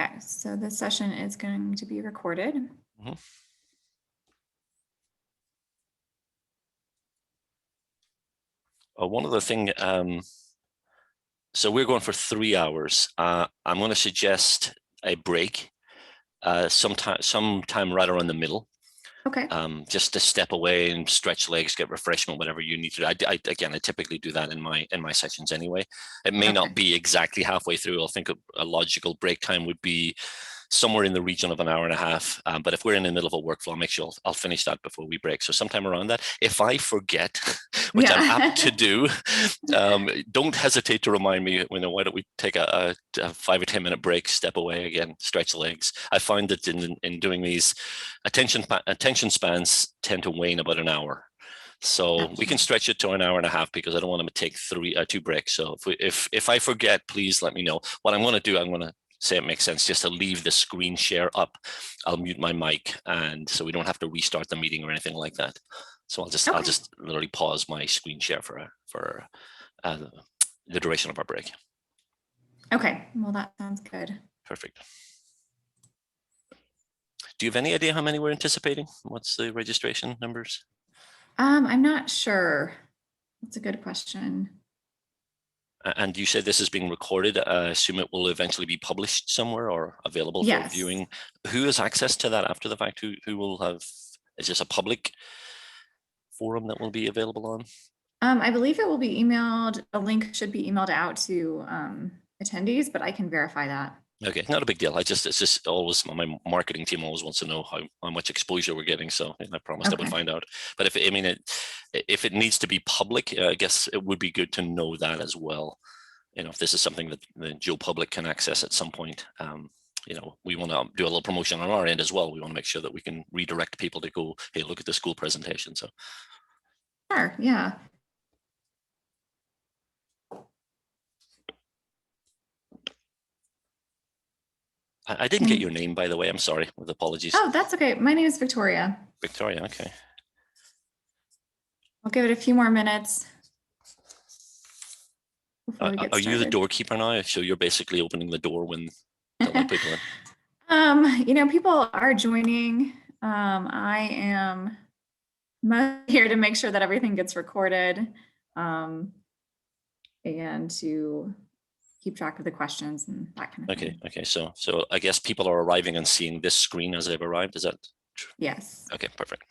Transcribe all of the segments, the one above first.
Okay, so this session is going to be recorded. Mhm. One other thing, so we're going for 3 hours. I'm going to suggest a break sometime right around the middle. Okay. Just to step away and stretch legs, get refreshment, whatever you need to do. I typically do that in my sessions anyway. It may not be exactly halfway through. I think a logical break time would be somewhere in the region of an hour and a half. But if we're in the middle of a workflow, I'll make sure I'll finish that before we break. So sometime around that. If I forget, which I'm apt to do, don't hesitate to remind me. Why don't we take a 5 or 10 minute break, step away again, stretch legs. I find that in doing these, attention spans tend to wane about an hour. So we can stretch it to an hour and a half because I don't want to take 2 breaks. So if I forget, please let me know. What I'm going to do, I'm going to say it makes sense just to leave the screen share up. I'll mute my mic, and so we don't have to restart the meeting or anything like that. So I'll just literally pause my screen share for the duration of our break. Okay, well, that sounds good. Perfect. Do you have any idea how many we're anticipating? What's the registration numbers? I'm not sure. That's a good question. And you said this is being recorded. I assume it will eventually be published somewhere or available for viewing. Who has access to that after the fact? Who will have? Is this a public forum that will be available on? I believe it will be emailed. A link should be emailed out to attendees, but I can verify that. Okay, not a big deal. It's just always my marketing team always wants to know how much exposure we're getting. So I promised I would find out. But if it needs to be public, I guess it would be good to know that as well. If this is something that the Joe public can access at some point, we want to do a little promotion on our end as well. We want to make sure that we can redirect people to go, hey, look at the school presentation. So. Sure. Yeah. I didn't get your name, by the way. I'm sorry, with apologies. Oh, that's okay. My name is Victoria. Victoria, okay. I'll give it a few more minutes. Are you the doorkeeper now? So you're basically opening the door when to let people in? People are joining. I am here to make sure that everything gets recorded and to keep track of the questions and that kind of thing. Okay. So I guess people are arriving and seeing this screen as they've arrived. Is that true? Yes. Okay, perfect.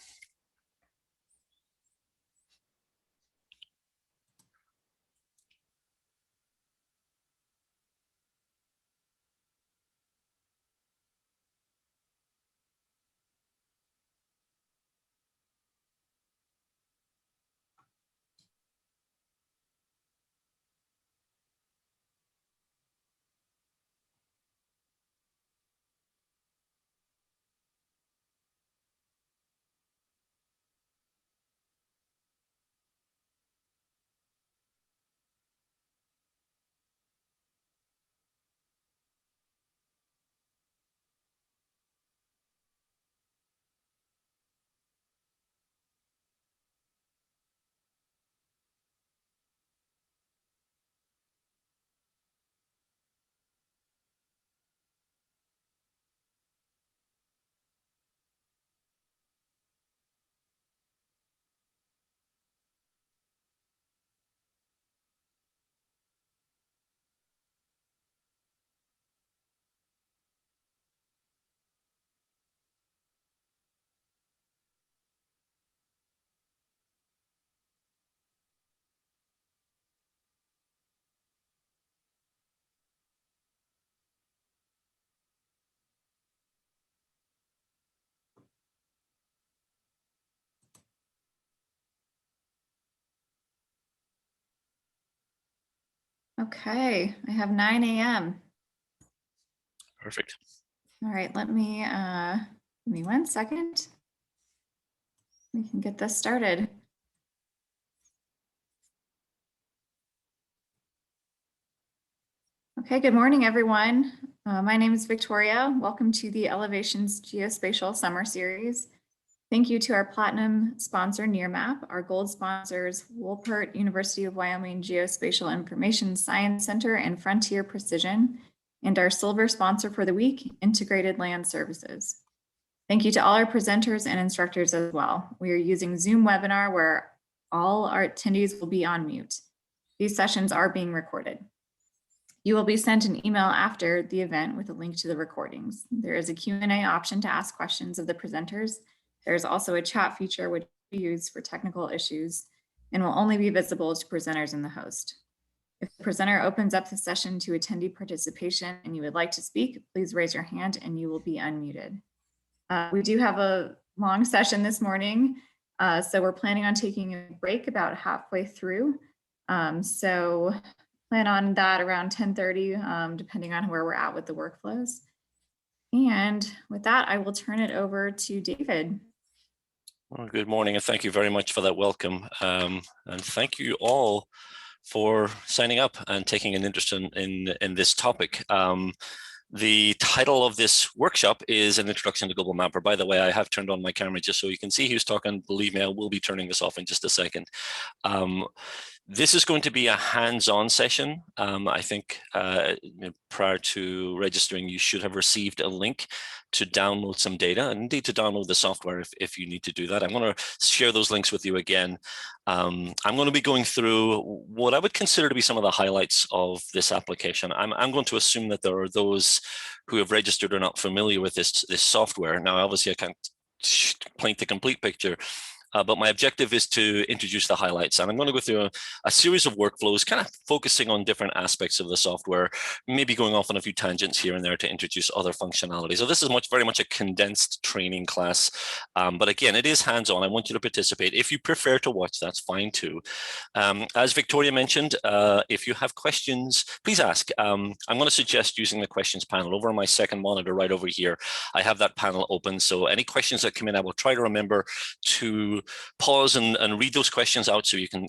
Okay, I have 9 a.m. Perfect. All right, give me 1 second. We can get this started. Okay, good morning, everyone. My name is Victoria. Welcome to the Elevations Geospatial Summer Series. Thank you to our platinum sponsor, Nearmap, our gold sponsors, Wolpert University of Wyoming Geospatial Information Science Center, and Frontier Precision. and our silver sponsor for the week, Integrated Land Services. Thank you to all our presenters and instructors as well. We are using Zoom webinar where all our attendees will be on mute. These sessions are being recorded. You will be sent an email after the event with a link to the recordings. There is a Q&A option to ask questions of the presenters. There's also a chat feature which we use for technical issues and will only be visible to presenters and the host. If the presenter opens up the session to attendee participation and you would like to speak, please raise your hand and you will be unmuted. We do have a long session this morning, so we're planning on taking a break about halfway through. So plan on that around 10:30, depending on where we're at with the workflows. And with that, I will turn it over to David. Well, good morning, and thank you very much for that welcome. And thank you all for signing up and taking an interest in this topic. The title of this workshop is An Introduction to Global Mapper. By the way, I have turned on my camera just so you can see who's talking. Believe me, I will be turning this off in just a second. This is going to be a hands-on session. I think prior to registering, you should have received a link to download some data and indeed to download the software if you need to do that. I'm going to share those links with you again. I'm going to be going through what I would consider to be some of the highlights of this application. I'm going to assume that there are those who have registered or not familiar with this software. Now, obviously, I can't paint the complete picture. But my objective is to introduce the highlights, and I'm going to go through a series of workflows, kind of focusing on different aspects of the software, maybe going off on a few tangents here and there to introduce other functionality. So this is very much a condensed training class, but again, it is hands-on. I want you to participate. If you prefer to watch, that's fine too. As Victoria mentioned, if you have questions, please ask. I'm going to suggest using the questions panel over on my second monitor right over here. I have that panel open, so any questions that come in, I will try to remember to pause and read those questions out so you can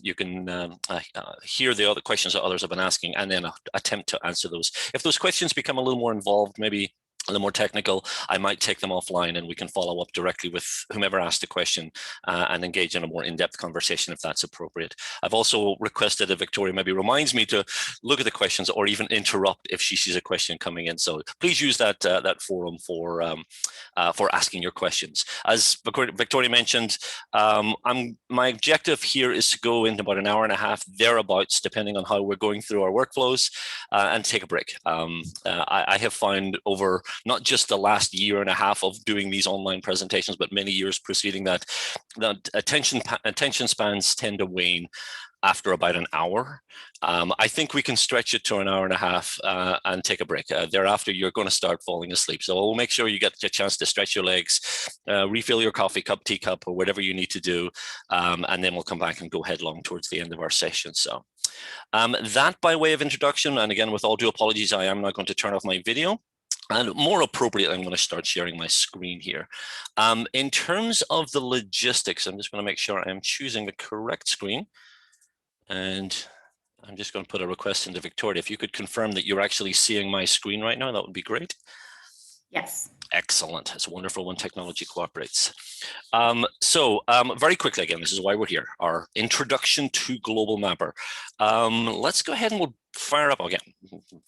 hear the other questions that others have been asking and then attempt to answer those. If those questions become a little more involved, maybe a little more technical, I might take them offline and we can follow up directly with whomever asked the question and engage in a more in-depth conversation if that's appropriate. I've also requested that Victoria maybe reminds me to look at the questions or even interrupt if she sees a question coming in. So please use that forum for asking your questions. As Victoria mentioned, my objective here is to go into about an hour and a half, thereabouts, depending on how we're going through our workflows, and take a break. I have found over not just the last year and a half of doing these online presentations, but many years preceding that, attention spans tend to wane after about an hour. I think we can stretch it to an hour and a half and take a break. Thereafter, you're going to start falling asleep. So we'll make sure you get a chance to stretch your legs, refill your coffee cup, teacup, or whatever you need to do. And then we'll come back and go headlong towards the end of our session. So that by way of introduction, and again, with all due apologies, I am not going to turn off my video. And more appropriately, I'm going to start sharing my screen here. In terms of the logistics, I'm just going to make sure I'm choosing the correct screen. And I'm just going to put a request into Victoria. If you could confirm that you're actually seeing my screen right now, that would be great. Yes. Excellent. It's wonderful when technology cooperates. Very quickly, again, this is why we're here, our introduction to Global Mapper. Let's go ahead and we'll fire up again,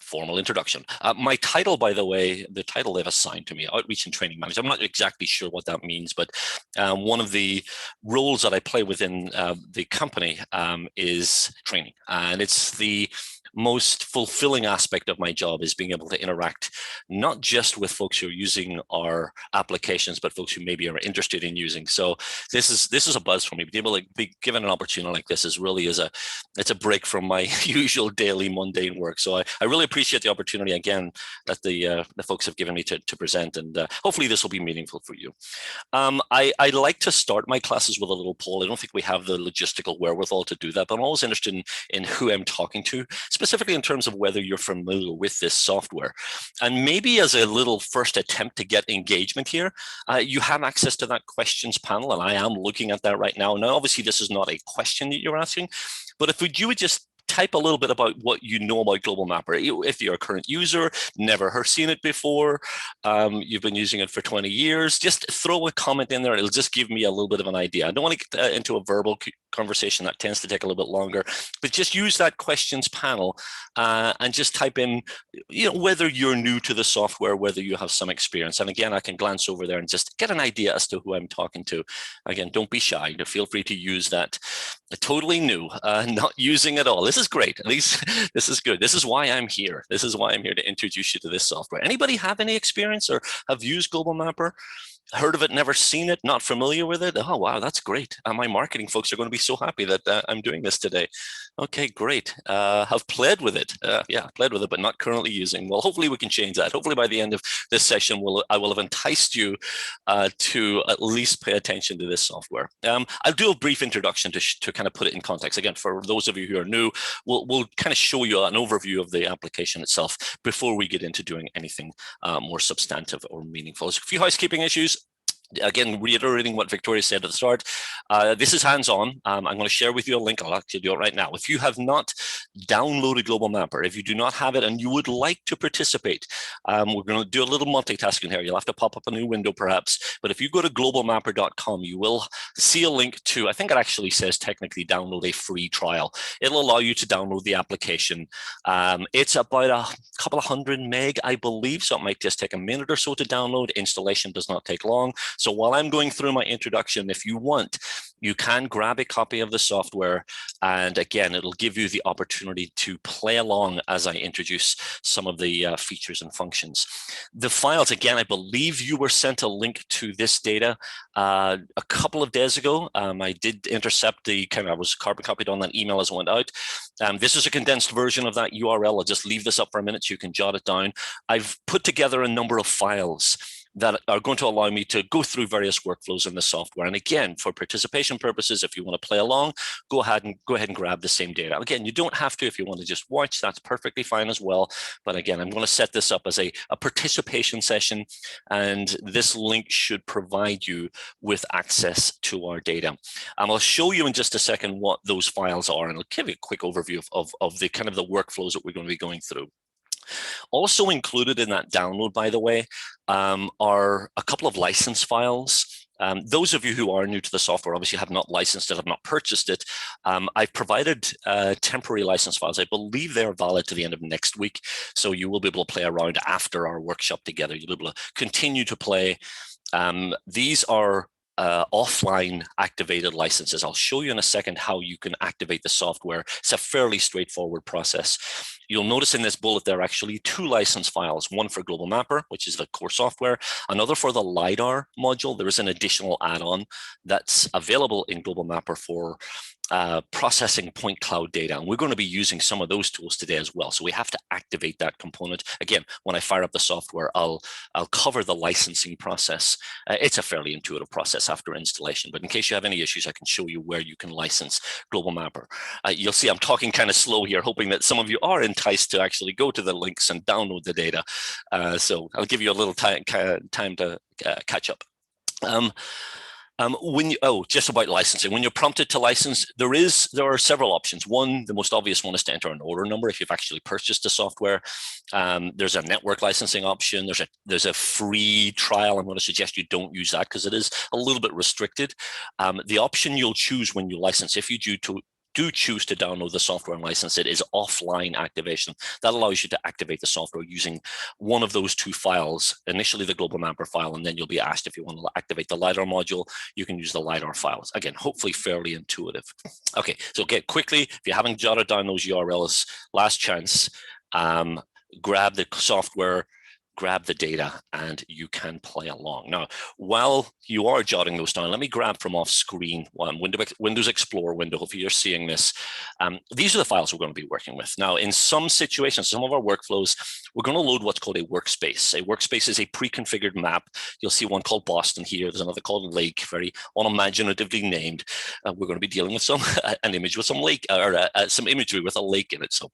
formal introduction. My title, by the way, the title they've assigned to me, Outreach and Training Manager. I'm not exactly sure what that means, but one of the roles that I play within the company is training. And it's the most fulfilling aspect of my job is being able to interact not just with folks who are using our applications, but folks who maybe are interested in using. So this is a buzz for me. Be able to be given an opportunity like this is really it's a break from my usual daily mundane work. So I really appreciate the opportunity again that the folks have given me to present, and hopefully this will be meaningful for you. I like to start my classes with a little poll. I don't think we have the logistical wherewithal to do that, but I'm always interested in who I'm talking to, specifically in terms of whether you're familiar with this software. And maybe as a little first attempt to get engagement here, you have access to that questions panel, and I am looking at that right now. Now, obviously, this is not a question that you're asking, but if you would just type a little bit about what you know about Global Mapper. If you're a current user, never seen it before, you've been using it for 20 years, just throw a comment in there. It'll just give me a little bit of an idea. I don't want to get into a verbal conversation. That tends to take a little bit longer, but just use that questions panel and just type in, whether you're new to the software, whether you have some experience. And again, I can glance over there and just get an idea as to who I'm talking to. Again, don't be shy. Feel free to use that. Totally new, not using it all. This is great. At least this is good. This is why I'm here. This is why I'm here to introduce you to this software. Anybody have any experience or have used Global Mapper? Heard of it, never seen it, not familiar with it? Oh, wow, that's great. My marketing folks are going to be so happy that I'm doing this today. Okay, great. Have played with it. Yeah, played with it, but not currently using. Well, hopefully we can change that. Hopefully by the end of this session, I will have enticed you to at least pay attention to this software. I'll do a brief introduction to kind of put it in context. Again, for those of you who are new, we'll kind of show you an overview of the application itself before we get into doing anything more substantive or meaningful. There's a few housekeeping issues. Again, reiterating what Victoria said at the start, this is hands-on. I'm going to share with you a link. I'll actually do it right now. If you have not downloaded Global Mapper, if you do not have it and you would like to participate, we're going to do a little multitasking here. You'll have to pop up a new window perhaps, but if you go to globalmapper.com, you will see a link to, I think it actually says technically download a free trial. It'll allow you to download the application. It's about a couple of 100 meg, I believe, so it might just take a minute or so to download. Installation does not take long. So while I'm going through my introduction, if you want, you can grab a copy of the software. And again, it'll give you the opportunity to play along as I introduce some of the features and functions. The files, again, I believe you were sent a link to this data a couple of days ago. I did intercept I was carbon copied on that email as it went out. This is a condensed version of that URL. I'll just leave this up for a minute so you can jot it down. I've put together a number of files that are going to allow me to go through various workflows in the software. And again, for participation purposes, if you want to play along, go ahead and grab the same data. Again, you don't have to. If you want to just watch, that's perfectly fine as well. But again, I'm going to set this up as a participation session, and this link should provide you with access to our data. I'll show you in just a second what those files are, and I'll give you a quick overview of the kind of the workflows that we're going to be going through. Also included in that download, by the way, are a couple of license files. Those of you who are new to the software obviously have not licensed it, have not purchased it. I've provided temporary license files. I believe they're valid to the end of next week. So you will be able to play around after our workshop together. You'll be able to continue to play. These are offline activated licenses. I'll show you in a second how you can activate the software. It's a fairly straightforward process. You'll notice in this bullet there are actually two license files, one for Global Mapper, which is the core software, another for the LiDAR module. There is an additional add-on that's available in Global Mapper for processing point cloud data. And we're going to be using some of those tools today as well. So we have to activate that component. Again, when I fire up the software, I'll cover the licensing process. It's a fairly intuitive process after installation, but in case you have any issues, I can show you where you can license Global Mapper. You'll see I'm talking kind of slow here, hoping that some of you are enticed to actually go to the links and download the data. So I'll give you a little time to catch up. Just about licensing. When you're prompted to license, there are several options. One, the most obvious one is to enter an order number if you've actually purchased the software. There's a network licensing option. There's a free trial. I'm going to suggest you don't use that because it is a little bit restricted. The option you'll choose when you license, if you do choose to download the software and license it, is offline activation. That allows you to activate the software using one of those two files, initially the Global Mapper file, and then you'll be asked if you want to activate the LiDAR module, you can use the LiDAR files. Again, hopefully fairly intuitive. Okay, so get quickly, if you haven't jotted down those URLs, last chance, grab the software, grab the data, and you can play along. Now, while you are jotting those down, let me grab from off screen one Windows Explorer window. Hopefully you're seeing this. These are the files we're going to be working with. Now, in some situations, some of our workflows, we're going to load what's called a workspace. A workspace is a pre-configured map. You'll see one called Boston here. There's another called Lake, very unimaginatively named. We're going to be dealing with an image with some lake, or some imagery with a lake in it. So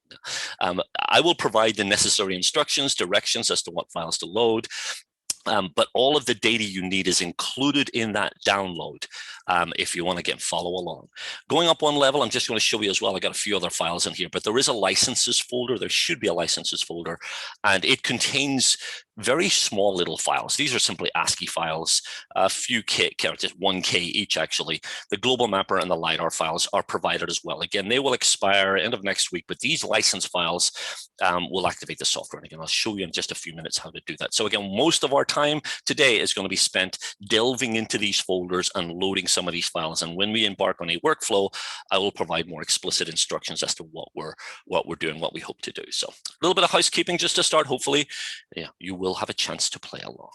I will provide the necessary instructions, directions as to what files to load. But all of the data you need is included in that download if you want to follow along. Going up one level, I'm just going to show you as well. I got a few other files in here, but there is a licenses folder. There should be a licenses folder, and it contains very small little files. These are simply ASCII files, a few K, just 1K each actually. The global mapper and the LiDAR files are provided as well. Again, they will expire end of next week, but these license files will activate the software. And again, I'll show you in just a few minutes how to do that. So again, most of our time today is going to be spent delving into these folders and loading some of these files. And when we embark on a workflow, I will provide more explicit instructions as to what we're doing, what we hope to do. So a little bit of housekeeping just to start. Hopefully, you will have a chance to play along.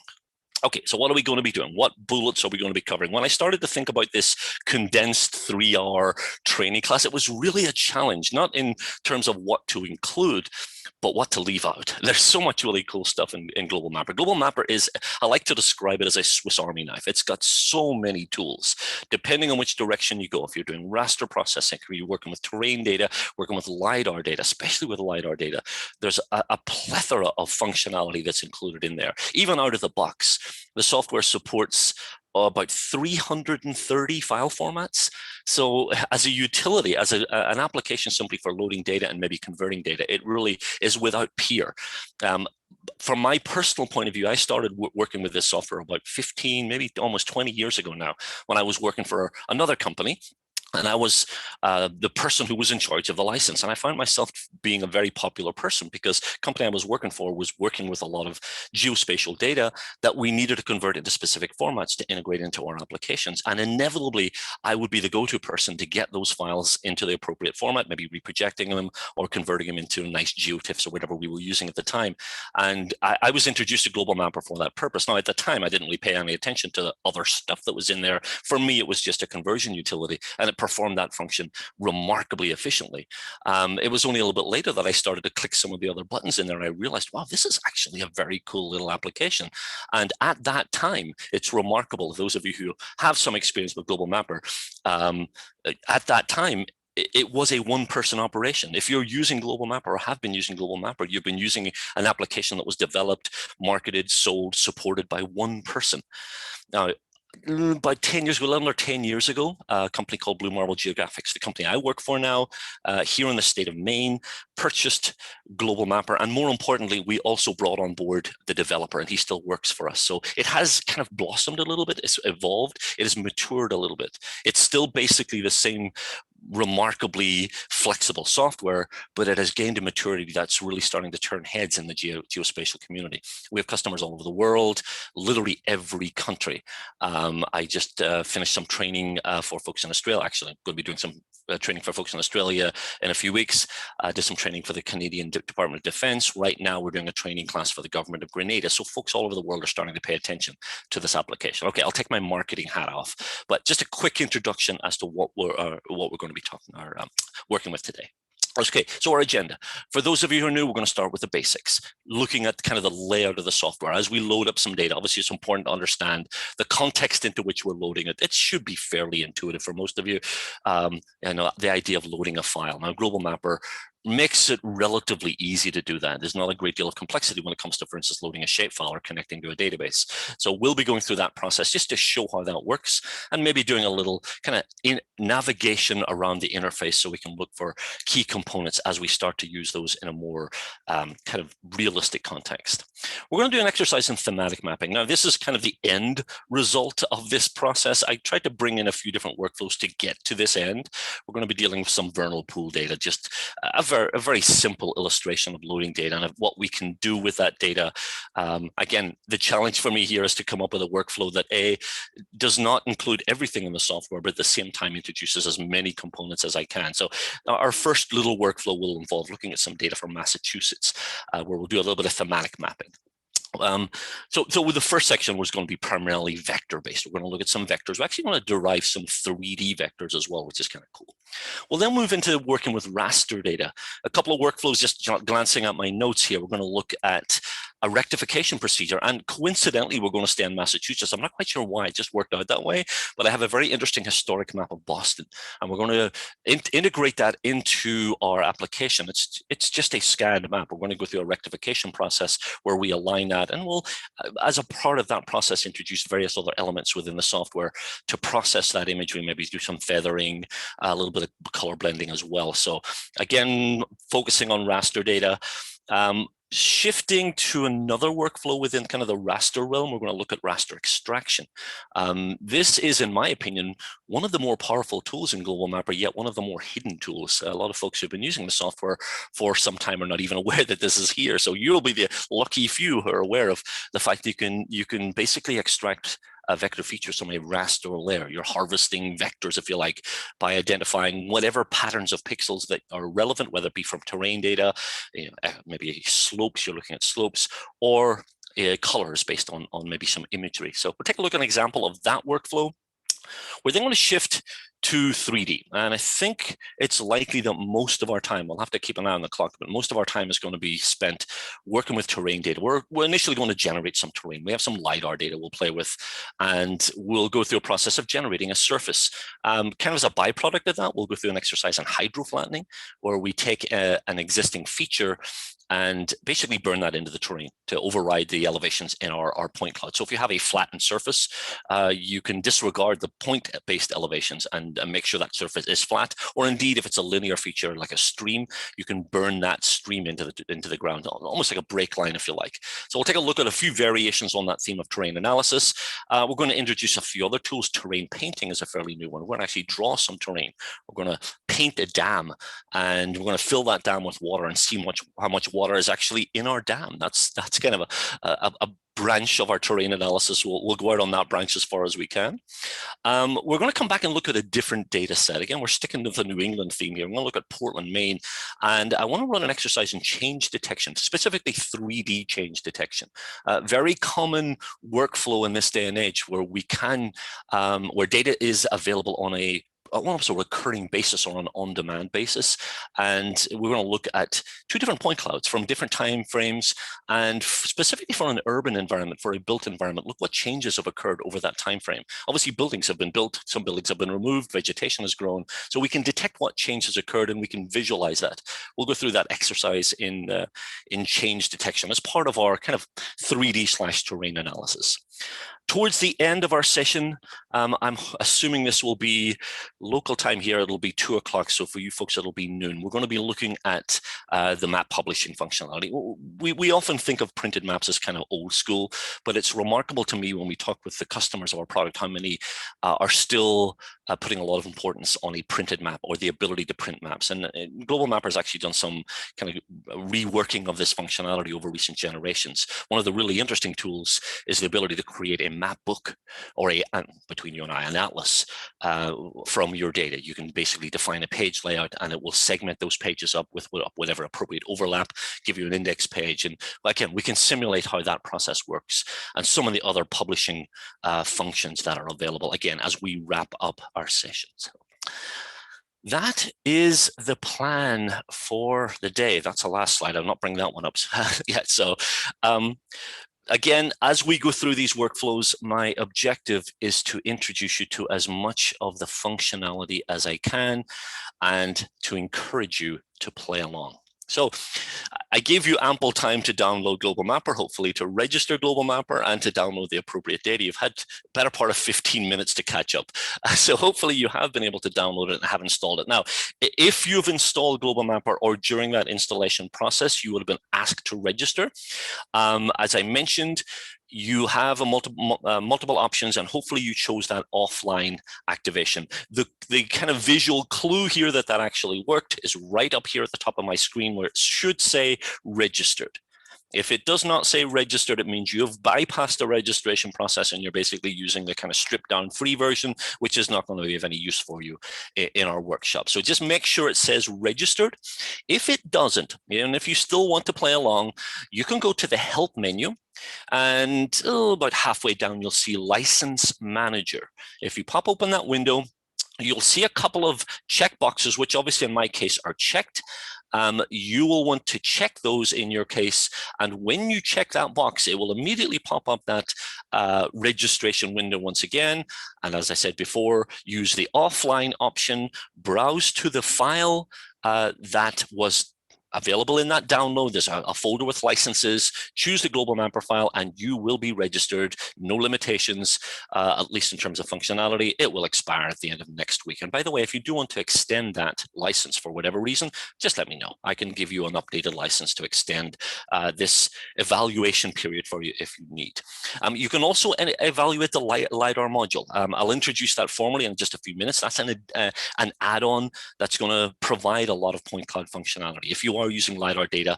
Okay, so what are we going to be doing? What bullets are we going to be covering? When I started to think about this condensed 3-hour training class, it was really a challenge, not in terms of what to include, but what to leave out. There's so much really cool stuff in Global Mapper. Global Mapper is, I like to describe it as a Swiss Army knife. It's got so many tools, depending on which direction you go. If you're doing raster processing, or you're working with terrain data, working with LiDAR data, especially with LiDAR data, there's a plethora of functionality that's included in there. Even out of the box, the software supports about 330 file formats. So as a utility, as an application simply for loading data and maybe converting data, it really is without peer. From my personal point of view, I started working with this software about 15, maybe almost 20 years ago now, when I was working for another company. And I was the person who was in charge of the license. And I found myself being a very popular person because the company I was working for was working with a lot of geospatial data that we needed to convert into specific formats to integrate into our applications. And inevitably, I would be the go-to person to get those files into the appropriate format, maybe reprojecting them or converting them into nice geotiffs or whatever we were using at the time. And I was introduced to Global Mapper for that purpose. Now, at the time, I didn't really pay any attention to the other stuff that was in there. For me, it was just a conversion utility, and it performed that function remarkably efficiently. It was only a little bit later that I started to click some of the other buttons in there, and I realized, wow, this is actually a very cool little application. And at that time, it's remarkable, those of you who have some experience with Global Mapper, at that time, it was a one-person operation. If you're using Global Mapper or have been using Global Mapper, you've been using an application that was developed, marketed, sold, supported by one person. Now, about 10 years, a little under 10 years ago, a company called Blue Marble Geographics, the company I work for now, here in the state of Maine, purchased Global Mapper. And more importantly, we also brought on board the developer, and he still works for us. So it has kind of blossomed a little bit. It's evolved. It has matured a little bit. It's still basically the same remarkably flexible software, but it has gained a maturity that's really starting to turn heads in the geospatial community. We have customers all over the world, literally every country. I just finished some training for folks in Australia. Actually, I'm going to be doing some training for folks in Australia in a few weeks. Did some training for the Canadian Department of Defense. Right now, we're doing a training class for the government of Grenada. So folks all over the world are starting to pay attention to this application. Okay, I'll take my marketing hat off, but just a quick introduction as to what we're going to be working with today. Okay, so our agenda. For those of you who are new, we're going to start with the basics, looking at kind of the layout of the software. As we load up some data, obviously it's important to understand the context into which we're loading it. It should be fairly intuitive for most of you. The idea of loading a file. Now, Global Mapper makes it relatively easy to do that. There's not a great deal of complexity when it comes to, for instance, loading a shapefile or connecting to a database. So we'll be going through that process just to show how that works, and maybe doing a little kind of navigation around the interface so we can look for key components as we start to use those in a more kind of realistic context. We're going to do an exercise in thematic mapping. Now, this is kind of the end result of this process. I tried to bring in a few different workflows to get to this end. We're going to be dealing with some vernal pool data, just a very simple illustration of loading data and of what we can do with that data. Again, the challenge for me here is to come up with a workflow that does not include everything in the software, but at the same time introduces as many components as I can. So our first little workflow will involve looking at some data from Massachusetts, where we'll do a little bit of thematic mapping. So with the first section was going to be primarily vector-based. We're going to look at some vectors. We're actually going to derive some 3D vectors as well, which is kind of cool. We'll then move into working with raster data. A couple of workflows, just glancing at my notes here. We're going to look at a rectification procedure. And coincidentally, we're going to stay in Massachusetts. I'm not quite sure why it just worked out that way, but I have a very interesting historic map of Boston, and we're going to integrate that into our application. It's just a scanned map. We're going to go through a rectification process where we align that, and we'll, as a part of that process, introduce various other elements within the software to process that image. We maybe do some feathering, a little bit of color blending as well. So again, focusing on raster data. Shifting to another workflow within kind of the raster realm, we're going to look at raster extraction. This is, in my opinion, one of the more powerful tools in Global Mapper, yet one of the more hidden tools. A lot of folks who've been using the software for some time are not even aware that this is here. So you'll be the lucky few who are aware of the fact that you can basically extract vector features from a raster layer. You're harvesting vectors, if you like, by identifying whatever patterns of pixels that are relevant, whether it be from terrain data, maybe slopes, you're looking at slopes, or colors based on maybe some imagery. So we'll take a look at an example of that workflow. We're then going to shift to 3D. And I think it's likely that most of our time, we'll have to keep an eye on the clock, but most of our time is going to be spent working with terrain data. We're initially going to generate some terrain. We have some LiDAR data we'll play with, and we'll go through a process of generating a surface. Kind of as a byproduct of that, we'll go through an exercise on hydroflattening, where we take an existing feature and basically burn that into the terrain to override the elevations in our point cloud. So if you have a flattened surface, you can disregard the point-based elevations and make sure that surface is flat. Or indeed, if it's a linear feature like a stream, you can burn that stream into the ground, almost like a break line, if you like. So we'll take a look at a few variations on that theme of terrain analysis. We're going to introduce a few other tools. Terrain painting is a fairly new one. We're going to actually draw some terrain. We're going to paint a dam, and we're going to fill that dam with water and see how much water is actually in our dam. That's kind of a branch of our terrain analysis. We'll go out on that branch as far as we can. We're going to come back and look at a different data set. Again, we're sticking to the New England theme here. I'm going to look at Portland, Maine, and I want to run an exercise in change detection, specifically 3D change detection. Very common workflow in this day and age where we can, where data is available on almost a recurring basis or an on-demand basis. And we're going to look at two different point clouds from different time frames, and specifically for an urban environment, for a built environment, look what changes have occurred over that time frame. Obviously, buildings have been built, some buildings have been removed, vegetation has grown, so we can detect what changes occurred and we can visualize that. We'll go through that exercise in change detection as part of our kind of 3D/terrain analysis. Towards the end of our session, I'm assuming this will be local time here, it'll be 2 o'clock. So for you folks, it'll be noon. We're going to be looking at the map publishing functionality. We often think of printed maps as kind of old school, but it's remarkable to me when we talk with the customers of our product, how many are still putting a lot of importance on a printed map or the ability to print maps. And Global Mapper has actually done some kind of reworking of this functionality over recent generations. One of the really interesting tools is the ability to create a map book, or between you and I, an atlas from your data. You can basically define a page layout, and it will segment those pages up with whatever appropriate overlap, give you an index page. And again, we can simulate how that process works and some of the other publishing functions that are available, again, as we wrap up our sessions. That is the plan for the day. That's the last slide. I'm not bringing that one up yet. So again, as we go through these workflows, my objective is to introduce you to as much of the functionality as I can and to encourage you to play along. So I gave you ample time to download Global Mapper, hopefully to register Global Mapper and to download the appropriate data. You've had a better part of 15 minutes to catch up. So hopefully you have been able to download it and have installed it. Now, if you've installed Global Mapper or during that installation process, you would have been asked to register. As I mentioned, you have multiple options, and hopefully you chose that offline activation. The kind of visual clue here that actually worked is right up here at the top of my screen, where it should say registered. If it does not say registered, it means you have bypassed the registration process and you're basically using the kind of stripped down free version, which is not going to be of any use for you in our workshop. So just make sure it says registered. If it doesn't, and if you still want to play along, you can go to the help menu, and about halfway down, you'll see License Manager. If you pop open that window, you'll see a couple of checkboxes, which obviously in my case are checked. You will want to check those in your case. And when you check that box, it will immediately pop up that registration window once again. And as I said before, use the offline option, browse to the file that was available in that download. There's a folder with licenses. Choose the global mapper file and you will be registered. No limitations, at least in terms of functionality. It will expire at the end of next week. And by the way, if you do want to extend that license for whatever reason, just let me know. I can give you an updated license to extend this evaluation period for you if you need. You can also evaluate the LiDAR module. I'll introduce that formally in just a few minutes. That's an add-on that's going to provide a lot of point cloud functionality. If you are using LiDAR data,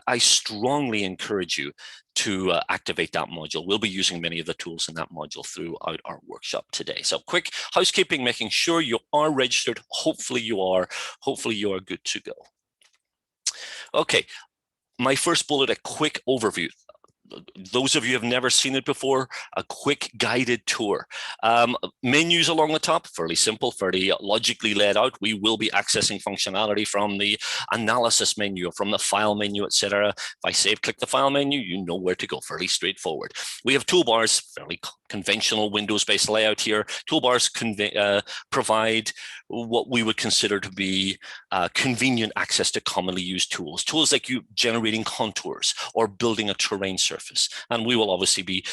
I strongly encourage you to activate that module. We'll be using many of the tools in that module throughout our workshop today. So quick housekeeping, making sure you are registered. Hopefully you are good to go. Okay, my first bullet, a quick overview. Those of you who have never seen it before, a quick guided tour. Menus along the top, fairly simple, fairly logically laid out. We will be accessing functionality from the analysis menu, from the file menu, etc. If I say click the file menu, you know where to go, fairly straightforward. We have toolbars, fairly conventional Windows-based layout here. Toolbars provide what we would consider to be convenient access to commonly used tools. Tools like you generating contours or building a terrain surface. And we will obviously be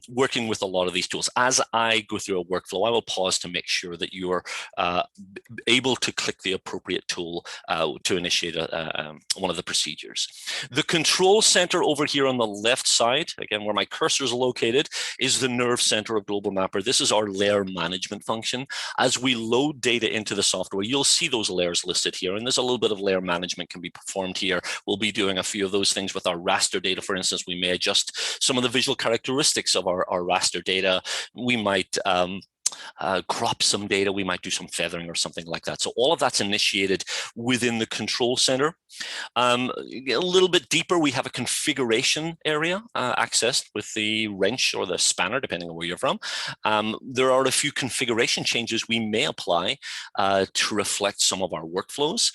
working with a lot of these tools. As I go through a workflow, I will pause to make sure that you are able to click the appropriate tool to initiate one of the procedures. The control center over here on the left side, again, where my cursor is located, is the nerve center of Global Mapper. This is our layer management function. As we load data into the software, you'll see those layers listed here, and there's a little bit of layer management can be performed here. We'll be doing a few of those things with our raster data. For instance, we may adjust some of the visual characteristics of our raster data. We might crop some data, we might do some feathering or something like that. So all of that's initiated within the control center. A little bit deeper, we have a configuration area accessed with the wrench or the spanner, depending on where you're from. There are a few configuration changes we may apply to reflect some of our workflows.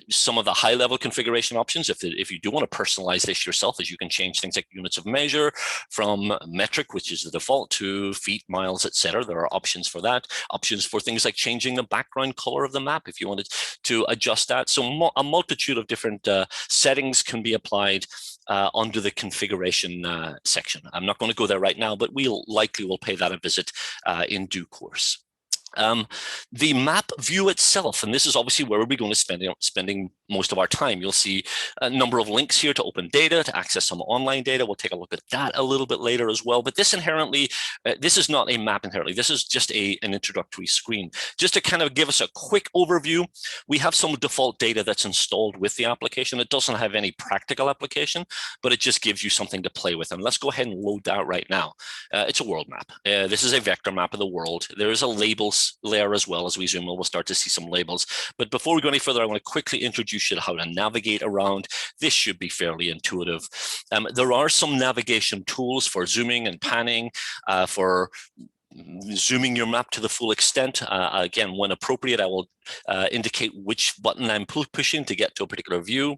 Some of the high-level configuration options, if you do want to personalize this yourself, as you can change things like units of measure from metric, which is the default, to feet, miles, etc. There are options for that. Options for things like changing the background color of the map if you wanted to adjust that. So a multitude of different settings can be applied under the configuration section. I'm not going to go there right now, but we'll likely pay that a visit in due course. The map view itself, and this is obviously where we'll be going to spending most of our time. You'll see a number of links here to open data, to access some online data. We'll take a look at that a little bit later as well. But this inherently, this is not a map inherently. This is just an introductory screen. Just to kind of give us a quick overview, we have some default data that's installed with the application. It doesn't have any practical application, but it just gives you something to play with. And let's go ahead and load that right now. It's a world map. This is a vector map of the world. There is a labels layer as well. As we zoom in, we'll start to see some labels. But before we go any further, I want to quickly introduce you to how to navigate around. This should be fairly intuitive. There are some navigation tools for zooming and panning, for zooming your map to the full extent. Again, when appropriate, I will indicate which button I'm pushing to get to a particular view.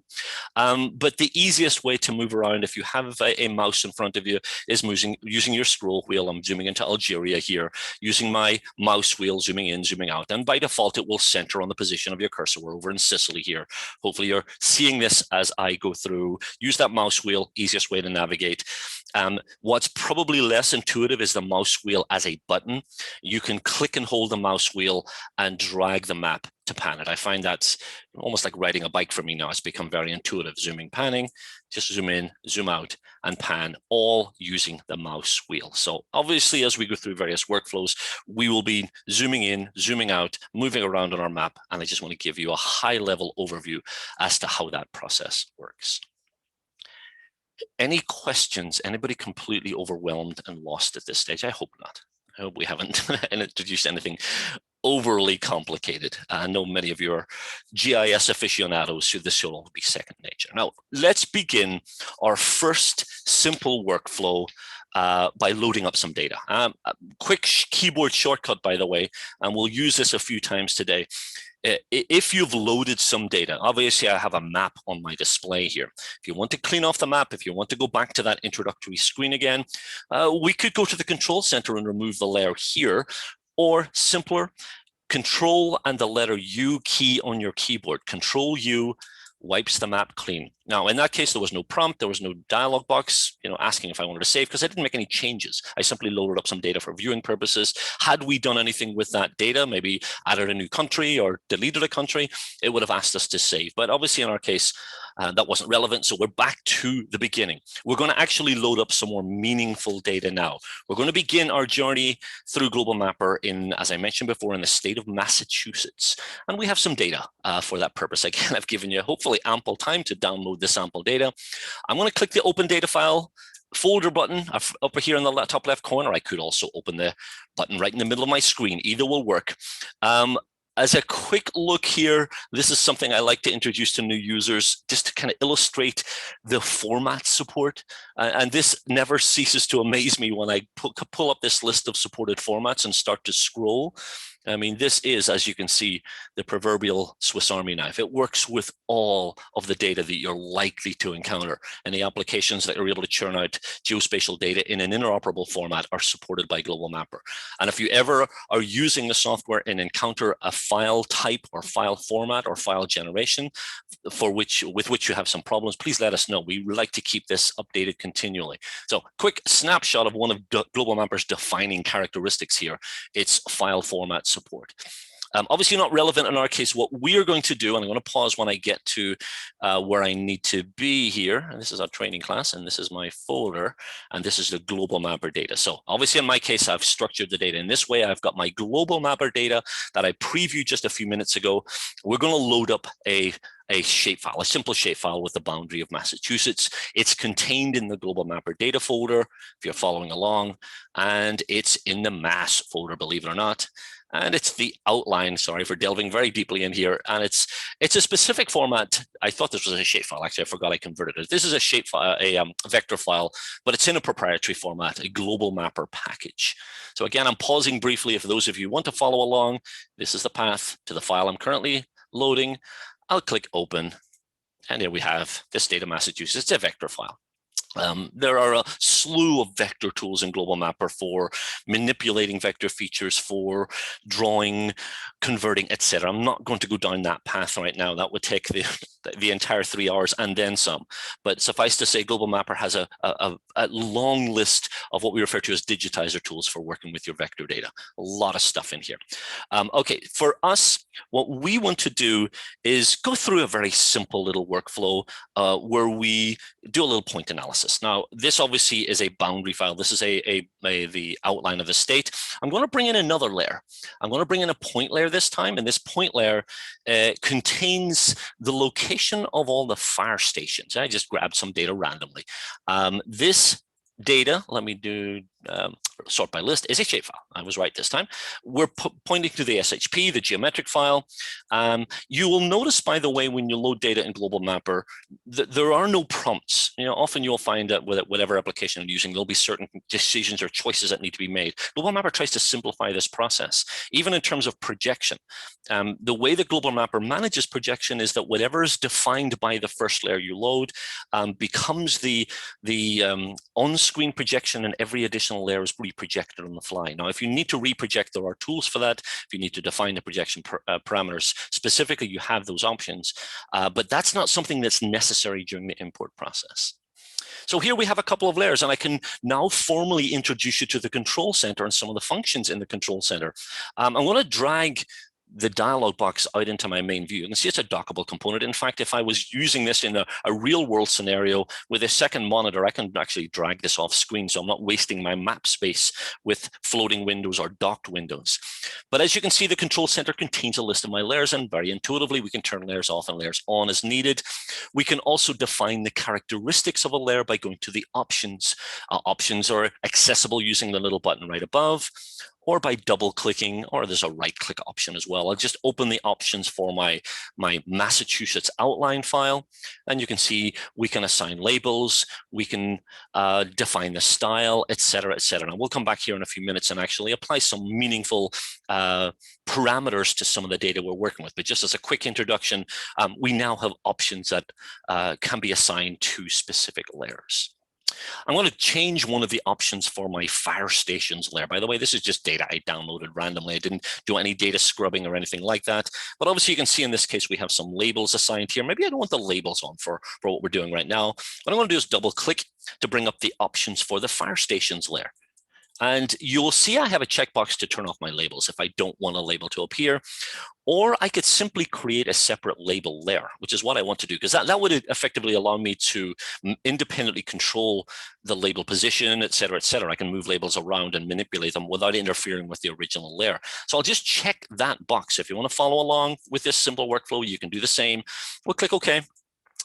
But the easiest way to move around, if you have a mouse in front of you, is using your scroll wheel. I'm zooming into Algeria here, using my mouse wheel, zooming in, zooming out. And by default, it will center on the position of your cursor. We're over in Sicily here. Hopefully you're seeing this as I go through. Use that mouse wheel, easiest way to navigate. What's probably less intuitive is the mouse wheel as a button. You can click and hold the mouse wheel and drag the map to pan it. I find that's almost like riding a bike for me now. It's become very intuitive. Zooming, panning, just zoom in, zoom out, and pan, all using the mouse wheel. So obviously, as we go through various workflows, we will be zooming in, zooming out, moving around on our map. And I just want to give you a high-level overview as to how that process works. Any questions? Anybody completely overwhelmed and lost at this stage? I hope not. I hope we haven't introduced anything overly complicated. I know many of you are GIS aficionados, so this will all be second nature. Now, let's begin our first simple workflow by loading up some data. A quick keyboard shortcut, by the way, and we'll use this a few times today. If you've loaded some data, obviously I have a map on my display here. If you want to clean off the map, if you want to go back to that introductory screen again, we could go to the control center and remove the layer here, or simpler, Control and the letter U key on your keyboard. Control U wipes the map clean. Now, in that case, there was no prompt, there was no dialog box, asking if I wanted to save, because I didn't make any changes. I simply loaded up some data for viewing purposes. Had we done anything with that data, maybe added a new country or deleted a country, it would have asked us to save. But obviously, in our case, that wasn't relevant. So we're back to the beginning. We're going to actually load up some more meaningful data now. We're going to begin our journey through Global Mapper in, as I mentioned before, in the state of Massachusetts. And we have some data for that purpose. Again, I've given you hopefully ample time to download the sample data. I'm going to click the Open Data File folder button up here in the top left corner. I could also open the button right in the middle of my screen. Either will work. As a quick look here, this is something I like to introduce to new users just to kind of illustrate the format support. And this never ceases to amaze me when I pull up this list of supported formats and start to scroll. I mean, this is, as you can see, the proverbial Swiss Army knife. It works with all of the data that you're likely to encounter. And the applications that are able to churn out geospatial data in an interoperable format are supported by Global Mapper. And if you ever are using the software and encounter a file type or file format or file generation with which you have some problems, please let us know. We like to keep this updated continually. So quick snapshot of one of Global Mapper's defining characteristics here. It's file format support. Obviously not relevant in our case. What we are going to do, and I'm going to pause when I get to where I need to be here. And this is our training class, and this is my folder, and this is the Global Mapper data. So obviously in my case, I've structured the data in this way. I've got my Global Mapper data that I previewed just a few minutes ago. We're going to load up a shapefile, a simple shapefile with the boundary of Massachusetts. It's contained in the Global Mapper data folder, if you're following along, and it's in the Mass folder, believe it or not. And it's the outline, sorry for delving very deeply in here. And it's a specific format. I thought this was a shapefile. Actually, I forgot I converted it. This is a shapefile, a vector file, but it's in a proprietary format, a Global Mapper package. So again, I'm pausing briefly. If those of you want to follow along, this is the path to the file I'm currently loading. I'll click open, and here we have the state of Massachusetts. It's a vector file. There are a slew of vector tools in Global Mapper for manipulating vector features, for drawing, converting, etc. I'm not going to go down that path right now. That would take the entire 3 hours and then some. But suffice to say, Global Mapper has a long list of what we refer to as digitizer tools for working with your vector data. A lot of stuff in here. Okay, for us, what we want to do is go through a very simple little workflow where we do a little point analysis. Now, this obviously is a boundary file. This is the outline of the state. I'm going to bring in another layer. I'm going to bring in a point layer this time, and this point layer contains the location of all the fire stations. I just grabbed some data randomly. This data, let me do sort by list, is a shapefile. I was right this time. We're pointing to the SHP, the geometric file. You will notice, by the way, when you load data in Global Mapper, that there are no prompts. Often you'll find that with whatever application you're using, there'll be certain decisions or choices that need to be made. Global Mapper tries to simplify this process, even in terms of projection. The way that Global Mapper manages projection is that whatever is defined by the first layer you load becomes the on-screen projection, and every additional layer is reprojected on the fly. Now, if you need to reproject, there are tools for that. If you need to define the projection parameters specifically, you have those options. But that's not something that's necessary during the import process. So here we have a couple of layers, and I can now formally introduce you to the control center and some of the functions in the control center. I'm going to drag the dialog box out into my main view. You can see it's a dockable component. In fact, if I was using this in a real world scenario with a second monitor, I can actually drag this off screen, so I'm not wasting my map space with floating windows or docked windows. But as you can see, the control center contains a list of my layers, and very intuitively, we can turn layers off and layers on as needed. We can also define the characteristics of a layer by going to the options. Options are accessible using the little button right above, or by double clicking, or there's a right click option as well. I'll just open the options for my Massachusetts outline file, and you can see we can assign labels, we can define the style, etc., etc. And we'll come back here in a few minutes and actually apply some meaningful parameters to some of the data we're working with. But just as a quick introduction, we now have options that can be assigned to specific layers. I'm going to change one of the options for my fire stations layer. By the way, this is just data I downloaded randomly. I didn't do any data scrubbing or anything like that. But obviously, you can see in this case, we have some labels assigned here. Maybe I don't want the labels on for what we're doing right now. What I'm going to do is double click to bring up the options for the fire stations layer. And you'll see I have a checkbox to turn off my labels if I don't want a label to appear. Or I could simply create a separate label layer, which is what I want to do, because that would effectively allow me to independently control the label position, et cetera, et cetera. I can move labels around and manipulate them without interfering with the original layer. So I'll just check that box. If you want to follow along with this simple workflow, you can do the same. We'll click OK.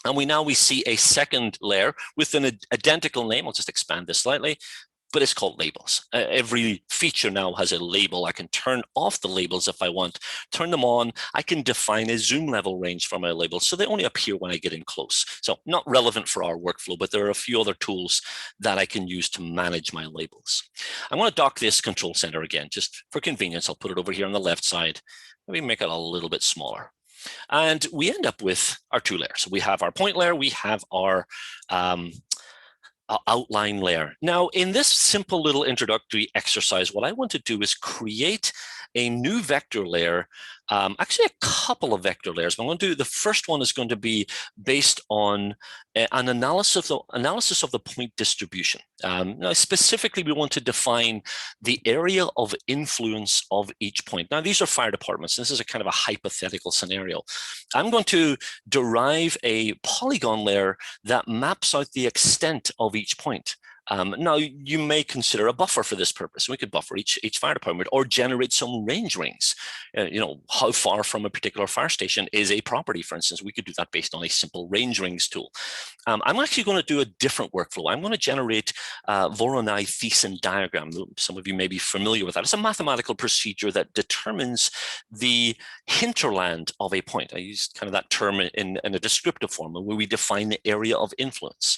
And we see a second layer with an identical name. I'll just expand this slightly. But it's called labels. Every feature now has a label. I can turn off the labels if I want, turn them on. I can define a zoom level range for my labels, so they only appear when I get in close. So not relevant for our workflow, but there are a few other tools that I can use to manage my labels. I'm going to dock this control center again, just for convenience. I'll put it over here on the left side. Maybe make it a little bit smaller. And we end up with our two layers. We have our point layer, we have our outline layer. Now, in this simple little introductory exercise, what I want to do is create a new vector layer, actually a couple of vector layers. But I'm going to do, the first one is going to be based on an analysis of the point distribution. Now, specifically, we want to define the area of influence of each point. Now, these are fire departments. This is a kind of a hypothetical scenario. I'm going to derive a polygon layer that maps out the extent of each point. Now, you may consider a buffer for this purpose. We could buffer each fire department or generate some range rings. How far from a particular fire station is a property, for instance. We could do that based on a simple range rings tool. I'm actually going to do a different workflow. I'm going to generate Voronoi-Thiessen diagram. Some of you may be familiar with that. It's a mathematical procedure that determines the hinterland of a point. I use kind of that term in a descriptive form where we define the area of influence.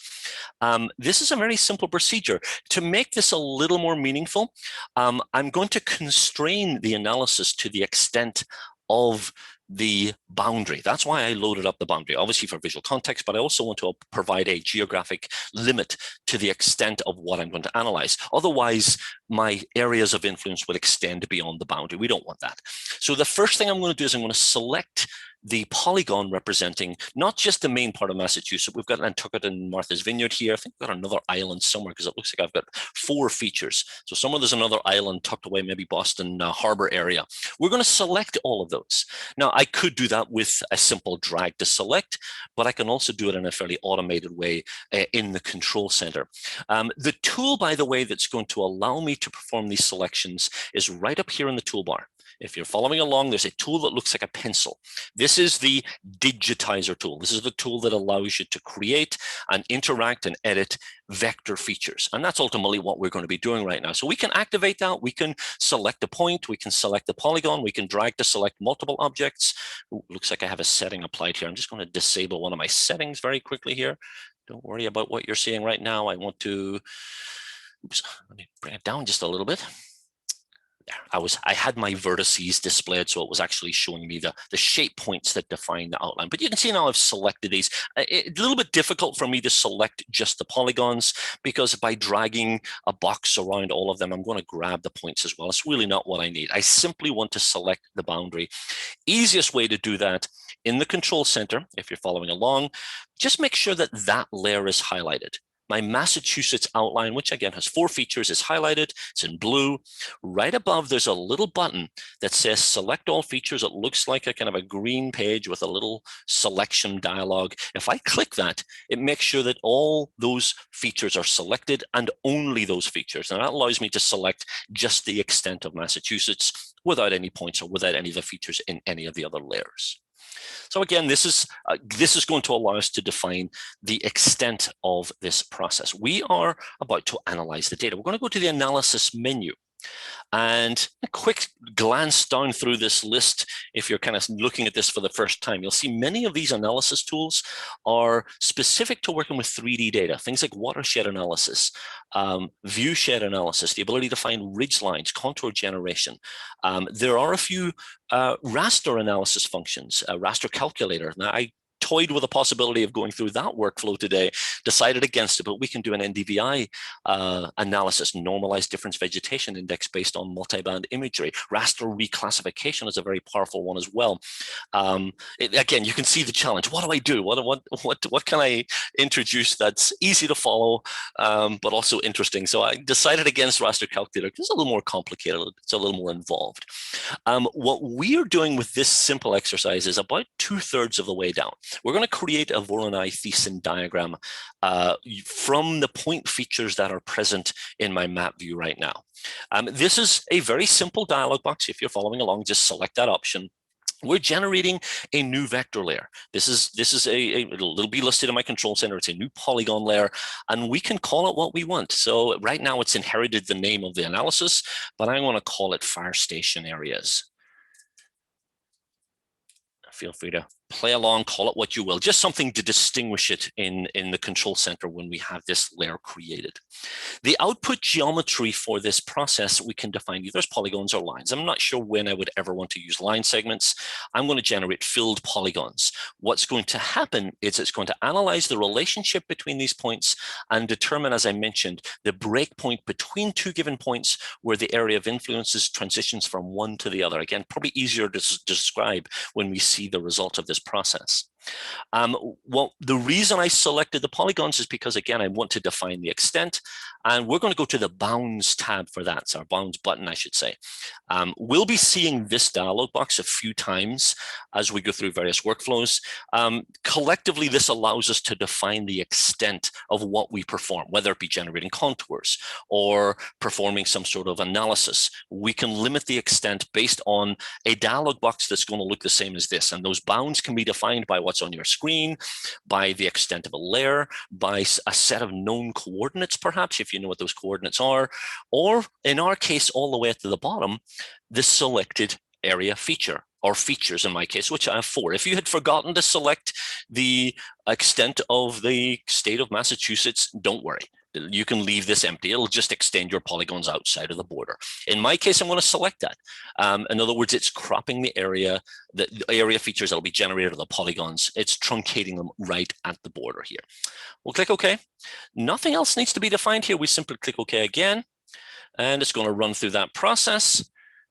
This is a very simple procedure. To make this a little more meaningful, I'm going to constrain the analysis to the extent of the boundary. That's why I loaded up the boundary, obviously for visual context, but I also want to provide a geographic limit to the extent of what I'm going to analyze. Otherwise, my areas of influence would extend beyond the boundary. We don't want that. So the first thing I'm going to do is I'm going to select the polygon representing not just the main part of Massachusetts. We've got Nantucket and Martha's Vineyard here. I think we've got another island somewhere because it looks like I've got 4 features. So somewhere there's another island tucked away, maybe Boston Harbor area. We're going to select all of those. Now, I could do that with a simple drag to select, but I can also do it in a fairly automated way in the control center. The tool, by the way, that's going to allow me to perform these selections is right up here in the toolbar. If you're following along, there's a tool that looks like a pencil. This is the digitizer tool. This is the tool that allows you to create and interact and edit vector features. And that's ultimately what we're going to be doing right now. So we can activate that. We can select a point. We can select the polygon. We can drag to select multiple objects. Ooh, looks like I have a setting applied here. I'm just going to disable one of my settings very quickly here. Don't worry about what you're seeing right now. I want to, oops, let me bring it down just a little bit. I had my vertices displayed, so it was actually showing me the shape points that define the outline. But you can see now I've selected these. It's a little bit difficult for me to select just the polygons because by dragging a box around all of them, I'm going to grab the points as well. It's really not what I need. I simply want to select the boundary. Easiest way to do that in the control center, if you're following along, just make sure that that layer is highlighted. My Massachusetts outline, which again has 4 features, is highlighted. It's in blue. Right above, there's a little button that says select all features. It looks like a kind of a green page with a little selection dialog. If I click that, it makes sure that all those features are selected and only those features. And that allows me to select just the extent of Massachusetts without any points or without any of the features in any of the other layers. So again, this is going to allow us to define the extent of this process. We are about to analyze the data. We're going to go to the analysis menu. And a quick glance down through this list, if you're kind of looking at this for the first time, you'll see many of these analysis tools are specific to working with 3D data, things like watershed analysis, viewshed analysis, the ability to find ridge lines, contour generation. There are a few raster analysis functions, a raster calculator. Now, I toyed with the possibility of going through that workflow today, decided against it, but we can do an NDVI analysis, normalized difference vegetation index based on multiband imagery. Raster reclassification is a very powerful one as well. Again, you can see the challenge. What do I do? What can I introduce that's easy to follow, but also interesting? So I decided against raster calculator because it's a little more complicated. It's a little more involved. What we are doing with this simple exercise is about 2/3 of the way down. We're going to create a Voronoi-Thiessen diagram from the point features that are present in my map view right now. This is a very simple dialog box. If you're following along, just select that option. We're generating a new vector layer. It'll be listed in my control center. It's a new polygon layer, and we can call it what we want. So right now it's inherited the name of the analysis, but I want to call it fire station areas. Feel free to play along, call it what you will, just something to distinguish it in the control center when we have this layer created. The output geometry for this process, we can define either as polygons or lines. I'm not sure when I would ever want to use line segments. I'm going to generate filled polygons. What's going to happen is it's going to analyze the relationship between these points and determine, as I mentioned, the breakpoint between two given points where the area of influences transitions from one to the other. Again, probably easier to describe when we see the result of this process. Well, the reason I selected the polygons is because, again, I want to define the extent, and we're going to go to the bounds tab for that. So our bounds button, I should say. We'll be seeing this dialog box a few times as we go through various workflows. Collectively, this allows us to define the extent of what we perform, whether it be generating contours or performing some sort of analysis. We can limit the extent based on a dialog box that's going to look the same as this, and those bounds can be defined by what's on your screen, by the extent of a layer, by a set of known coordinates, perhaps, if you know what those coordinates are, or in our case, all the way at the bottom, the selected area feature, or features in my case, which I have 4. If you had forgotten to select the extent of the state of Massachusetts, don't worry. You can leave this empty. It'll just extend your polygons outside of the border. In my case, I'm going to select that. In other words, it's cropping the area features that will be generated of the polygons. It's truncating them right at the border here. We'll click OK. Nothing else needs to be defined here. We simply click OK again, and it's going to run through that process.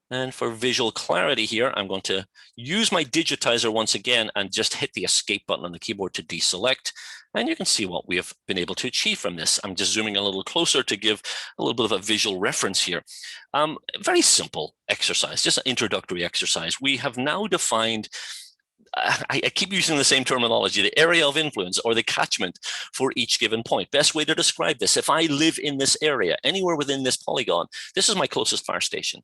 And for visual clarity here, I'm going to use my digitizer once again and just hit the escape button on the keyboard to deselect. And you can see what we have been able to achieve from this. I'm just zooming a little closer to give a little bit of a visual reference here. Very simple exercise, just an introductory exercise. We have now defined, I keep using the same terminology, the area of influence or the catchment for each given point. Best way to describe this, if I live in this area, anywhere within this polygon, this is my closest fire station.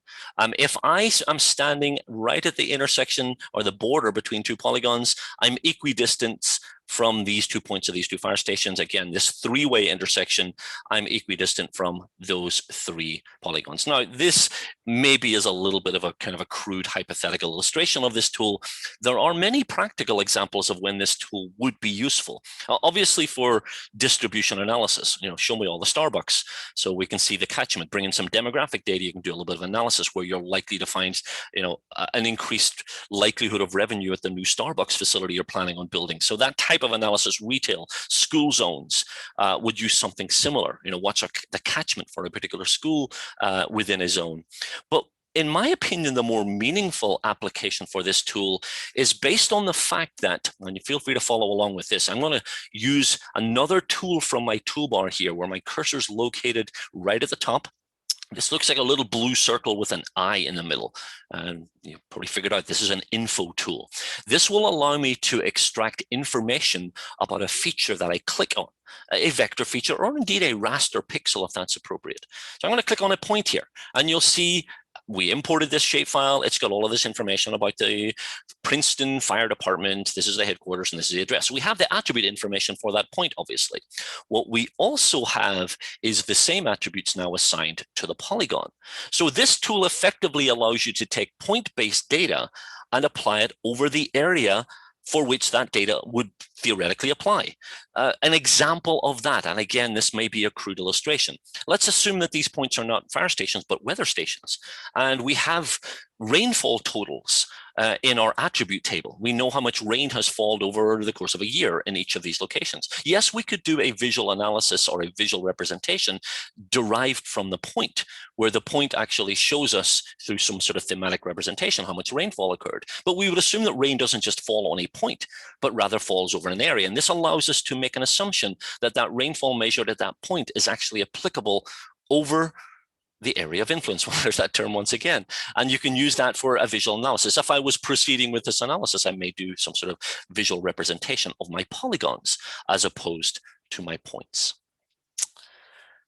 If I am standing right at the intersection or the border between two polygons, I'm equidistant from these 2 points of these 2 fire stations. Again, this 3-way intersection, I'm equidistant from those 3 polygons. Now, this maybe is a little bit of a kind of a crude hypothetical illustration of this tool. There are many practical examples of when this tool would be useful. Obviously, for distribution analysis, show me all the Starbucks so we can see the catchment. Bring in some demographic data. You can do a little bit of analysis where you're likely to find, an increased likelihood of revenue at the new Starbucks facility you're planning on building. So that type of analysis, retail, school zones would use something similar. What's the catchment for a particular school within a zone? But in my opinion, the more meaningful application for this tool is based on the fact that, and you feel free to follow along with this, I'm going to use another tool from my toolbar here where my cursor is located right at the top. This looks like a little blue circle with an eye in the middle. And you probably figured out this is an info tool. This will allow me to extract information about a feature that I click on, a vector feature, or indeed a raster pixel if that's appropriate. So I'm going to click on a point here, and you'll see we imported this shapefile. It's got all of this information about the Princeton Fire Department. This is the headquarters and this is the address. So we have the attribute information for that point, obviously. What we also have is the same attributes now assigned to the polygon. So this tool effectively allows you to take point-based data and apply it over the area for which that data would theoretically apply. An example of that, and again, this may be a crude illustration. Let's assume that these points are not fire stations, but weather stations. And we have rainfall totals in our attribute table. We know how much rain has fallen over the course of a year in each of these locations. Yes, we could do a visual analysis or a visual representation derived from the point, where the point actually shows us through some sort of thematic representation how much rainfall occurred. But we would assume that rain doesn't just fall on a point, but rather falls over an area. And this allows us to make an assumption that that rainfall measured at that point is actually applicable over the area of influence. Well, there's that term once again. And you can use that for a visual analysis. If I was proceeding with this analysis, I may do some sort of visual representation of my polygons as opposed to my points.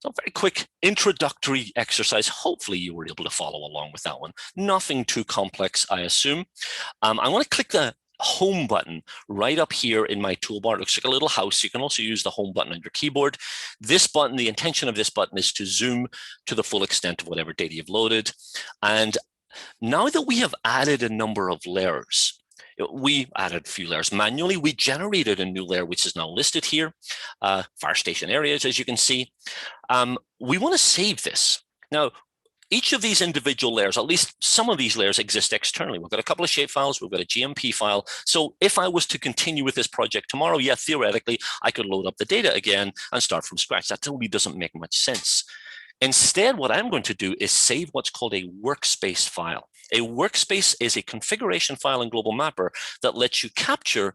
So a very quick introductory exercise. Hopefully you were able to follow along with that one. Nothing too complex, I assume. I want to click the home button right up here in my toolbar. It looks like a little house. You can also use the home button on your keyboard. This button, the intention of this button is to zoom to the full extent of whatever data you've loaded. And now that we have added a number of layers, we added a few layers manually. We generated a new layer, which is now listed here, fire station areas, as you can see. We want to save this. Now, each of these individual layers, at least some of these layers, exist externally. We've got a couple of shapefiles, we've got a GMP file. So if I was to continue with this project tomorrow, yeah, theoretically, I could load up the data again and start from scratch. That totally doesn't make much sense. Instead, what I'm going to do is save what's called a workspace file. A workspace is a configuration file in Global Mapper that lets you capture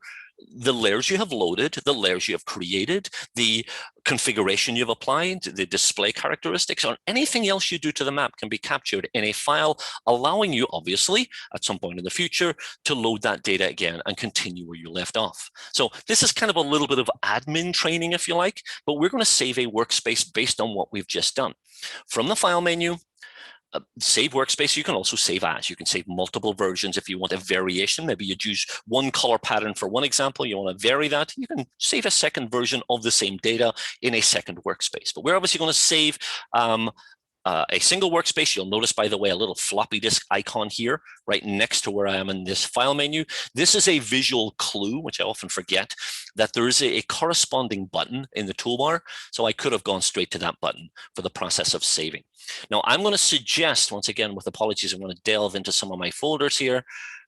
the layers you have loaded, the layers you have created, the configuration you've applied, the display characteristics, or anything else you do to the map can be captured in a file, allowing you, obviously, at some point in the future, to load that data again and continue where you left off. So this is kind of a little bit of admin training, if you like, but we're going to save a workspace based on what we've just done. From the File menu, save workspace. You can also save as. You can save multiple versions if you want a variation. Maybe you'd use one color pattern for one example. You want to vary that. You can save a second version of the same data in a second workspace. But we're obviously going to save a single workspace. You'll notice, by the way, a little floppy disk icon here right next to where I am in this file menu. This is a visual clue, which I often forget, that there is a corresponding button in the toolbar. So I could have gone straight to that button for the process of saving. Now, I'm going to suggest, once again, with apologies, I'm going to delve into some of my folders here.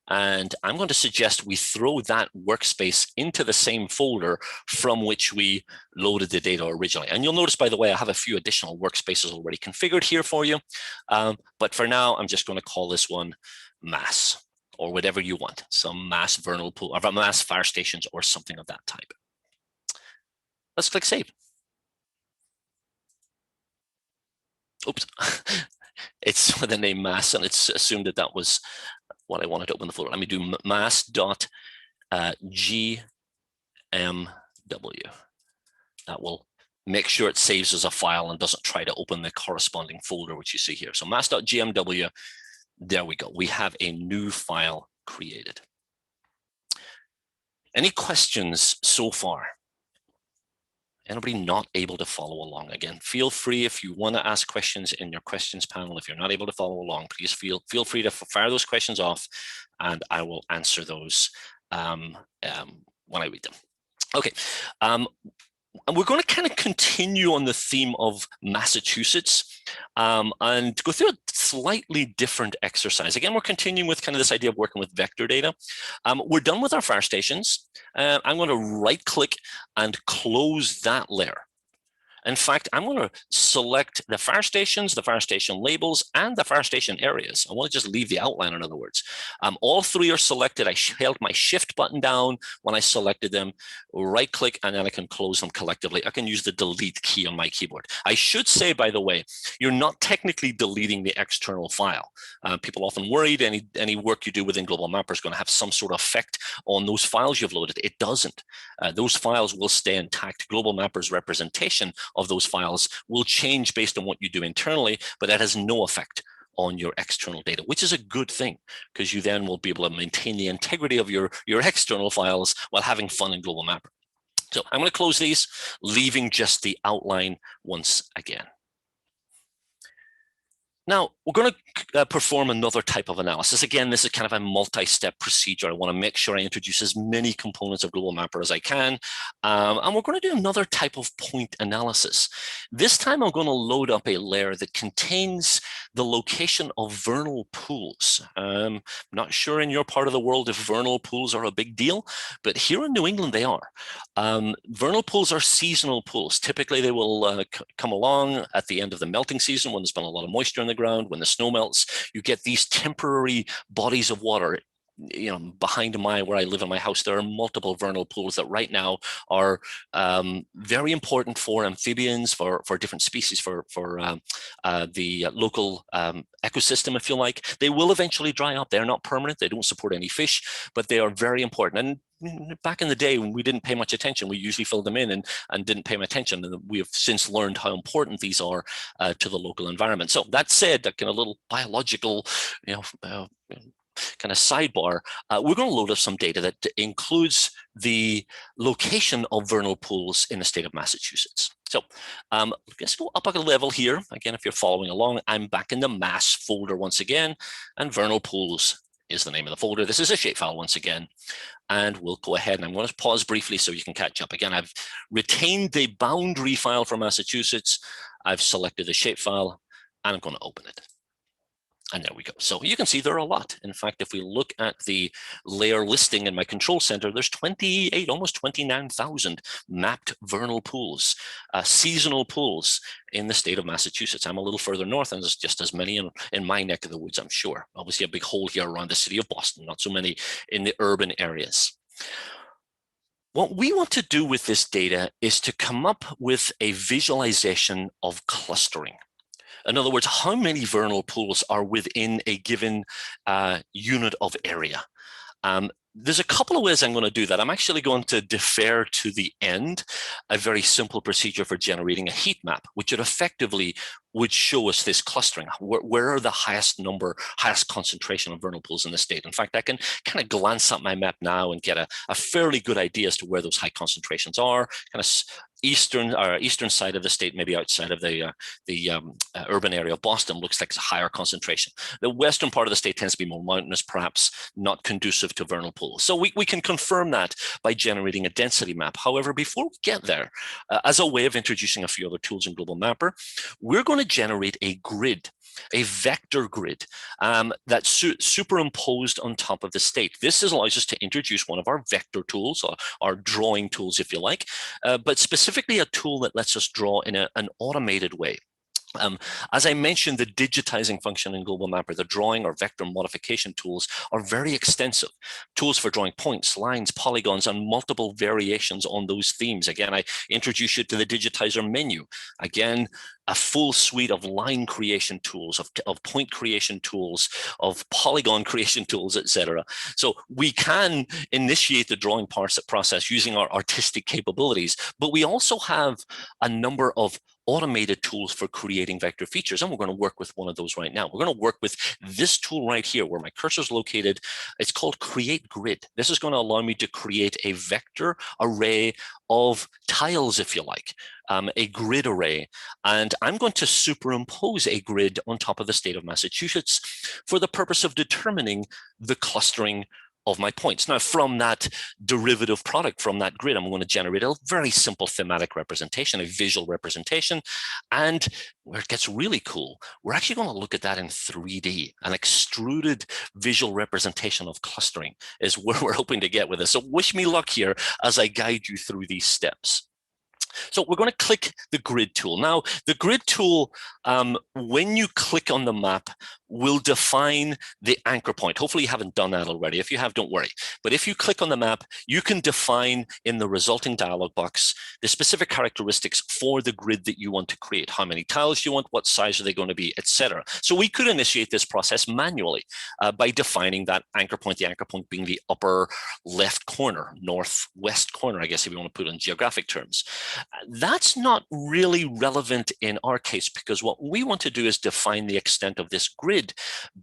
And I'm going to suggest we throw that workspace into the same folder from which we loaded the data originally. And you'll notice, by the way, I have a few additional workspaces already configured here for you. But for now, I'm just going to call this one mass, or whatever you want, some mass vernal pool, or mass fire stations, or something of that type. Let's click save. Oops, it's with the name mass, and it's assumed that that was what I wanted to open the folder. Let me do mass.gmw. That will make sure it saves as a file and doesn't try to open the corresponding folder, which you see here. So mass.gmw, there we go. We have a new file created. Any questions so far? Anybody not able to follow along? Again, feel free if you want to ask questions in your questions panel. If you're not able to follow along, please feel free to fire those questions off, and I will answer those when I read them. Okay. And we're going to kind of continue on the theme of Massachusetts and go through a slightly different exercise. Again, we're continuing with kind of this idea of working with vector data. We're done with our fire stations. I'm going to right click and close that layer. In fact, I'm going to select the fire stations, the fire station labels, and the fire station areas. I want to just leave the outline, in other words. All three are selected. I held my shift button down when I selected them, right click, and then I can close them collectively. I can use the delete key on my keyboard. I should say, by the way, you're not technically deleting the external file. People often worried any work you do within Global Mapper is going to have some sort of effect on those files you've loaded. It doesn't. Those files will stay intact. Global Mapper's representation of those files will change based on what you do internally, but that has no effect on your external data, which is a good thing because you then will be able to maintain the integrity of your external files while having fun in Global Mapper. So I'm going to close these, leaving just the outline once again. Now, we're going to perform another type of analysis. Again, this is kind of a multi-step procedure. I want to make sure I introduce as many components of Global Mapper as I can. And we're going to do another type of point analysis. This time, I'm going to load up a layer that contains the location of vernal pools. I'm not sure in your part of the world if vernal pools are a big deal, but here in New England, they are. Vernal pools are seasonal pools. Typically, they will come along at the end of the melting season when there's been a lot of moisture in the ground. When the snow melts, you get these temporary bodies of water. You know, behind where I live in my house, there are multiple vernal pools that right now are very important for amphibians, for different species, for the local ecosystem, if you like. They will eventually dry up. They're not permanent. They don't support any fish, but they are very important. And back in the day when we didn't pay much attention, we usually filled them in and didn't pay much attention. And we have since learned how important these are to the local environment. So that said, that kind of little biological, kind of sidebar, we're going to load up some data that includes the location of vernal pools in the state of Massachusetts. So let's go up a level here. Again, if you're following along, I'm back in the mass folder once again, and vernal pools is the name of the folder. This is a shapefile once again, and we'll go ahead and I'm going to pause briefly so you can catch up. Again, I've retained the boundary file for Massachusetts. I've selected the shapefile, and I'm going to open it. And there we go. So you can see there are a lot. In fact, if we look at the layer listing in my control center, there's 28, almost 29,000 mapped vernal pools, seasonal pools in the state of Massachusetts. I'm a little further north, and there's just as many in my neck of the woods, I'm sure. Obviously, a big hole here around the city of Boston, not so many in the urban areas. What we want to do with this data is to come up with a visualization of clustering. In other words, how many vernal pools are within a given unit of area? There's a couple of ways I'm going to do that. I'm actually going to defer to the end a very simple procedure for generating a heat map, which would effectively would show us this clustering. Where are the highest concentration of vernal pools in the state? In fact, I can kind of glance at my map now and get a fairly good idea as to where those high concentrations are. Kind of eastern side of the state, maybe outside of the urban area of Boston, looks like it's a higher concentration. The western part of the state tends to be more mountainous, perhaps not conducive to vernal pools. So we can confirm that by generating a density map. However, before we get there, as a way of introducing a few other tools in Global Mapper, we're going to generate a grid, a vector grid that's superimposed on top of the state. This allows us to introduce one of our vector tools, or our drawing tools, if you like, but specifically a tool that lets us draw in an automated way. As I mentioned, the digitizing function in Global Mapper, the drawing or vector modification tools are very extensive. Tools for drawing points, lines, polygons, and multiple variations on those themes. Again, I introduce you to the digitizer menu. Again, a full suite of line creation tools, of point creation tools, of polygon creation tools, etc. So we can initiate the drawing process using our artistic capabilities, but we also have a number of automated tools for creating vector features, and we're going to work with one of those right now. We're going to work with this tool right here where my cursor is located. It's called Create Grid. This is going to allow me to create a vector array of tiles, if you like, a grid array. And I'm going to superimpose a grid on top of the state of Massachusetts for the purpose of determining the clustering of my points. Now, from that derivative product, from that grid, I'm going to generate a very simple thematic representation, a visual representation. And where it gets really cool, we're actually going to look at that in 3D. An extruded visual representation of clustering is where we're hoping to get with this. So wish me luck here as I guide you through these steps. So we're going to click the grid tool. Now, the grid tool, when you click on the map, will define the anchor point. Hopefully you haven't done that already. If you have, don't worry. But if you click on the map, you can define in the resulting dialog box the specific characteristics for the grid that you want to create. How many tiles you want, what size are they going to be, etc. So we could initiate this process manually by defining that anchor point, the anchor point being the upper left corner, northwest corner, I guess if you want to put it in geographic terms. That's not really relevant in our case, because what we want to do is define the extent of this grid grid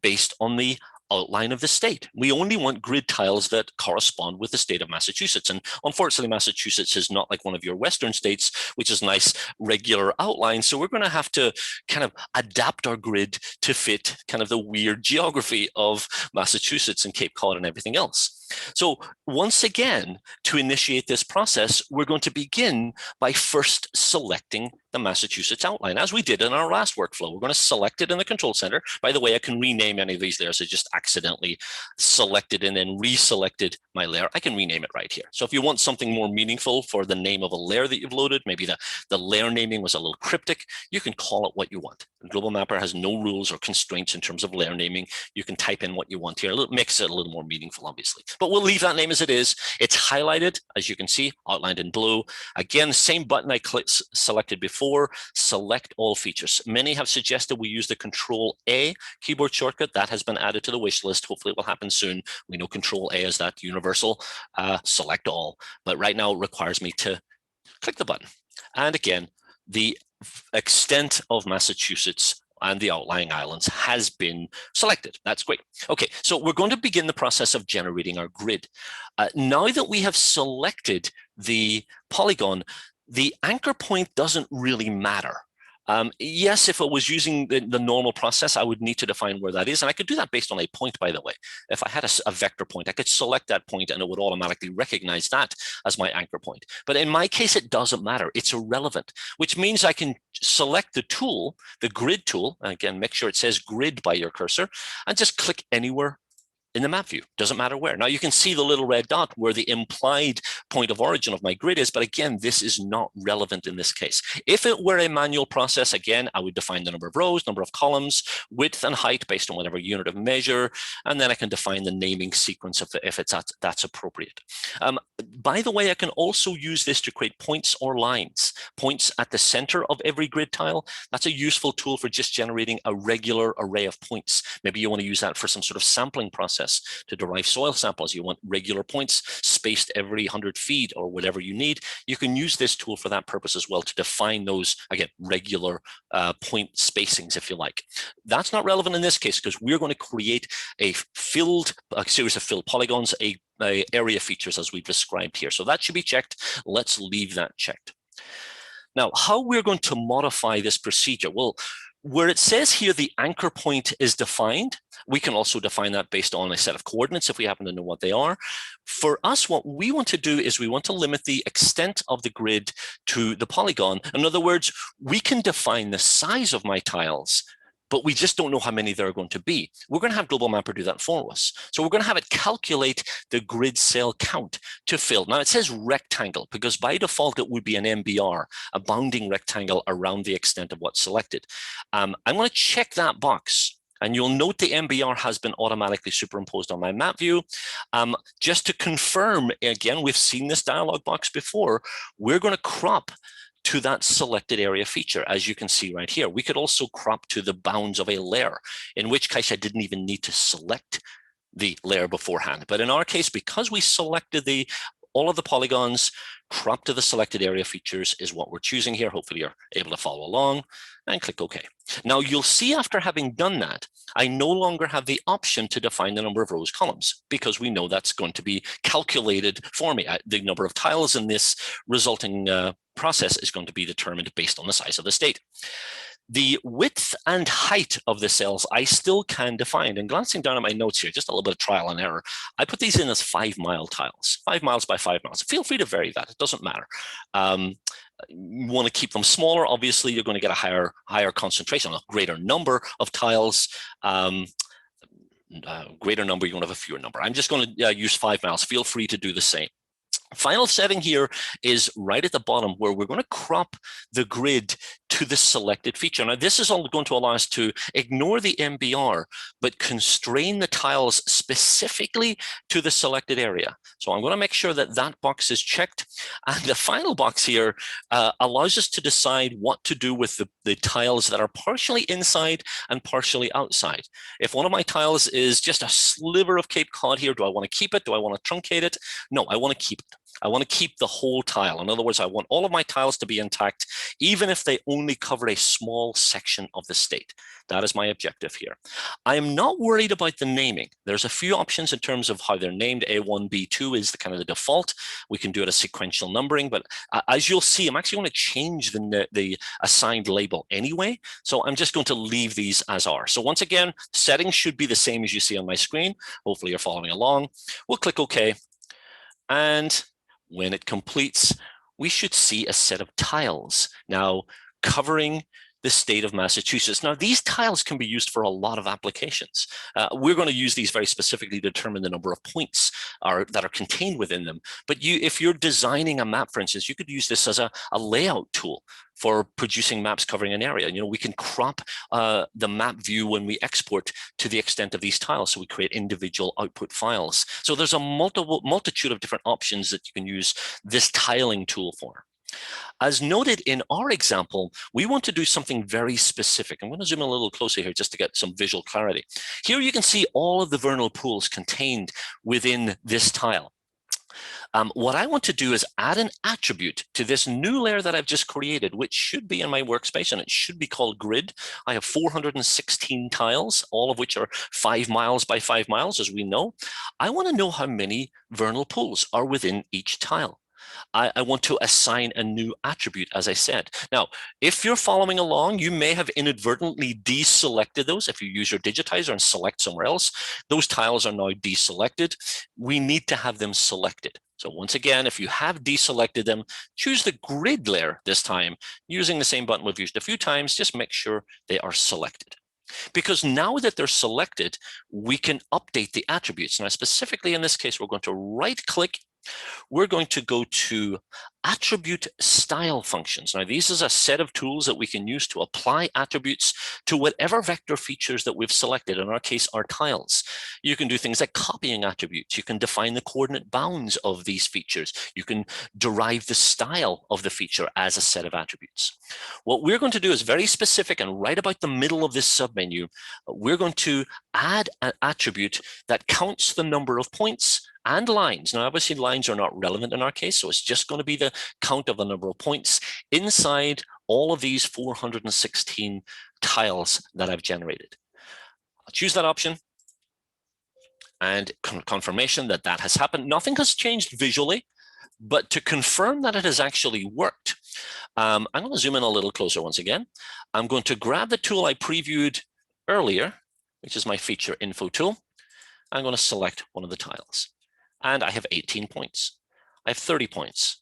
based on the outline of the state. We only want grid tiles that correspond with the state of Massachusetts. And unfortunately, Massachusetts is not like one of your Western states, which is nice, regular outline. So we're going to have to kind of adapt our grid to fit kind of the weird geography of Massachusetts and Cape Cod and everything else. So once again, to initiate this process, we're going to begin by first selecting the Massachusetts outline, as we did in our last workflow. We're going to select it in the control center. By the way, I can rename any of these layers. I just accidentally selected and then reselected my layer. I can rename it right here. So if you want something more meaningful for the name of a layer that you've loaded, maybe the layer naming was a little cryptic, you can call it what you want. Global Mapper has no rules or constraints in terms of layer naming. You can type in what you want here. Makes it a little more meaningful, obviously. But we'll leave that name as it is. It's highlighted, as you can see, outlined in blue. Again, same button I selected before, select all features. Many have suggested we use the Control-A keyboard shortcut. That has been added to the wish list. Hopefully it will happen soon. We know Control-A is that universal select all, but right now it requires me to click the button. And again, the extent of Massachusetts and the outlying islands has been selected. That's great. Okay, so we're going to begin the process of generating our grid. Now that we have selected the polygon, the anchor point doesn't really matter. Yes, if I was using the normal process, I would need to define where that is. And I could do that based on a point, by the way. If I had a vector point, I could select that point and it would automatically recognize that as my anchor point. But in my case, it doesn't matter. It's irrelevant, which means I can select the tool, the grid tool. Again, make sure it says grid by your cursor and just click anywhere in the map view. Doesn't matter where. Now you can see the little red dot where the implied point of origin of my grid is, but again, this is not relevant in this case. If it were a manual process, again, I would define the number of rows, number of columns, width and height based on whatever unit of measure, and then I can define the naming sequence if it's that's appropriate. By the way, I can also use this to create points or lines, points at the center of every grid tile. That's a useful tool for just generating a regular array of points. Maybe you want to use that for some sort of sampling process to derive soil samples. You want regular points spaced every 100 feet or whatever you need. You can use this tool for that purpose as well, to define those, again, regular point spacings, if you like. That's not relevant in this case because we're going to create a series of filled polygons, a area features as we've described here. So that should be checked. Let's leave that checked. Now, how we're going to modify this procedure? Well, where it says here the anchor point is defined, we can also define that based on a set of coordinates if we happen to know what they are. For us, what we want to do is we want to limit the extent of the grid to the polygon. In other words, we can define the size of my tiles, but we just don't know how many there are going to be. We're going to have Global Mapper do that for us. So we're going to have it calculate the grid cell count to fill. Now it says rectangle because by default it would be an MBR, a bounding rectangle around the extent of what's selected. I'm going to check that box. And you'll note the MBR has been automatically superimposed on my map view. Just to confirm, again, we've seen this dialog box before, we're going to crop to that selected area feature, as you can see right here. We could also crop to the bounds of a layer, in which case I didn't even need to select the layer beforehand. But in our case, because we selected all of the polygons, crop to the selected area features is what we're choosing here. Hopefully you're able to follow along and click OK. Now you'll see after having done that, I no longer have the option to define the number of rows columns because we know that's going to be calculated for me. The number of tiles in this resulting process is going to be determined based on the size of the state. The width and height of the cells I still can define. And glancing down at my notes here, just a little bit of trial and error, I put these in as 5-mile tiles, 5 miles by 5 miles. Feel free to vary that, it doesn't matter. You want to keep them smaller. Obviously, you're going to get a higher concentration, a greater number of tiles. Greater number, you want to have a fewer number. I'm just going to use 5 miles. Feel free to do the same. Final setting here is right at the bottom where we're going to crop the grid to the selected feature. Now, this is all going to allow us to ignore the MBR, but constrain the tiles specifically to the selected area. So I'm going to make sure that that box is checked. And the final box here allows us to decide what to do with the tiles that are partially inside and partially outside. If one of my tiles is just a sliver of Cape Cod here, do I want to keep it? Do I want to truncate it? No, I want to keep it. I want to keep the whole tile. In other words, I want all of my tiles to be intact, even if they only cover a small section of the state. That is my objective here. I am not worried about the naming. There's a few options in terms of how they're named. A1, B2 is the kind of the default. We can do it as sequential numbering, but as you'll see, I'm actually going to change the assigned label anyway. So I'm just going to leave these as are. So once again, settings should be the same as you see on my screen. Hopefully you're following along. We'll click OK. And when it completes, we should see a set of tiles now covering the state of Massachusetts. Now, these tiles can be used for a lot of applications. We're going to use these very specifically to determine the number of points that are contained within them. But if you're designing a map, for instance, you could use this as a layout tool for producing maps covering an area. We can crop the map view when we export to the extent of these tiles. So we create individual output files. So there's a multitude of different options that you can use this tiling tool for. As noted in our example, we want to do something very specific. I'm going to zoom in a little closer here just to get some visual clarity. Here you can see all of the vernal pools contained within this tile. What I want to do is add an attribute to this new layer that I've just created, which should be in my workspace, and it should be called grid. I have 416 tiles, all of which are 5 miles by 5 miles, as we know. I want to know how many vernal pools are within each tile. I want to assign a new attribute, as I said. Now, if you're following along, you may have inadvertently deselected those. If you use your digitizer and select somewhere else, those tiles are now deselected. We need to have them selected. So once again, if you have deselected them, choose the grid layer this time. Using the same button we've used a few times, just make sure they are selected. Because now that they're selected, we can update the attributes. Now, specifically in this case, we're going to right-click. We're going to go to attribute style functions. Now, these is a set of tools that we can use to apply attributes to whatever vector features that we've selected, in our case, our tiles. You can do things like copying attributes. You can define the coordinate bounds of these features. You can derive the style of the feature as a set of attributes. What we're going to do is very specific, and right about the middle of this submenu, we're going to add an attribute that counts the number of points and lines. Now, obviously, lines are not relevant in our case, so it's just going to be the count of the number of points inside all of these 416 tiles that I've generated. I'll choose that option, and confirmation that that has happened. Nothing has changed visually, but to confirm that it has actually worked, I'm going to zoom in a little closer once again. I'm going to grab the tool I previewed earlier, which is my feature info tool. I'm going to select one of the tiles. And I have 18 points. I have 30 points,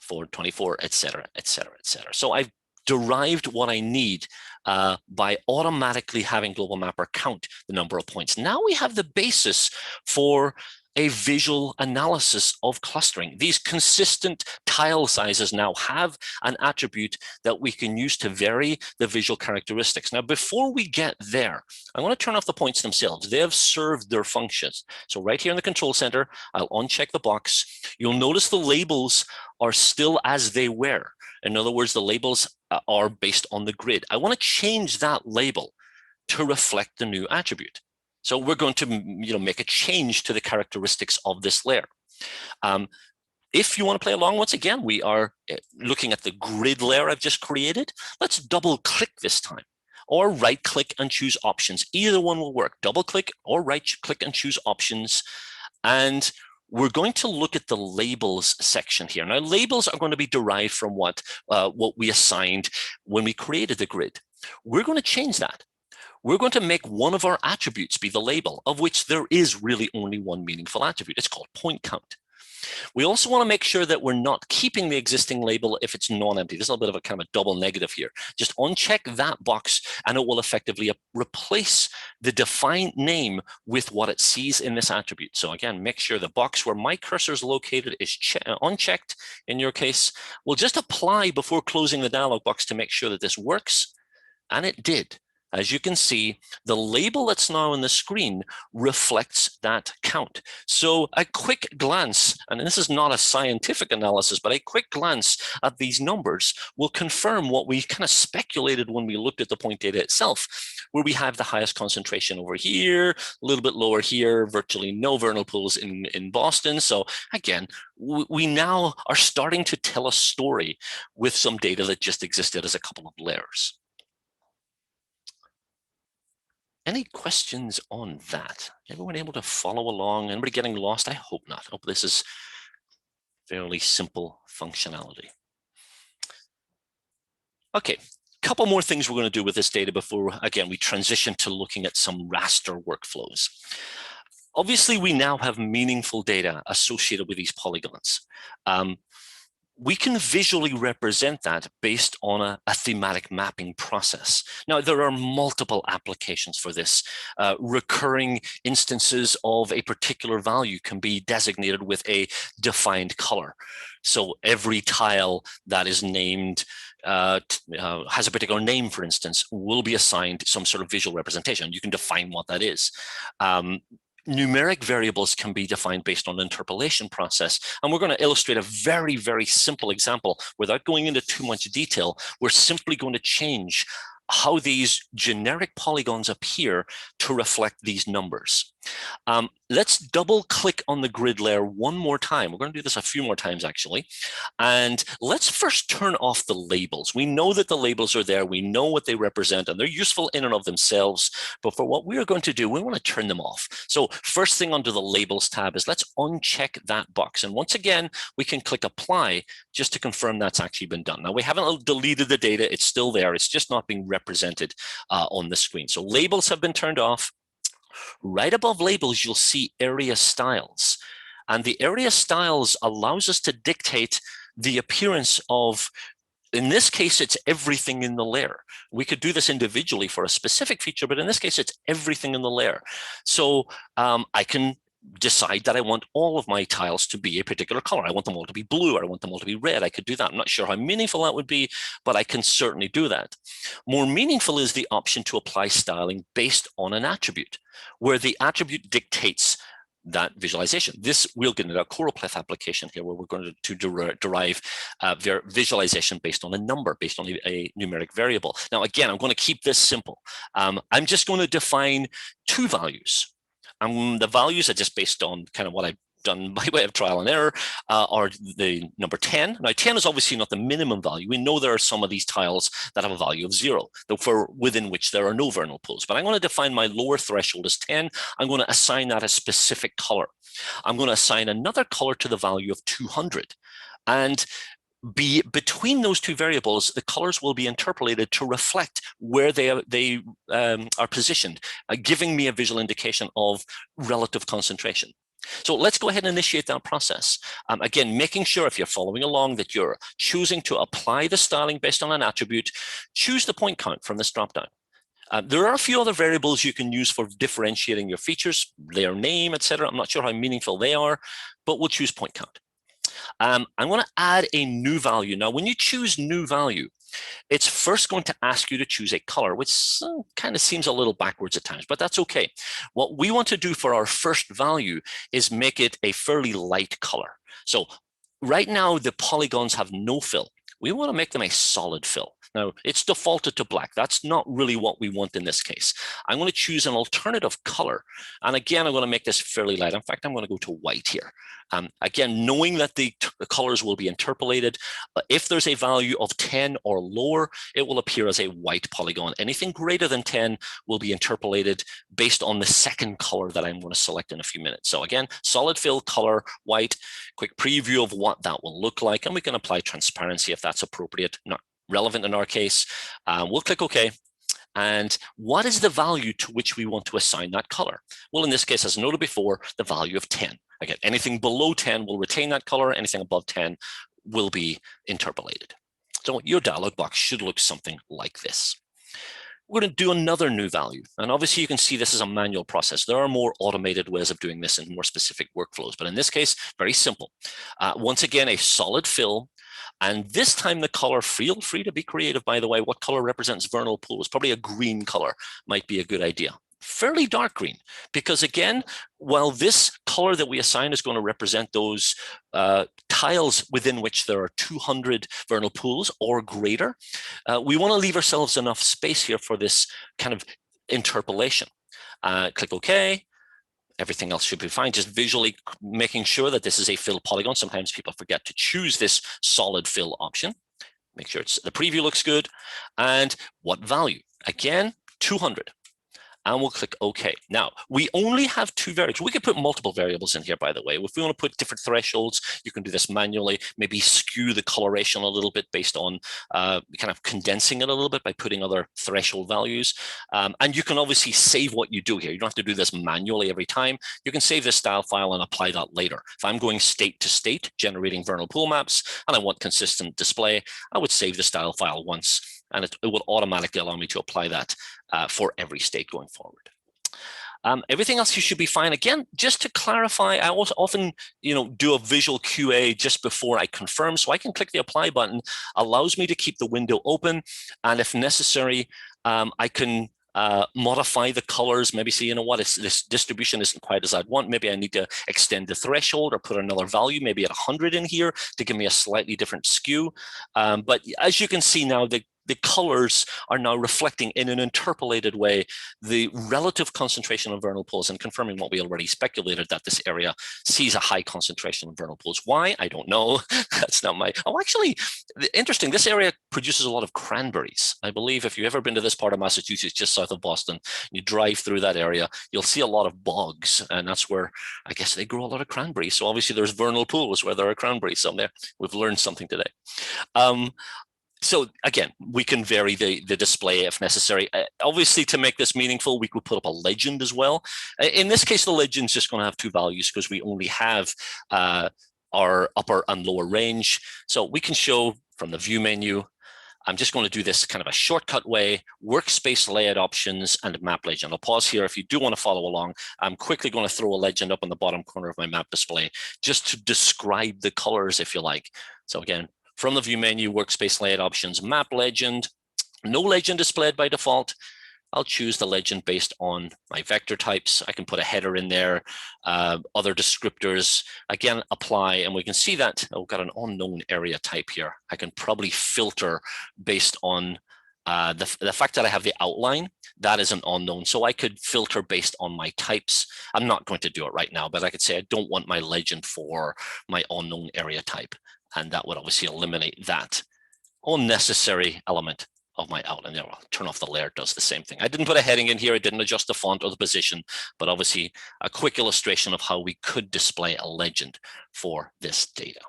24, et cetera, et cetera, et cetera. So I've derived what I need by automatically having Global Mapper count the number of points. Now we have the basis for a visual analysis of clustering. These consistent tile sizes now have an attribute that we can use to vary the visual characteristics. Now, before we get there, I want to turn off the points themselves. They have served their functions. So right here in the control center, I'll uncheck the box. You'll notice the labels are still as they were. In other words, the labels are based on the grid. I want to change that label to reflect the new attribute. So we're going to make a change to the characteristics of this layer. If you want to play along, once again, we are looking at the grid layer I've just created. Let's double click this time, or right click and choose options. Either one will work. Double click or right click and choose options. And we're going to look at the labels section here. Now, labels are going to be derived from what we assigned when we created the grid. We're going to change that. We're going to make one of our attributes be the label, of which there is really only one meaningful attribute. It's called point count. We also want to make sure that we're not keeping the existing label if it's non-empty. This is a bit of a kind of a double negative here. Just uncheck that box and it will effectively replace the defined name with what it sees in this attribute. So again, make sure the box where my cursor is located is unchecked in your case. We'll just apply before closing the dialog box to make sure that this works, and it did. As you can see, the label that's now on the screen reflects that count. So a quick glance, and this is not a scientific analysis, but a quick glance at these numbers will confirm what we kind of speculated when we looked at the point data itself, where we have the highest concentration over here, a little bit lower here, virtually no vernal pools in Boston. So again, we now are starting to tell a story with some data that just existed as a couple of layers. Any questions on that? Everyone able to follow along? Anybody getting lost? I hope not. I hope this is fairly simple functionality. Okay, couple more things we're going to do with this data before, again, we transition to looking at some raster workflows. Obviously, we now have meaningful data associated with these polygons. We can visually represent that based on a thematic mapping process. Now, there are multiple applications for this. Recurring instances of a particular value can be designated with a defined color. So every tile that is named has a particular name, for instance, will be assigned some sort of visual representation. You can define what that is. Numeric variables can be defined based on an interpolation process. And we're going to illustrate a very, very simple example without going into too much detail. We're simply going to change how these generic polygons appear to reflect these numbers. Let's double click on the grid layer one more time. We're going to do this a few more times, actually. And let's first turn off the labels. We know that the labels are there. We know what they represent, and they're useful in and of themselves. But for what we are going to do, we want to turn them off. So first thing under the labels tab is let's uncheck that box. And once again, we can click apply just to confirm that's actually been done. Now, we haven't deleted the data. It's still there. It's just not being represented on the screen. So labels have been turned off. Right above labels, you'll see area styles. And the area styles allows us to dictate the appearance of, in this case, it's everything in the layer. We could do this individually for a specific feature, but in this case, it's everything in the layer. So I can decide that I want all of my tiles to be a particular color. I want them all to be blue, or I want them all to be red. I could do that. I'm not sure how meaningful that would be, but I can certainly do that. More meaningful is the option to apply styling based on an attribute, where the attribute dictates that visualization. This, we'll get into a choropleth application here, where we're going to derive visualization based on a number, based on a numeric variable. Now, again, I'm going to keep this simple. I'm just going to define two values. The values are just based on kind of what I've done by way of trial and error, are the number 10. Now, 10 is obviously not the minimum value. We know there are some of these tiles that have a value of 0, for within which there are no vernal pools. But I'm going to define my lower threshold as 10. I'm going to assign that a specific color. I'm going to assign another color to the value of 200. And between those two variables, the colors will be interpolated to reflect where they are positioned, giving me a visual indication of relative concentration. So let's go ahead and initiate that process. Again, making sure, if you're following along, that you're choosing to apply the styling based on an attribute. Choose the point count from this dropdown. There are a few other variables you can use for differentiating your features, their name, etc. I'm not sure how meaningful they are, but we'll choose point count. I'm going to add a new value. Now, when you choose new value, it's first going to ask you to choose a color, which kind of seems a little backwards at times, but that's okay. What we want to do for our first value is make it a fairly light color. So right now, the polygons have no fill. We want to make them a solid fill. Now, it's defaulted to black. That's not really what we want in this case. I'm going to choose an alternative color. And again, I'm going to make this fairly light. In fact, I'm going to go to white here. Again, knowing that the colors will be interpolated, if there's a value of 10 or lower, it will appear as a white polygon. Anything greater than 10 will be interpolated based on the second color that I'm going to select in a few minutes. So again, solid fill color, white, quick preview of what that will look like. And we can apply transparency if that's appropriate, not relevant in our case. We'll click OK. And what is the value to which we want to assign that color? Well, in this case, as noted before, the value of 10. Again, anything below 10 will retain that color. Anything above 10 will be interpolated. So your dialog box should look something like this. we're going to do another new value. And obviously you can see this is a manual process. There are more automated ways of doing this in more specific workflows, but in this case, very simple. Once again, a solid fill. And this time the color, feel free to be creative, by the way. What color represents vernal pools? Probably a green color might be a good idea. Fairly dark green, because again, while this color that we assign is going to represent those tiles within which there are 200 vernal pools or greater, we want to leave ourselves enough space here for this kind of interpolation. Click OK. Everything else should be fine. Just visually making sure that this is a fill polygon. Sometimes people forget to choose this solid fill option. Make sure the preview looks good. And what value? Again, 200. And we'll click OK. Now, we only have two variables. We could put multiple variables in here, by the way. If we want to put different thresholds, you can do this manually, maybe skew the coloration a little bit based on kind of condensing it a little bit by putting other threshold values. And you can obviously save what you do here. You don't have to do this manually every time. You can save this style file and apply that later. If I'm going state to state, generating vernal pool maps, and I want consistent display, I would save the style file once, and it will automatically allow me to apply that for every state going forward. Everything else you should be fine. Again, just to clarify, I also often do a visual QA just before I confirm, so I can click the apply button, allows me to keep the window open, and if necessary, I can modify the colors, maybe say, you know what, this distribution isn't quite as I'd want. Maybe I need to extend the threshold or put another value, maybe at 100 in here to give me a slightly different skew. But as you can see now, the colors are now reflecting in an interpolated way the relative concentration of vernal pools and confirming what we already speculated, that this area sees a high concentration of vernal pools. Why? I don't know. That's not my, oh, actually, interesting. This area produces a lot of cranberries. I believe if you've ever been to this part of Massachusetts, just south of Boston, you drive through that area, you'll see a lot of bogs, and that's where I guess they grow a lot of cranberries. So obviously there's vernal pools where there are cranberries somewhere. We've learned something today. So again, we can vary the display if necessary. Obviously, to make this meaningful, we could put up a legend as well. In this case, the legend's just going to have two values because we only have our upper and lower range. So we can show from the view menu. I'm just going to do this kind of a shortcut way, workspace layout options and map legend. I'll pause here if you do want to follow along. I'm quickly going to throw a legend up on the bottom corner of my map display just to describe the colors, if you like. So again, from the view menu, workspace layout options, map legend. No legend displayed by default. I'll choose the legend based on my vector types. I can put a header in there, other descriptors. Again, apply, and we can see that I've got an unknown area type here. I can probably filter based on the fact that I have the outline. That is an unknown, so I could filter based on my types. I'm not going to do it right now, but I could say I don't want my legend for my unknown area type. And that would obviously eliminate that unnecessary element of my outline. There, I'll turn off the layer, does the same thing. I didn't put a heading in here. I didn't adjust the font or the position, but obviously a quick illustration of how we could display a legend for this data.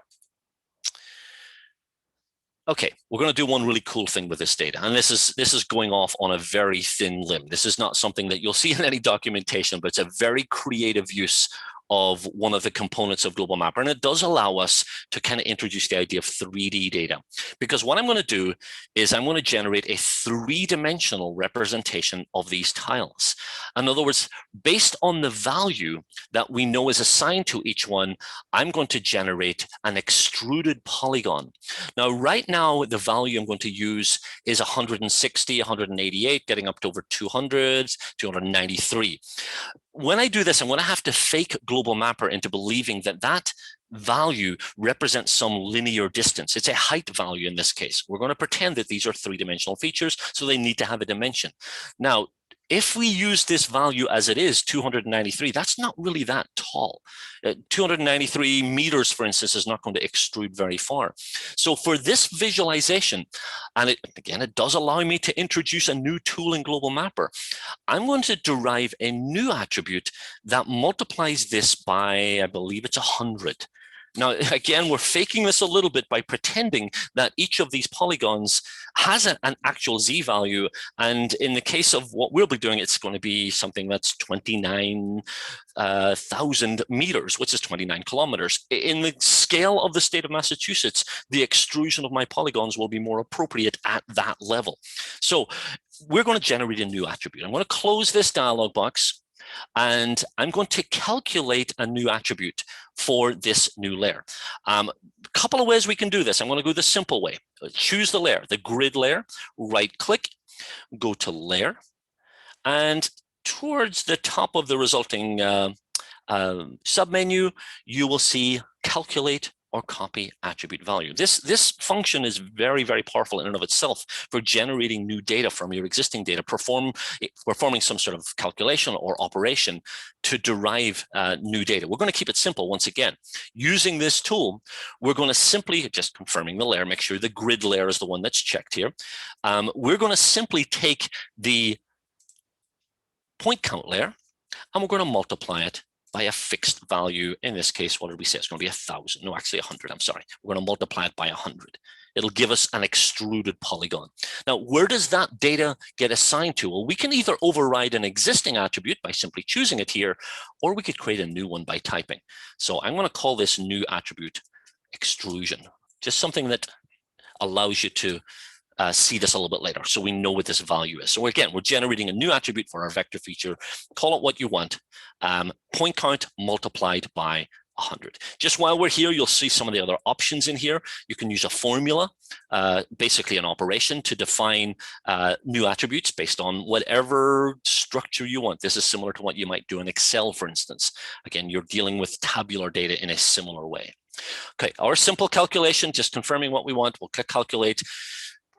Okay, we're going to do one really cool thing with this data, and this is going off on a very thin limb. This is not something that you'll see in any documentation, but it's a very creative use of one of the components of Global Mapper, and it does allow us to kind of introduce the idea of 3D data. Because what I'm going to do is I'm going to generate a three-dimensional representation of these tiles. In other words, based on the value that we know is assigned to each one, I'm going to generate an extruded polygon. Now, right now, the value I'm going to use is 160, 188, getting up to over 200, 293. When I do this, I'm going to have to fake Global Mapper into believing that that value represents some linear distance. It's a height value in this case. We're going to pretend that these are three-dimensional features, so they need to have a dimension. Now, if we use this value as it is, 293, that's not really that tall. 293 meters, for instance, is not going to extrude very far. So for this visualization, and again, it does allow me to introduce a new tool in Global Mapper, I'm going to derive a new attribute that multiplies this by, I believe it's 100. Now, again, we're faking this a little bit by pretending that each of these polygons has an actual Z value. And in the case of what we'll be doing, it's going to be something that's 29,000 meters, which is 29 kilometers. In the scale of the state of Massachusetts, the extrusion of my polygons will be more appropriate at that level. So we're going to generate a new attribute. I'm going to close this dialog box, and I'm going to calculate a new attribute for this new layer. A couple of ways we can do this. I'm going to go the simple way. Choose the layer, the grid layer, right click, go to layer, and towards the top of the resulting submenu, you will see calculate or copy attribute value. This function is very, very powerful in and of itself for generating new data from your existing data, performing some sort of calculation or operation to derive new data. We're going to keep it simple once again. Using this tool, we're going to simply, just confirming the layer, make sure the grid layer is the one that's checked here. We're going to simply take the point count layer, and we're going to multiply it by a fixed value. In this case, what did we say? It's going to be 1,000. No, actually 100. I'm sorry. We're going to multiply it by 100. It'll give us an extruded polygon. Now, where does that data get assigned to? Well, we can either override an existing attribute by simply choosing it here, or we could create a new one by typing. So I'm going to call this new attribute extrusion, just something that allows you to see this a little bit later, so we know what this value is. So again, we're generating a new attribute for our vector feature. Call it what you want. Point count multiplied by 100. Just while we're here, you'll see some of the other options in here. You can use a formula, basically an operation to define new attributes based on whatever structure you want. This is similar to what you might do in Excel, for instance. Again, you're dealing with tabular data in a similar way. Okay, our simple calculation, just confirming what we want. We'll click calculate.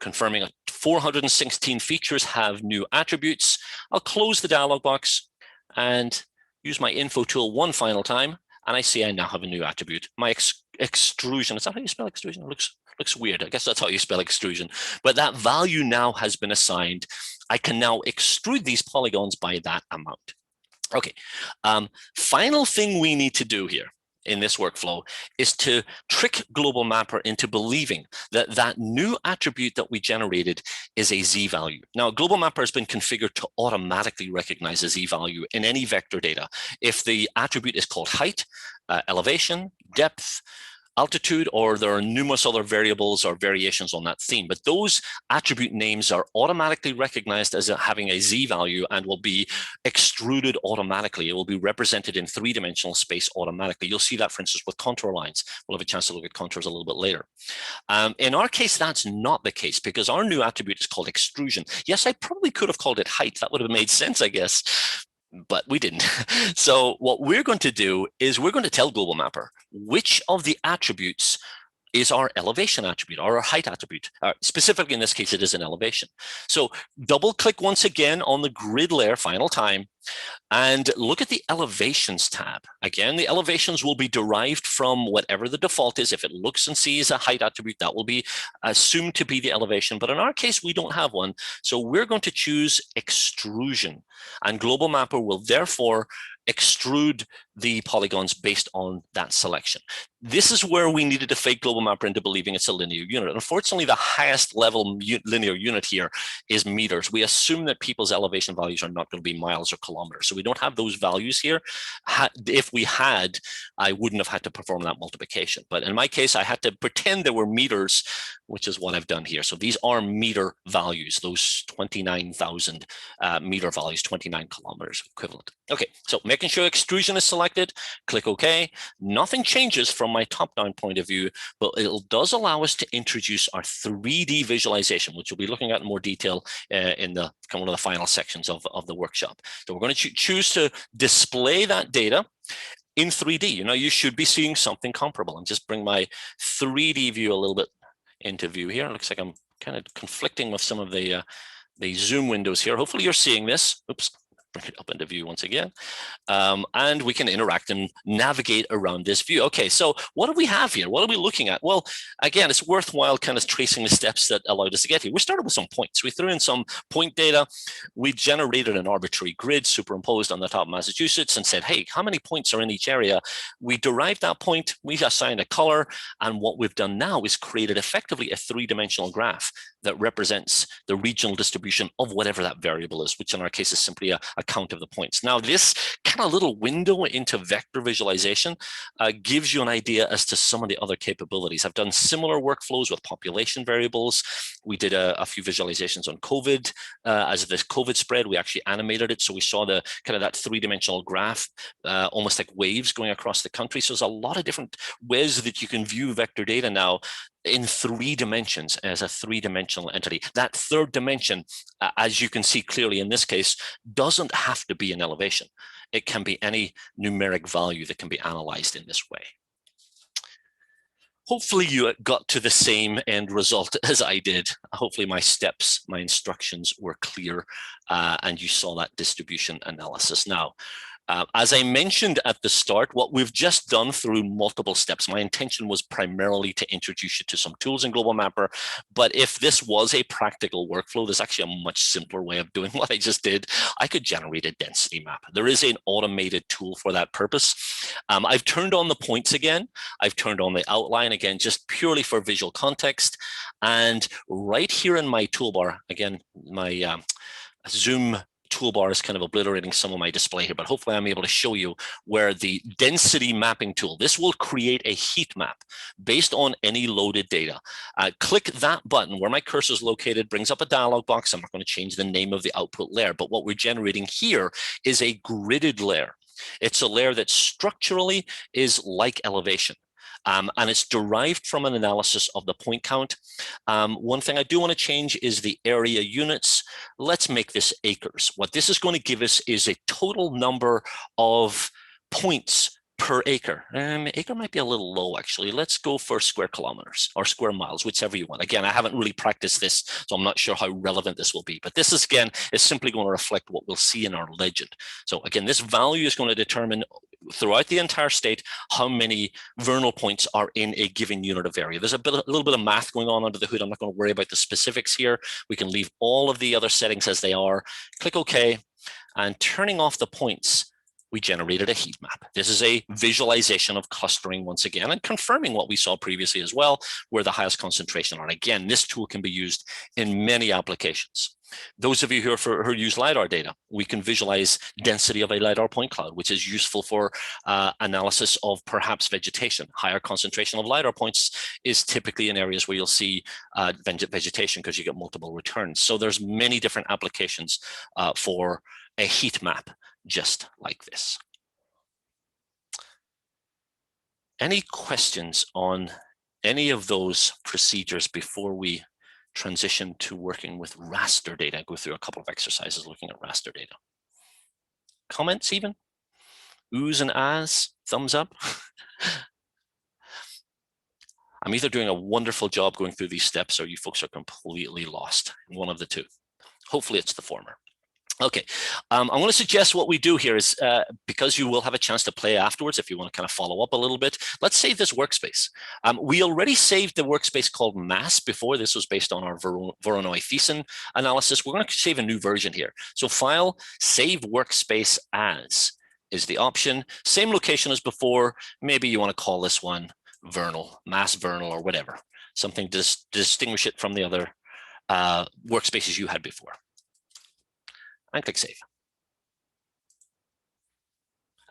Confirming 416 features have new attributes. I'll close the dialog box and use my info tool one final time, and I see I now have a new attribute. My extrusion, is that how you spell extrusion? It looks weird. I guess that's how you spell extrusion. But that value now has been assigned. I can now extrude these polygons by that amount. Okay, final thing we need to do here in this workflow is to trick Global Mapper into believing that that new attribute that we generated is a Z value. Now, Global Mapper has been configured to automatically recognize a Z value in any vector data. If the attribute is called height, elevation, depth, altitude, or there are numerous other variables or variations on that theme, but those attribute names are automatically recognized as having a Z value and will be extruded automatically. It will be represented in three-dimensional space automatically. You'll see that, for instance, with contour lines. We'll have a chance to look at contours a little bit later. In our case, that's not the case because our new attribute is called extrusion. Yes, I probably could have called it height. That would have made sense, I guess, but we didn't. So what we're going to do is we're going to tell Global Mapper which of the attributes is our elevation attribute or our height attribute. Specifically, in this case, it is an elevation. So double click once again on the grid layer final time and look at the elevations tab. Again, the elevations will be derived from whatever the default is. If it looks and sees a height attribute, that will be assumed to be the elevation. But in our case, we don't have one. So we're going to choose extrusion, and Global Mapper will therefore extrude the polygons based on that selection. This is where we needed to fake Global Mapper into believing it's a linear unit. Unfortunately, the highest level linear unit here is meters. We assume that people's elevation values are not going to be miles or kilometers. So we don't have those values here. If we had, I wouldn't have had to perform that multiplication. But in my case, I had to pretend there were meters, which is what I've done here. So these are meter values, those 29,000 meter values, 29 kilometers equivalent. Okay, so making sure extrusion is selected, click OK. Nothing changes from my top-down point of view, but it does allow us to introduce our 3D visualization, which we'll be looking at in more detail in one of the final sections of the workshop. So we're going to choose to display that data in 3D. You know, you should be seeing something comparable. And just bring my 3D view a little bit into view here. It looks like I'm kind of conflicting with some of the zoom windows here. Hopefully you're seeing this. Oops. Bring it up into view once again, and we can interact and navigate around this view. Okay, so what do we have here? What are we looking at? Well, again, it's worthwhile kind of tracing the steps that allowed us to get here. We started with some points. We threw in some point data. We generated an arbitrary grid superimposed on the top of Massachusetts and said, hey, how many points are in each area? We derived that point. We assigned a color. And what we've done now is created effectively a three-dimensional graph that represents the regional distribution of whatever that variable is, which in our case is simply a a count of the points. Now, this kind of little window into vector visualization gives you an idea as to some of the other capabilities. I've done similar workflows with population variables. We did a few visualizations on COVID. As this COVID spread, we actually animated it. So we saw the kind of that three-dimensional graph, almost like waves going across the country. So there's a lot of different ways that you can view vector data now in 3 dimensions as a 3-dimensional entity. That third dimension, as you can see clearly in this case, doesn't have to be an elevation. It can be any numeric value that can be analyzed in this way. Hopefully you got to the same end result as I did. Hopefully my steps, my instructions were clear, and you saw that distribution analysis. Now, as I mentioned at the start, what we've just done through multiple steps, my intention was primarily to introduce you to some tools in Global Mapper. But if this was a practical workflow, there's actually a much simpler way of doing what I just did. I could generate a density map. There is an automated tool for that purpose. I've turned on the points again. I've turned on the outline again, just purely for visual context. And right here in my toolbar, again, my Zoom toolbar is kind of obliterating some of my display here, but hopefully I'm able to show you where the density mapping tool, this will create a heat map based on any loaded data. Click that button where my cursor is located, brings up a dialog box. I'm not going to change the name of the output layer, but what we're generating here is a gridded layer. It's a layer that structurally is like elevation. And it's derived from an analysis of the point count. One thing I do want to change is the area units. Let's make this acres. What this is going to give us is a total number of points per acre. Acre might be a little low, actually. Let's go for square kilometers or square miles, whichever you want. Again, I haven't really practiced this, so I'm not sure how relevant this will be. But this is, again, is simply going to reflect what we'll see in our legend. So again, this value is going to determine throughout the entire state how many vernal points are in a given unit of area. There's a little bit of math going on under the hood. I'm not going to worry about the specifics here. We can leave all of the other settings as they are. Click OK, and turning off the points, we generated a heat map. This is a visualization of clustering once again, and confirming what we saw previously as well, where the highest concentration are. Again, this tool can be used in many applications. Those of you who use LiDAR data, we can visualize density of a LiDAR point cloud, which is useful for analysis of perhaps vegetation. Higher concentration of LiDAR points is typically in areas where you'll see vegetation because you get multiple returns. So there's many different applications for a heat map just like this. Any questions on any of those procedures before we transition to working with raster data? Go through a couple of exercises looking at raster data. Comments even? Oohs and ahs? Thumbs up? I'm either doing a wonderful job going through these steps or you folks are completely lost. One of the two. Hopefully it's the former. Okay, I'm going to suggest what we do here is, because you will have a chance to play afterwards if you want to kind of follow up a little bit, let's save this workspace. We already saved the workspace called mass before. This was based on our Voronoi-Thiessen analysis. We're going to save a new version here. So file, save workspace as is the option. Same location as before. Maybe you want to call this one vernal, mass vernal or whatever. Something to distinguish it from the other workspaces you had before. And click save.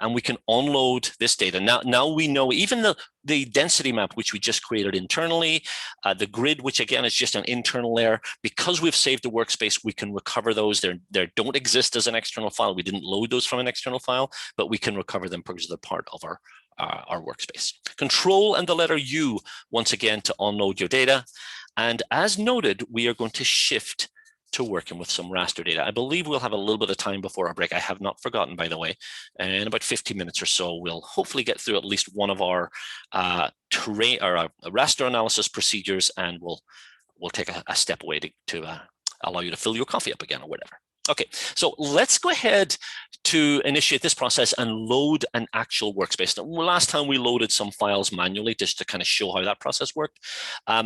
And we can unload this data. Now we know even the density map, which we just created internally, the grid, which again is just an internal layer, because we've saved the workspace, we can recover those. They don't exist as an external file. We didn't load those from an external file, but we can recover them because they're part of our workspace. Control and the letter U, once again, to unload your data. And as noted, we are going to shift to working with some raster data. I believe we'll have a little bit of time before our break. I have not forgotten, by the way. And in about 15 minutes or so, we'll hopefully get through at least one of our raster analysis procedures, and we'll take a step away to allow you to fill your coffee up again or whatever. Okay, so let's go ahead to initiate this process and load an actual workspace. Now, last time we loaded some files manually just to kind of show how that process worked.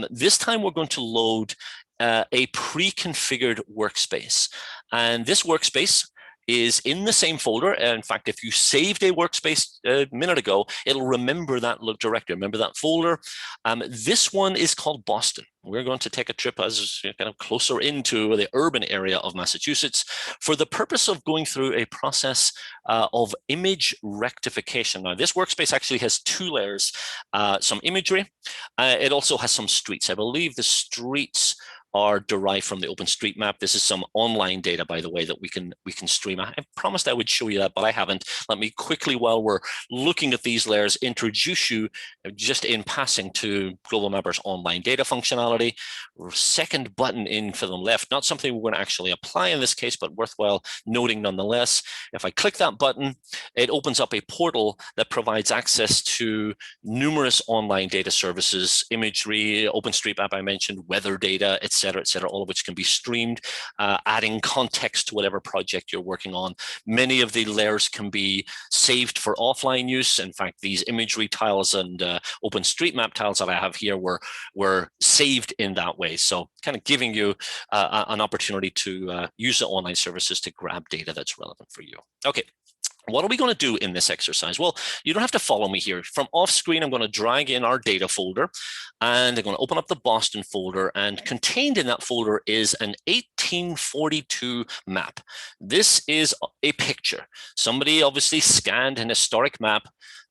This time we're going to load a pre-configured workspace. And this workspace is in the same folder. In fact, if you saved a workspace a minute ago, it'll remember that directory, remember that folder. This one is called Boston. We're going to take a trip as kind of closer into the urban area of Massachusetts for the purpose of going through a process of image rectification. Now, this workspace actually has two layers, some imagery. It also has some streets. I believe the streets are derived from the OpenStreetMap. This is some online data, by the way, that we can stream. I promised I would show you that, but I haven't. Let me quickly, while we're looking at these layers, introduce you just in passing to Global Mapper's online data functionality. Second button in for the left, not something we're going to actually apply in this case, but worthwhile noting nonetheless. If I click that button, it opens up a portal that provides access to numerous online data services, imagery, OpenStreetMap I mentioned, weather data, etc., all of which can be streamed, adding context to whatever project you're working on. Many of the layers can be saved for offline use. In fact, these imagery tiles and OpenStreetMap tiles that I have here were saved in that way. So kind of giving you an opportunity to use the online services to grab data that's relevant for you. Okay. What are we going to do in this exercise? Well, you don't have to follow me here. From off screen, I'm going to drag in our data folder, and I'm going to open up the Boston folder, and contained in that folder is an 1842 map. This is a picture. Somebody obviously scanned an historic map,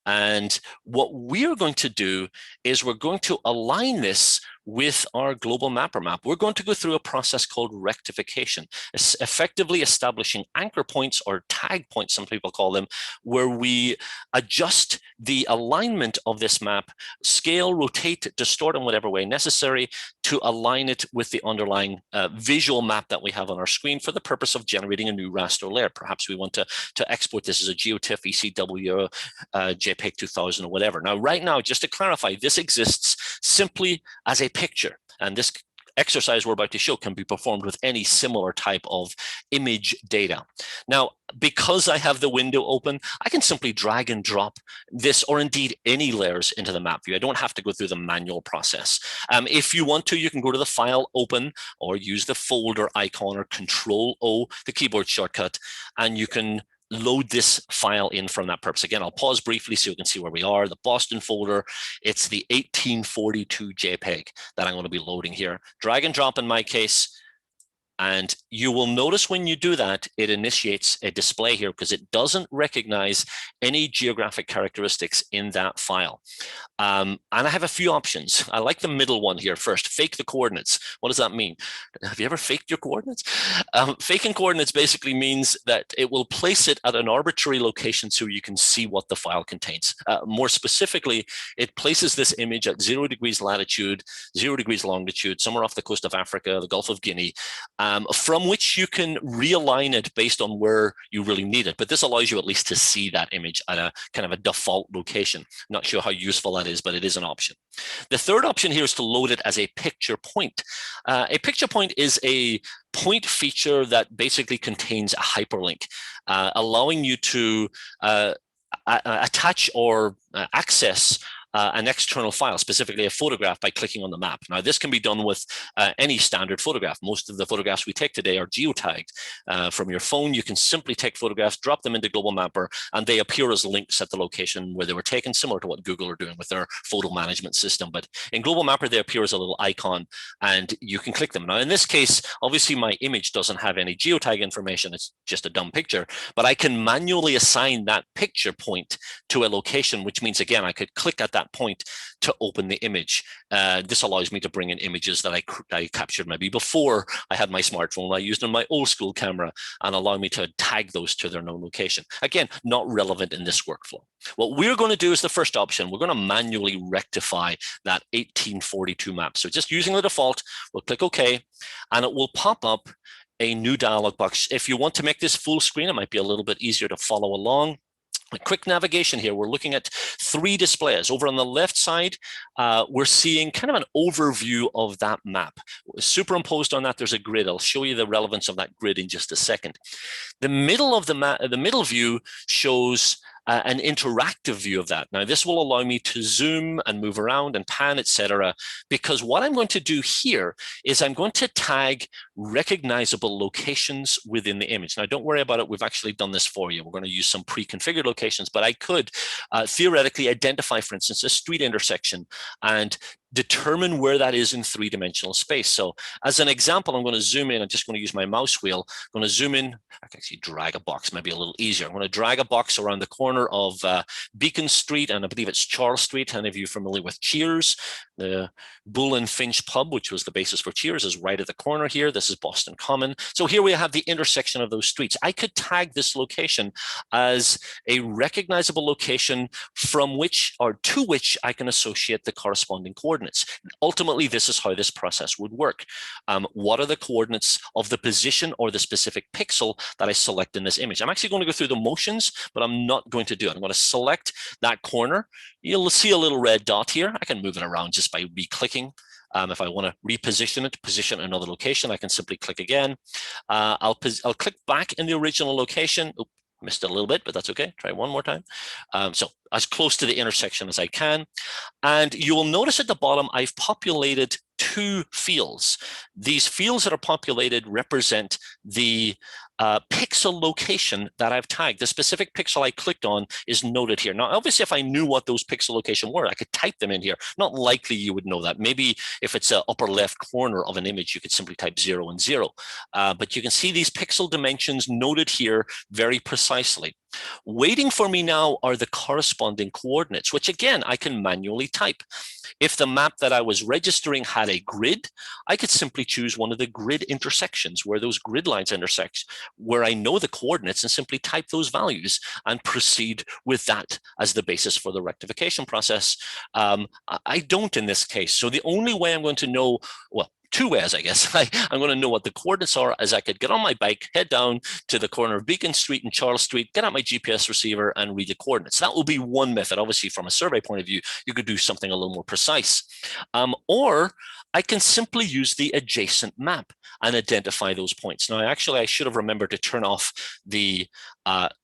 and what we're going to do is we're going to align this with our global mapper map. We're going to go through a process called rectification, effectively establishing anchor points, or tag points, some people call them, where we adjust the alignment of this map, scale, rotate, distort in whatever way necessary to align it with the underlying visual map that we have on our screen for the purpose of generating a new raster layer. Perhaps we want to export this as a GeoTIFF, ECW, JPEG 2000 or whatever. Now, right now, just to clarify, this exists simply as a picture, and this exercise we're about to show can be performed with any similar type of image data. Now, because I have the window open, I can simply drag and drop this, or indeed any layers, into the map view. I don't have to go through the manual process. If you want to, you can go to the file, open, or use the folder icon, or Control-O, the keyboard shortcut, and you can load this file in from that purpose. Again, I'll pause briefly so you can see where we are. The Boston folder, it's the 1842 JPEG that I'm going to be loading here. Drag and drop in my case. And you will notice when you do that, it initiates a display here because it doesn't recognize any geographic characteristics in that file. And I have a few options. I like the middle one here first, fake the coordinates. What does that mean? Have you ever faked your coordinates? Faking coordinates basically means that it will place it at an arbitrary location so you can see what the file contains. More specifically, it places this image at 0 degrees latitude, 0 degrees longitude, somewhere off the coast of Africa, the Gulf of Guinea, from which you can realign it based on where you really need it. But this allows you at least to see that image at a kind of a default location. Not sure how useful that is, but it is an option. The third option here is to load it as a picture point. A picture point is a point feature that basically contains a hyperlink, allowing you to attach or access an external file, specifically a photograph, by clicking on the map. Now, this can be done with any standard photograph. Most of the photographs we take today are geotagged. From your phone, you can simply take photographs, drop them into Global Mapper, and they appear as links at the location where they were taken, similar to what Google are doing with their photo management system. But in Global Mapper, they appear as a little icon, and you can click them. Now, in this case, obviously, my image doesn't have any geotag information. It's just a dumb picture, but I can manually assign that picture point to a location, which means, again, I could click at that point to open the image. This allows me to bring in images that I captured maybe before I had my smartphone. I used on my old school camera, and allow me to tag those to their known location. Again, not relevant in this workflow. What we're going to do is the first option. We're going to manually rectify that 1842 map. So just using the default, we'll click OK, and it will pop up a new dialog box. If you want to make this full screen, it might be a little bit easier to follow along. A quick navigation here. We're looking at 3 displays. Over on the left side, we're seeing kind of an overview of that map. Superimposed on that, there's a grid. I'll show you the relevance of that grid in just a second. The middle of the map, the middle view shows an interactive view of that. Now, this will allow me to zoom and move around and pan, etc. Because what I'm going to do here is I'm going to tag recognizable locations within the image. Now, don't worry about it. We've actually done this for you. We're going to use some pre-configured locations, but I could theoretically identify, for instance, a street intersection and determine where that is in three-dimensional space. So as an example, I'm going to zoom in. I'm just going to use my mouse wheel. I'm going to zoom in. I can actually drag a box, maybe a little easier. I'm going to drag a box around the corner of Beacon Street, and I believe it's Charles Street. Any of you familiar with Cheers? The Bull and Finch pub, which was the basis for Cheers, is right at the corner here. This is Boston Common. So here we have the intersection of those streets. I could tag this location as a recognizable location from which or to which I can associate the corresponding coordinates. Ultimately, this is how this process would work. What are the coordinates of the position or the specific pixel that I select in this image? I'm actually going to go through the motions, but I'm not going to do it. I'm going to select that corner. You'll see a little red dot here. I can move it around just by re-clicking. If I want to reposition it, position it in another location, I can simply click again. I'll click back in the original location. Oop, missed it a little bit, but that's okay. Try one more time. So as close to the intersection as I can. And you will notice at the bottom, I've populated two fields. These fields that are populated represent the pixel location that I've tagged. The specific pixel I clicked on is noted here. Now, obviously, if I knew what those pixel location were, I could type them in here. Not likely you would know that. Maybe if it's an upper left corner of an image, you could simply type 0 and 0. But you can see these pixel dimensions noted here very precisely. Waiting for me now are the corresponding coordinates, which again, I can manually type. If the map that I was registering had a grid, I could simply choose one of the grid intersections where those grid lines intersect, where I know the coordinates, and simply type those values and proceed with that as the basis for the rectification process. I don't in this case. So the only way I'm going to know, well, two ways, I guess. I'm going to know what the coordinates are as I could get on my bike, head down to the corner of Beacon Street and Charles Street, get out my GPS receiver and read the coordinates. That will be one method. Obviously, from a survey point of view, you could do something a little more precise. Or I can simply use the adjacent map and identify those points. Now, actually, I should have remembered to turn off the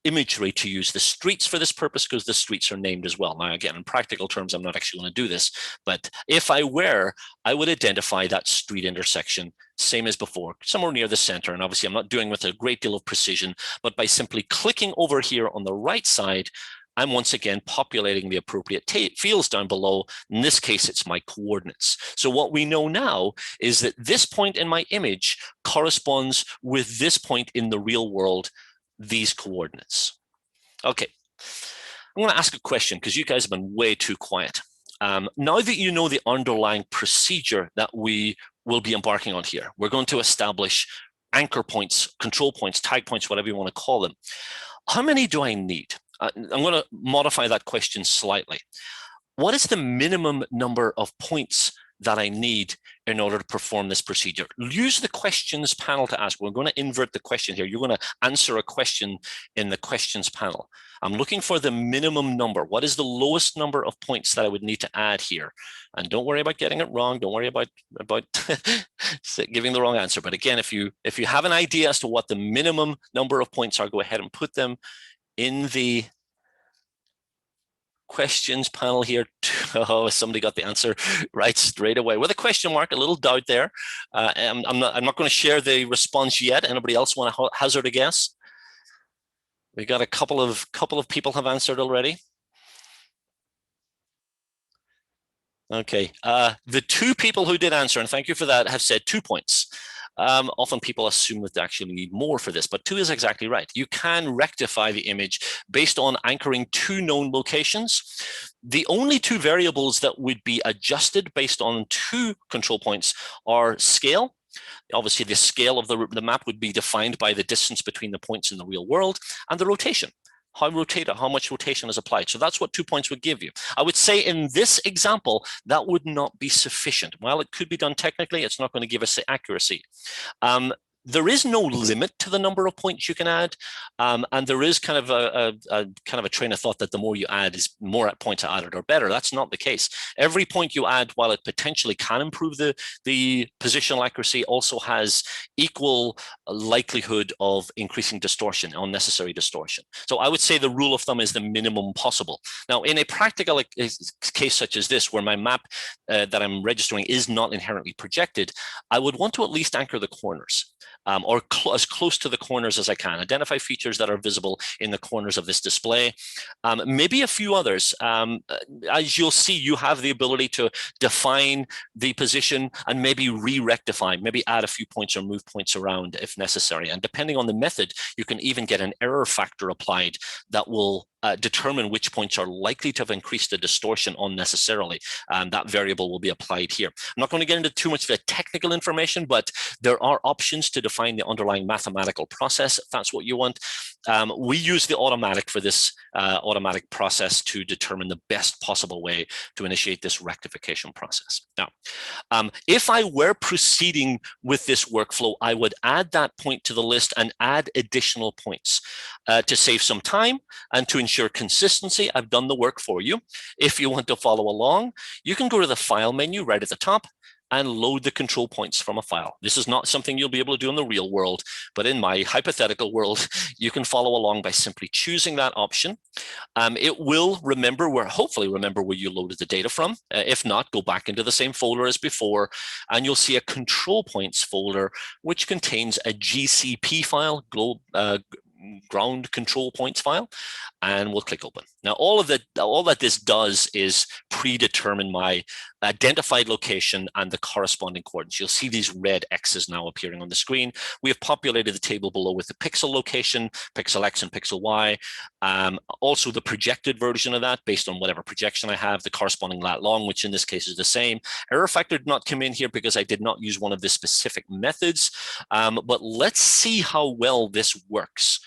imagery to use the streets for this purpose, because the streets are named as well. Now, again, in practical terms, I'm not actually going to do this, but if I were, I would identify that street intersection, same as before, somewhere near the center. And obviously, I'm not doing with a great deal of precision, but by simply clicking over here on the right side, I'm once again populating the appropriate fields down below. In this case, it's my coordinates. So what we know now is that this point in my image corresponds with this point in the real world, these coordinates. Okay, I'm going to ask a question because you guys have been way too quiet. Now that you know the underlying procedure that we will be embarking on here, we're going to establish anchor points, control points, tag points, whatever you want to call them. How many do I need? I'm going to modify that question slightly. What is the minimum number of points that I need in order to perform this procedure? Use the questions panel to ask. We're going to invert the question here. You're going to answer a question in the questions panel. I'm looking for the minimum number. What is the lowest number of points that I would need to add here? And don't worry about getting it wrong. Don't worry about giving the wrong answer. But again, if you have an idea as to what the minimum number of points are, go ahead and put them in the questions panel here. Oh, somebody got the answer right straight away with a question mark, a little doubt there. I'm not going to share the response yet. Anybody else want to hazard a guess? We got a couple of people have answered already. Okay, the two people who did answer, and thank you for that, have said 2 points. Often people assume that they actually need more for this, but 2 is exactly right. You can rectify the image based on anchoring 2 known locations. The only 2 variables that would be adjusted based on 2 control points are scale. Obviously, the scale of the map would be defined by the distance between the points in the real world, and the rotation. How much rotation is applied. So that's what 2 points would give you. I would say in this example, that would not be sufficient. While it could be done technically, it's not going to give us the accuracy. There is no limit to the number of points you can add, and there is kind of a train of thought that the more you add is more points added are better. That's not the case. Every point you add, while it potentially can improve the positional accuracy, also has equal likelihood of increasing distortion, unnecessary distortion. So I would say the rule of thumb is the minimum possible. Now, in a practical case such as this, where my map that I'm registering is not inherently projected, I would want to at least anchor the corners. Or as close to the corners as I can. Identify features that are visible in the corners of this display. Maybe a few others. As you'll see, you have the ability to define the position and maybe re-rectify, maybe add a few points or move points around if necessary. And depending on the method, you can even get an error factor applied that will determine which points are likely to have increased the distortion unnecessarily. That variable will be applied here. I'm not going to get into too much of the technical information, but there are options to define the underlying mathematical process if that's what you want. We use the automatic for this automatic process to determine the best possible way to initiate this rectification process. Now, if I were proceeding with this workflow, I would add that point to the list and add additional points to save some time and to ensure consistency. I've done the work for you. If you want to follow along, you can go to the File menu right at the top and load the control points from a file. This is not something you'll be able to do in the real world, but in my hypothetical world, you can follow along by simply choosing that option. It will hopefully remember where you loaded the data from. If not, go back into the same folder as before, and you'll see a control points folder, which contains a GCP file, ground control points file, and we'll click open. Now, all that this does is predetermine my identified location and the corresponding coordinates. You'll see these red X's now appearing on the screen. We have populated the table below with the pixel location, pixel X and pixel Y, also the projected version of that based on whatever projection I have, the corresponding lat long, which in this case is the same. Error factor did not come in here because I did not use one of the specific methods, but let's see how well this works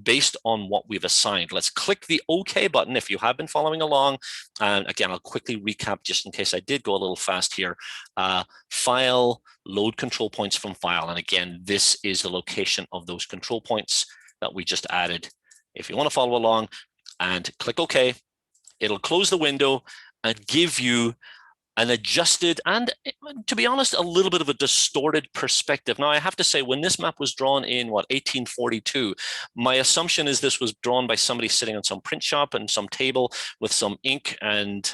based on what we've assigned. Let's click the OK button if you have been following along. And again, I'll quickly recap just in case I did go a little fast here. File, load control points from file. And again, this is the location of those control points that we just added. If you want to follow along and click OK, it'll close the window and give you an adjusted and, to be honest, a little bit of a distorted perspective. Now, I have to say, when this map was drawn in, 1842, my assumption is this was drawn by somebody sitting on some print shop and some table with some ink and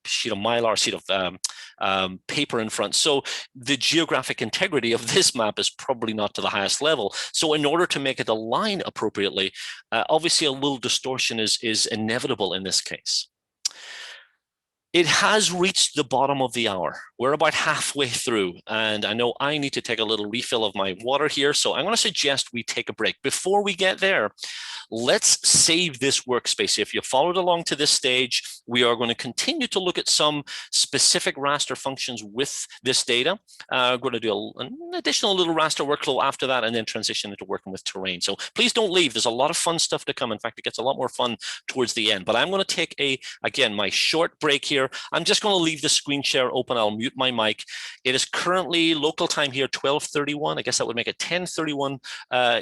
sheet of mylar, sheet of paper in front. So the geographic integrity of this map is probably not to the highest level. So in order to make it align appropriately, obviously a little distortion is inevitable in this case. It has reached the bottom of the hour. We're about halfway through, and I know I need to take a little refill of my water here, so I'm going to suggest we take a break. Before we get there, let's save this workspace. If you followed along to this stage, we are going to continue to look at some specific raster functions with this data. We're going to do an additional little raster workflow after that, and then transition into working with terrain. So please don't leave. There's a lot of fun stuff to come. In fact, it gets a lot more fun towards the end. But I'm going to take again, my short break here. I'm just going to leave the screen share open. I'll mute my mic. It is currently local time here, 12:31. I guess that would make it 10:31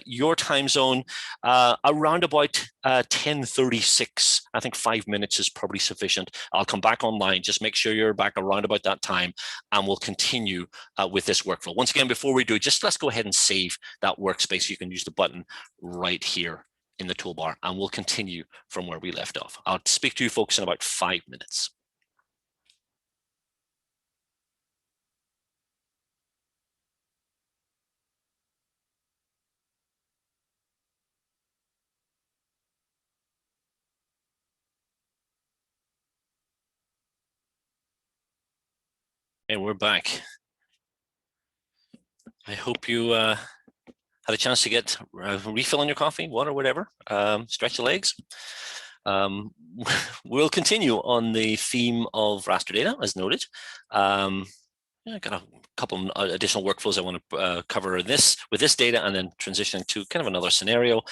your time zone. Around about 10:36. I think 5 minutes is probably sufficient. I'll come back online. Just make sure you're back around about that time, and we'll continue with this workflow. Once again, before we do, let's go ahead and save that workspace. You can use the button right here in the toolbar, and we'll continue from where we left off. I'll speak to you folks in about 5 minutes. And we're back. I hope you had a chance to get a refill on your coffee, water, whatever, stretch your legs. We'll continue on the theme of raster data, as noted. I got a couple of additional workflows I want to cover with this data, and then transition to kind of another scenario.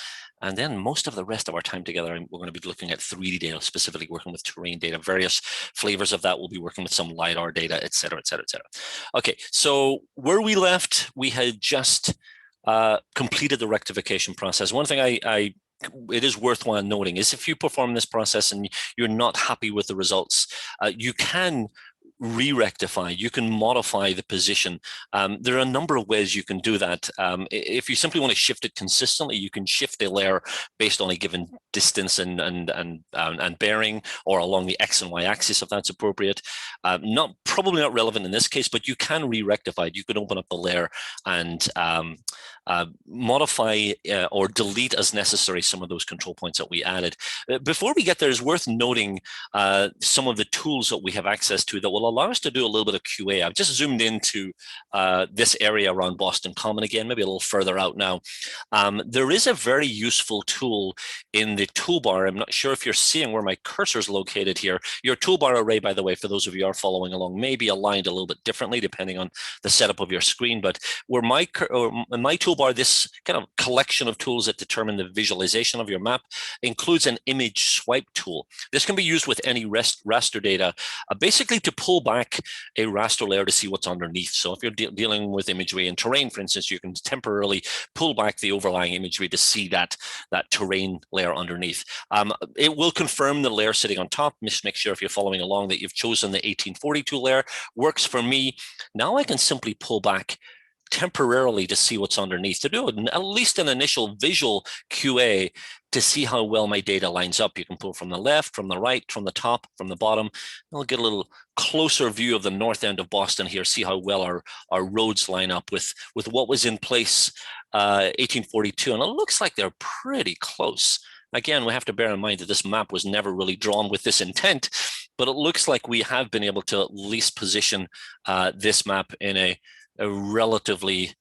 And then most of the rest of our time together, we're going to be looking at 3D data, specifically working with terrain data, various flavors of that. We'll be working with some LiDAR data, et cetera, et cetera, et cetera. Okay, so where we left, we had just completed the rectification process. One thing it is worthwhile noting is if you perform this process and you're not happy with the results, you can re-rectify, you can modify the position. There are a number of ways you can do that. If you simply want to shift it consistently, you can shift a layer based on a given distance and bearing, or along the X and Y axis if that's appropriate. Probably not relevant in this case, but you can re-rectify it. You can open up the layer and modify or delete as necessary some of those control points that we added. Before we get there, it's worth noting some of the tools that we have access to that will allow us to do a little bit of QA. I've just zoomed into this area around Boston Common again, maybe a little further out now. There is a very useful tool in the toolbar. I'm not sure if you're seeing where my cursor is located here. Your toolbar array, by the way, for those of you who are following along, may be aligned a little bit differently depending on the setup of your screen. But where my toolbar, this kind of collection of tools that determine the visualization of your map, includes an image swipe tool. This can be used with any raster data, basically to pull back a raster layer to see what's underneath. So if you're dealing with imagery in terrain, for instance, you can temporarily pull back the overlying imagery to see that terrain layer underneath. It will confirm the layer sitting on top. Just make sure if you're following along that you've chosen the 1842 layer. Works for me. Now I can simply pull back temporarily to see what's underneath, to do at least an initial visual QA to see how well my data lines up. You can pull from the left, from the right, from the top, from the bottom. We'll get a little closer view of the north end of Boston here, see how well our roads line up with what was in place 1842. And it looks like they're pretty close. Again, we have to bear in mind that this map was never really drawn with this intent, but it looks like we have been able to at least position this map in a relatively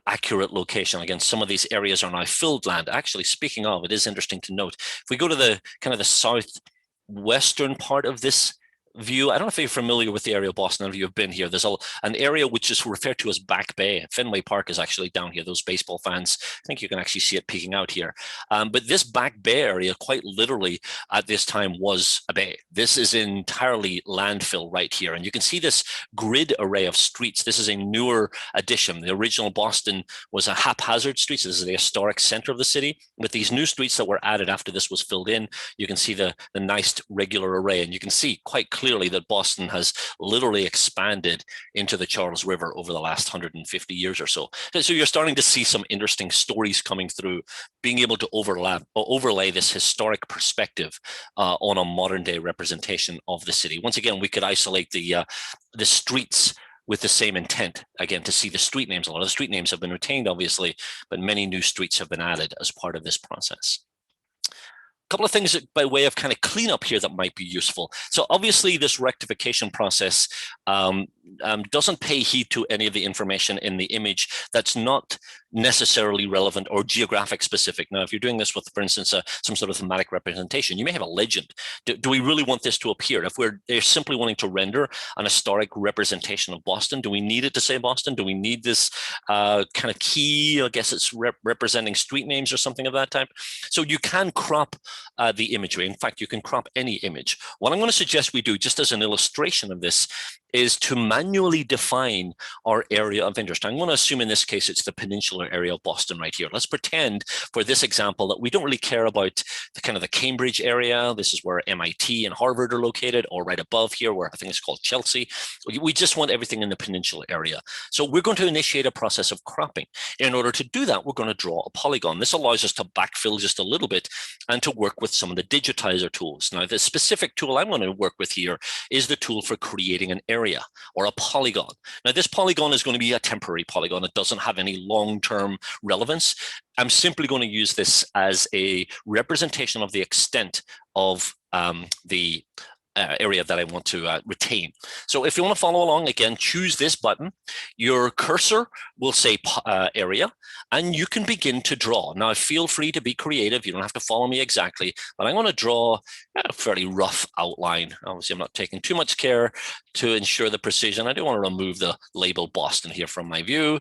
accurate location. Again, some of these areas are now filled land. Actually, speaking of, it is interesting to note, if we go to the kind of the southwestern part of this view, I don't know if you're familiar with the area of Boston, if you've been here. There's an area which is referred to as Back Bay. Fenway Park is actually down here. Those baseball fans, I think you can actually see it peeking out here. But this Back Bay area, quite literally at this time, was a bay. This is entirely landfill right here. And you can see this grid array of streets. This is a newer addition. The original Boston was a haphazard street. So this is the historic center of the city. With these new streets that were added after this was filled in, you can see the nice regular array. And you can see quite clearly that Boston has literally expanded into the Charles River over the last 150 years or so. So you're starting to see some interesting stories coming through, being able to overlay this historic perspective on a modern day representation of the city. Once again, we could isolate the streets with the same intent, again, to see the street names. A lot of the street names have been retained, obviously, but many new streets have been added as part of this process. Couple of things by way of kind of cleanup here that might be useful. So obviously this rectification process doesn't pay heed to any of the information in the image that's not necessarily relevant or geographic specific. Now, if you're doing this with, for instance, some sort of thematic representation, you may have a legend. Do we really want this to appear? If we're simply wanting to render an historic representation of Boston, do we need it to say Boston? Do we need this kind of key? I guess it's representing street names or something of that type. So you can crop the imagery. In fact, you can crop any image. What I'm going to suggest we do, just as an illustration of this, is to manually define our area of interest. I'm going to assume in this case it's the peninsular area of Boston right here. Let's pretend for this example that we don't really care about the kind of the Cambridge area. This is where MIT and Harvard are located, or right above here where I think it's called Chelsea. We just want everything in the peninsula area. So we're going to initiate a process of cropping. In order to do that, we're going to draw a polygon. This allows us to backfill just a little bit and to work with some of the digitizer tools. Now, the specific tool I'm going to work with here is the tool for creating an area or a polygon. Now, this polygon is going to be a temporary polygon. It doesn't have any long-term relevance. I'm simply going to use this as a representation of the extent of the area that I want to retain. So if you want to follow along, again, choose this button. Your cursor will say area, and you can begin to draw. Now, feel free to be creative. You don't have to follow me exactly, but I'm going to draw a fairly rough outline. Obviously, I'm not taking too much care to ensure the precision. I do want to remove the label Boston here from my view.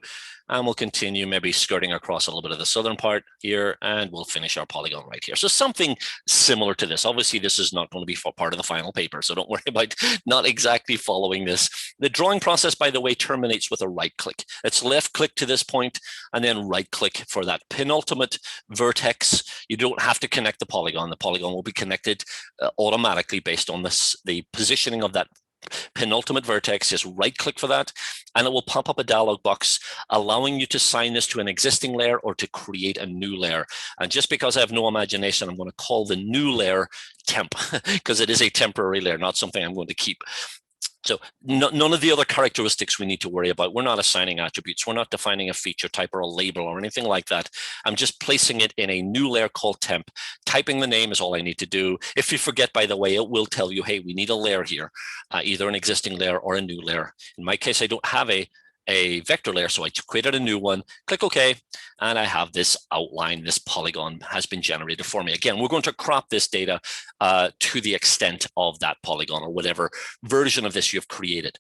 And we'll continue maybe skirting across a little bit of the southern part here, and we'll finish our polygon right here. So something similar to this. Obviously, this is not going to be part of the final paper. paper, so don't worry about not exactly following this. The drawing process, by the way, terminates with a right click. It's left click to this point and then right click for that penultimate vertex. You don't have to connect the polygon. The polygon will be connected automatically based on the positioning of that penultimate vertex. Just right click for that and it will pop up a dialog box allowing you to assign this to an existing layer or to create a new layer. And just because I have no imagination, I'm going to call the new layer temp because it is a temporary layer, not something I'm going to keep. So none of the other characteristics we need to worry about. We're not assigning attributes. We're not defining a feature type or a label or anything like that. I'm just placing it in a new layer called temp. Typing the name is all I need to do. If you forget, by the way, it will tell you, hey, we need a layer here, either an existing layer or a new layer. In my case, I don't have a vector layer, so I created a new one, click OK, and I have this outline, this polygon has been generated for me. Again, we're going to crop this data to the extent of that polygon or whatever version of this you've created.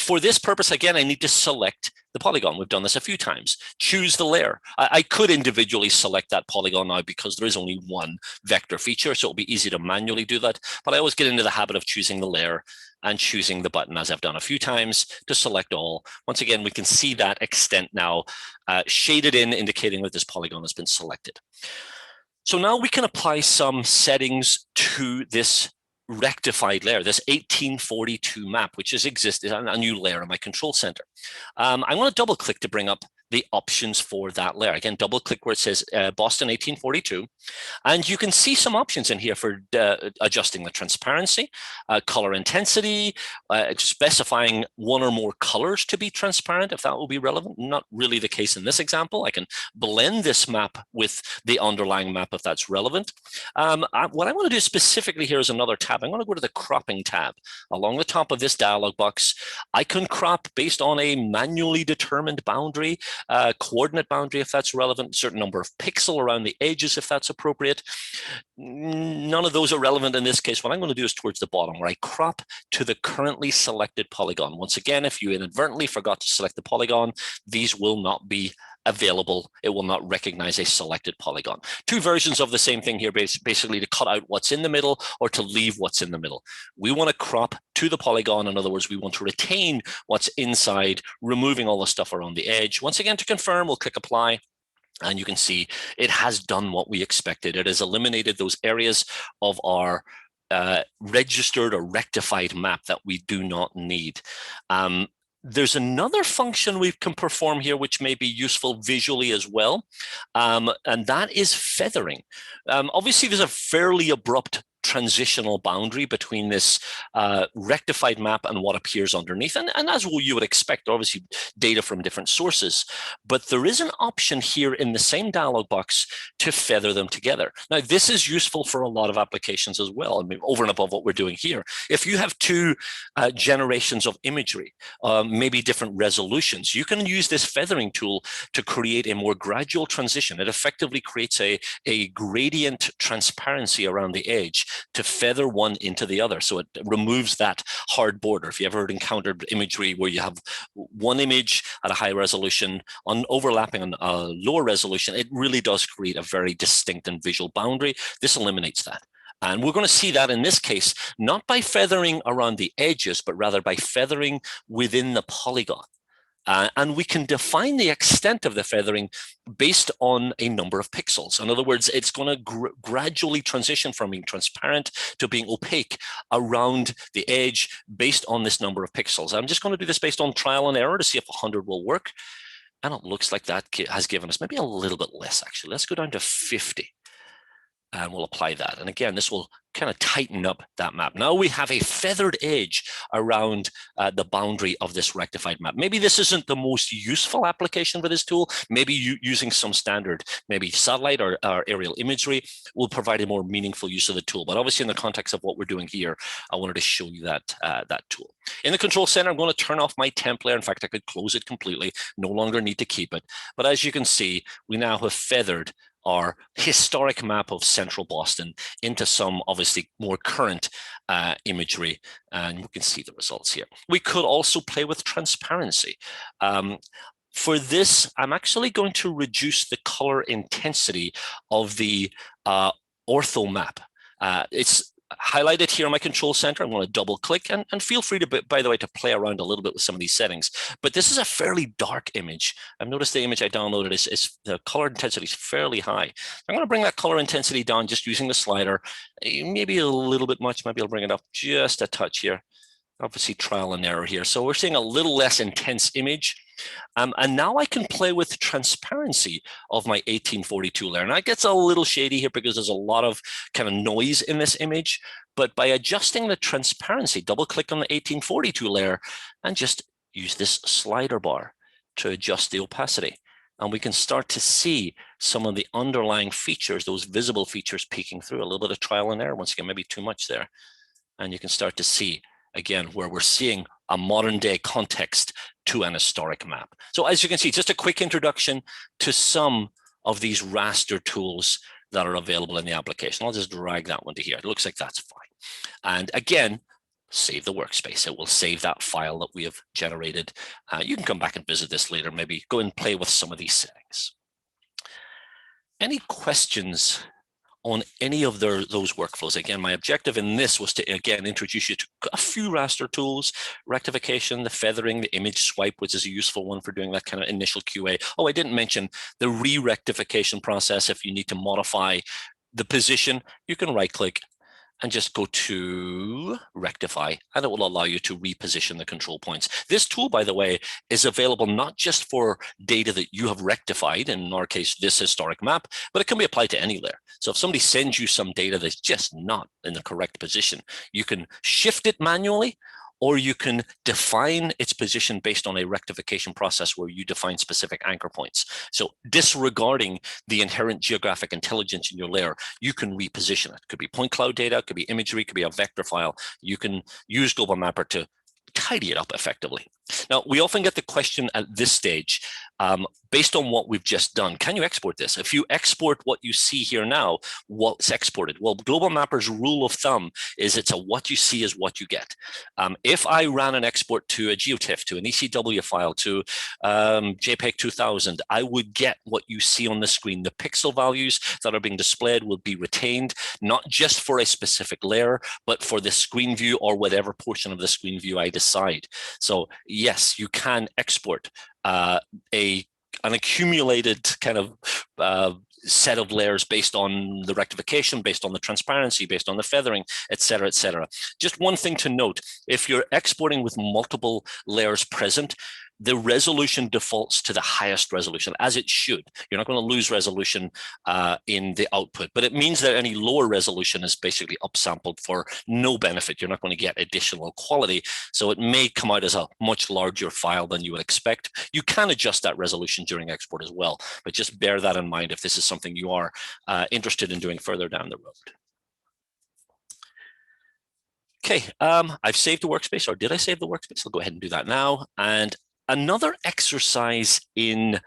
For this purpose, again, I need to select the polygon. We've done this a few times. Choose the layer. I could individually select that polygon now because there is only one vector feature, so it'll be easy to manually do that. But I always get into the habit of choosing the layer and choosing the button, as I've done a few times, to select all. Once again, we can see that extent now shaded in, indicating that this polygon has been selected. So now we can apply some settings to this rectified layer, this 1842 map, which is a new layer in my control center. I want to double click to bring up the options for that layer. Again, double click where it says Boston 1842. And you can see some options in here for adjusting the transparency, color intensity, specifying one or more colors to be transparent, if that will be relevant. Not really the case in this example. I can blend this map with the underlying map if that's relevant. What I want to do specifically here is another tab. I'm going to go to the cropping tab. Along the top of this dialog box, I can crop based on a manually determined boundary, coordinate boundary if that's relevant, certain number of pixel around the edges if that's appropriate. None of those are relevant in this case. What I'm going to do is towards the bottom where I crop to the currently selected polygon. Once again, if you inadvertently forgot to select the polygon, these will not be available. It will not recognize a selected polygon. Two versions of the same thing here, basically to cut out what's in the middle or to leave what's in the middle. We want to crop to the polygon. In other words, we want to retain what's inside, removing all the stuff around the edge. Once again, to confirm, we'll click apply. And you can see it has done what we expected. It has eliminated those areas of our registered or rectified map that we do not need. There's another function we can perform here which may be useful visually as well, and that is feathering. Obviously, there's a fairly abrupt transitional boundary between this rectified map and what appears underneath. And as well, you would expect, obviously, data from different sources. But there is an option here in the same dialog box to feather them together. Now, this is useful for a lot of applications as well, I mean, over and above what we're doing here. If you have two generations of imagery, maybe different resolutions, you can use this feathering tool to create a more gradual transition. It effectively creates a gradient transparency around the edge to feather one into the other. So it removes that hard border. If you ever encountered imagery where you have one image at a high resolution overlapping on a lower resolution, it really does create a very distinct and visual boundary. This eliminates that. And we're going to see that in this case, not by feathering around the edges, but rather by feathering within the polygon. And we can define the extent of the feathering based on a number of pixels. In other words, it's going to gradually transition from being transparent to being opaque around the edge based on this number of pixels. I'm just going to do this based on trial and error to see if 100 will work. And it looks like that has given us maybe a little bit less, actually. Let's go down to 50. And we'll apply that. And again, this will kind of tighten up that map. Now we have a feathered edge around the boundary of this rectified map. Maybe this isn't the most useful application for this tool. Maybe using some standard, maybe satellite or aerial imagery will provide a more meaningful use of the tool. But obviously in the context of what we're doing here, I wanted to show you that, that tool. In the control center, I'm going to turn off my temp layer. In fact, I could close it completely, no longer need to keep it. But as you can see, we now have feathered our historic map of central Boston into some obviously more current imagery, and you can see the results here. We could also play with transparency. For this, I'm actually going to reduce the color intensity of the ortho map. It's highlighted here in my control center. I'm going to double click and feel free to, by the way, to play around a little bit with some of these settings. But this is a fairly dark image. I've noticed the image I downloaded is the color intensity is fairly high. I'm going to bring that color intensity down just using the slider, maybe a little bit much. Might be able to bring it up just a touch here. Obviously trial and error here. So we're seeing a little less intense image. And now I can play with the transparency of my 1842 layer. Now it gets a little shady here because there's a lot of kind of noise in this image, but by adjusting the transparency, double click on the 1842 layer and just use this slider bar to adjust the opacity. And we can start to see some of the underlying features, those visible features peeking through. A little bit of trial and error, once again, maybe too much there. And you can start to see again, where we're seeing a modern day context to an historic map. So as you can see, just a quick introduction to some of these raster tools that are available in the application. I'll just drag that one to here. It looks like that's fine. And again, save the workspace. It will save that file that we have generated. You can come back and visit this later, maybe go and play with some of these settings. Any questions on any of those workflows? Again, my objective in this was to, again, introduce you to a few raster tools, rectification, the feathering, the image swipe, which is a useful one for doing that kind of initial QA. Oh, I didn't mention the re-rectification process. If you need to modify the position, you can right click and just go to rectify, and it will allow you to reposition the control points. This tool, by the way, is available not just for data that you have rectified, in our case, this historic map, but it can be applied to any layer. So if somebody sends you some data that's just not in the correct position, you can shift it manually, or you can define its position based on a rectification process where you define specific anchor points. So disregarding the inherent geographic intelligence in your layer, you can reposition it. Could be point cloud data, could be imagery, could be a vector file. You can use Global Mapper to tidy it up effectively. Now, we often get the question at this stage, based on what we've just done, can you export this? If you export what you see here now, what's exported? Well, Global Mapper's rule of thumb is it's a what you see is what you get. If I ran an export to a GeoTIFF, to an ECW file, to JPEG 2000, I would get what you see on the screen. The pixel values that are being displayed will be retained, not just for a specific layer, but for the screen view or whatever portion of the screen view I decide. So yes, you can export an accumulated kind of set of layers based on the rectification, based on the transparency, based on the feathering, et cetera, et cetera. Just one thing to note, if you're exporting with multiple layers present, the resolution defaults to the highest resolution, as it should. You're not going to lose resolution in the output, but it means that any lower resolution is basically upsampled for no benefit. You're not going to get additional quality, so it may come out as a much larger file than you would expect. You can adjust that resolution during export as well, but just bear that in mind if this is something you are interested in doing further down the road. Okay, I've saved the workspace, or did I save the workspace? I'll go ahead and do that now. And another exercise in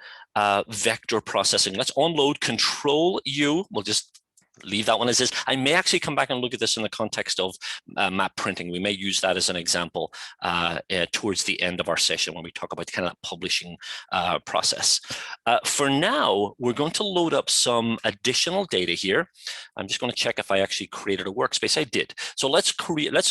vector processing. Let's onload Control U. We'll just leave that one as is. I may actually come back and look at this in the context of map printing. We may use that as an example towards the end of our session when we talk about kind of that publishing process. For now, we're going to load up some additional data here. I'm just going to check if I actually created a workspace. I did. So let's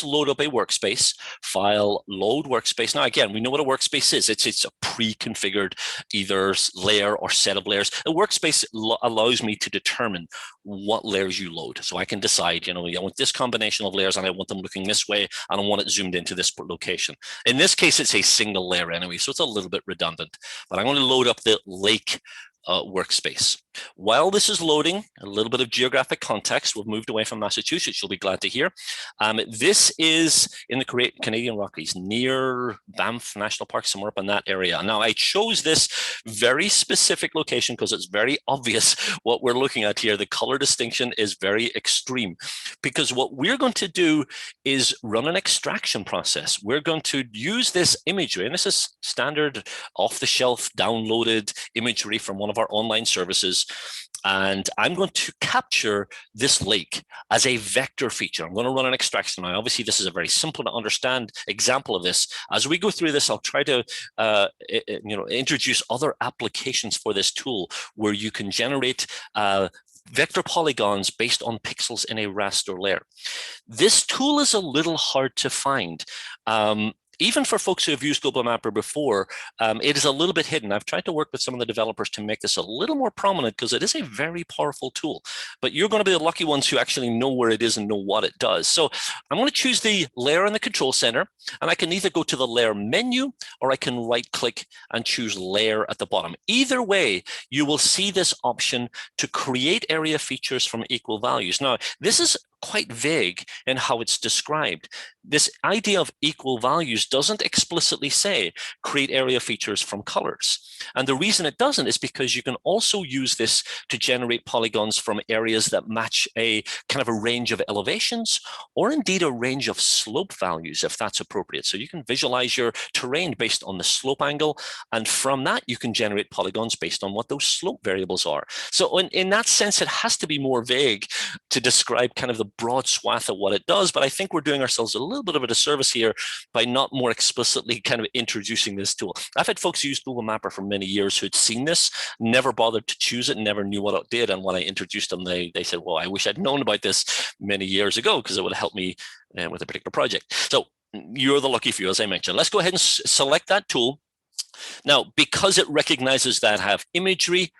load up a workspace. File, load workspace. Now, again, we know what a workspace is. It's a pre-configured either layer or set of layers. A workspace allows me to determine what layers you load. So I can decide, you know, I want this combination of layers and I want them looking this way and I want it zoomed into this location. In this case, it's a single layer anyway, so it's a little bit redundant, but I'm going to load up the lake workspace. While this is loading, a little bit of geographic context. We've moved away from Massachusetts, you'll be glad to hear. This is in the Canadian Rockies, near Banff National Park, somewhere up in that area. Now, I chose this very specific location because it's very obvious what we're looking at here. The color distinction is very extreme, because what we're going to do is run an extraction process. We're going to use this imagery, and this is standard off-the-shelf downloaded imagery from one of our online services. And I'm going to capture this lake as a vector feature. I'm going to run an extraction. Now, obviously, this is a very simple to understand example of this. As we go through this, I'll try to introduce other applications for this tool where you can generate vector polygons based on pixels in a raster layer. This tool is a little hard to find. Even for folks who have used Global Mapper before, it is a little bit hidden. I've tried to work with some of the developers to make this a little more prominent because it is a very powerful tool. But you're going to be the lucky ones who actually know where it is and know what it does. So I'm going to choose the layer in the control center, and I can either go to the layer menu or I can right-click and choose layer at the bottom. Either way, you will see this option to create area features from equal values. Now, this is quite vague in how it's described. This idea of equal values doesn't explicitly say create area features from colors. And the reason it doesn't is because you can also use this to generate polygons from areas that match a kind of a range of elevations or indeed a range of slope values if that's appropriate. So you can visualize your terrain based on the slope angle, and from that you can generate polygons based on what those slope variables are. So in that sense, it has to be more vague to describe kind of the broad swath of what it does, but I think we're doing ourselves a little bit of a disservice here by not more explicitly kind of introducing this tool. I've had folks use Google Mapper for many years who'd seen this, never bothered to choose it, never knew what it did, and when I introduced them, they said, well, I wish I'd known about this many years ago because it would have helped me with a particular project. So you're the lucky few, as I mentioned. Let's go ahead and select that tool. Now, because it recognizes that I have imagery,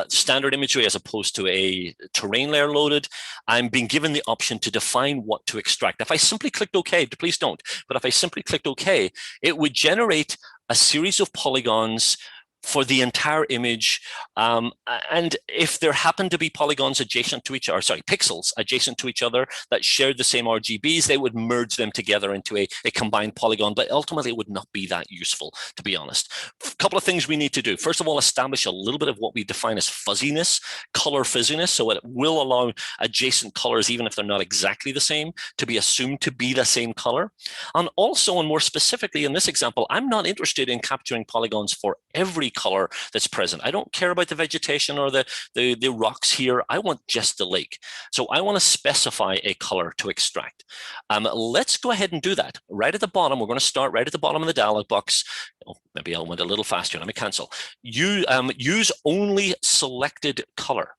standard imagery, as opposed to a terrain layer loaded, I'm being given the option to define what to extract. If I simply clicked OK, please don't, but if I simply clicked OK, it would generate a series of polygons for the entire image. And if there happen to be polygons adjacent to each other, sorry, pixels adjacent to each other that shared the same RGBs, they would merge them together into a combined polygon, but ultimately it would not be that useful, to be honest. A couple of things we need to do. First of all, establish a little bit of what we define as fuzziness, color fuzziness, so it will allow adjacent colors, even if they're not exactly the same, to be assumed to be the same color. And also, and more specifically in this example, I'm not interested in capturing polygons for every color that's present. I don't care about the vegetation or the rocks here. I want just the lake. So I want to specify a color to extract. Let's go ahead and do that. Right at the bottom, we're going to start right at the bottom of the dialog box. Oh, maybe I went a little faster. Let me cancel. Use only selected color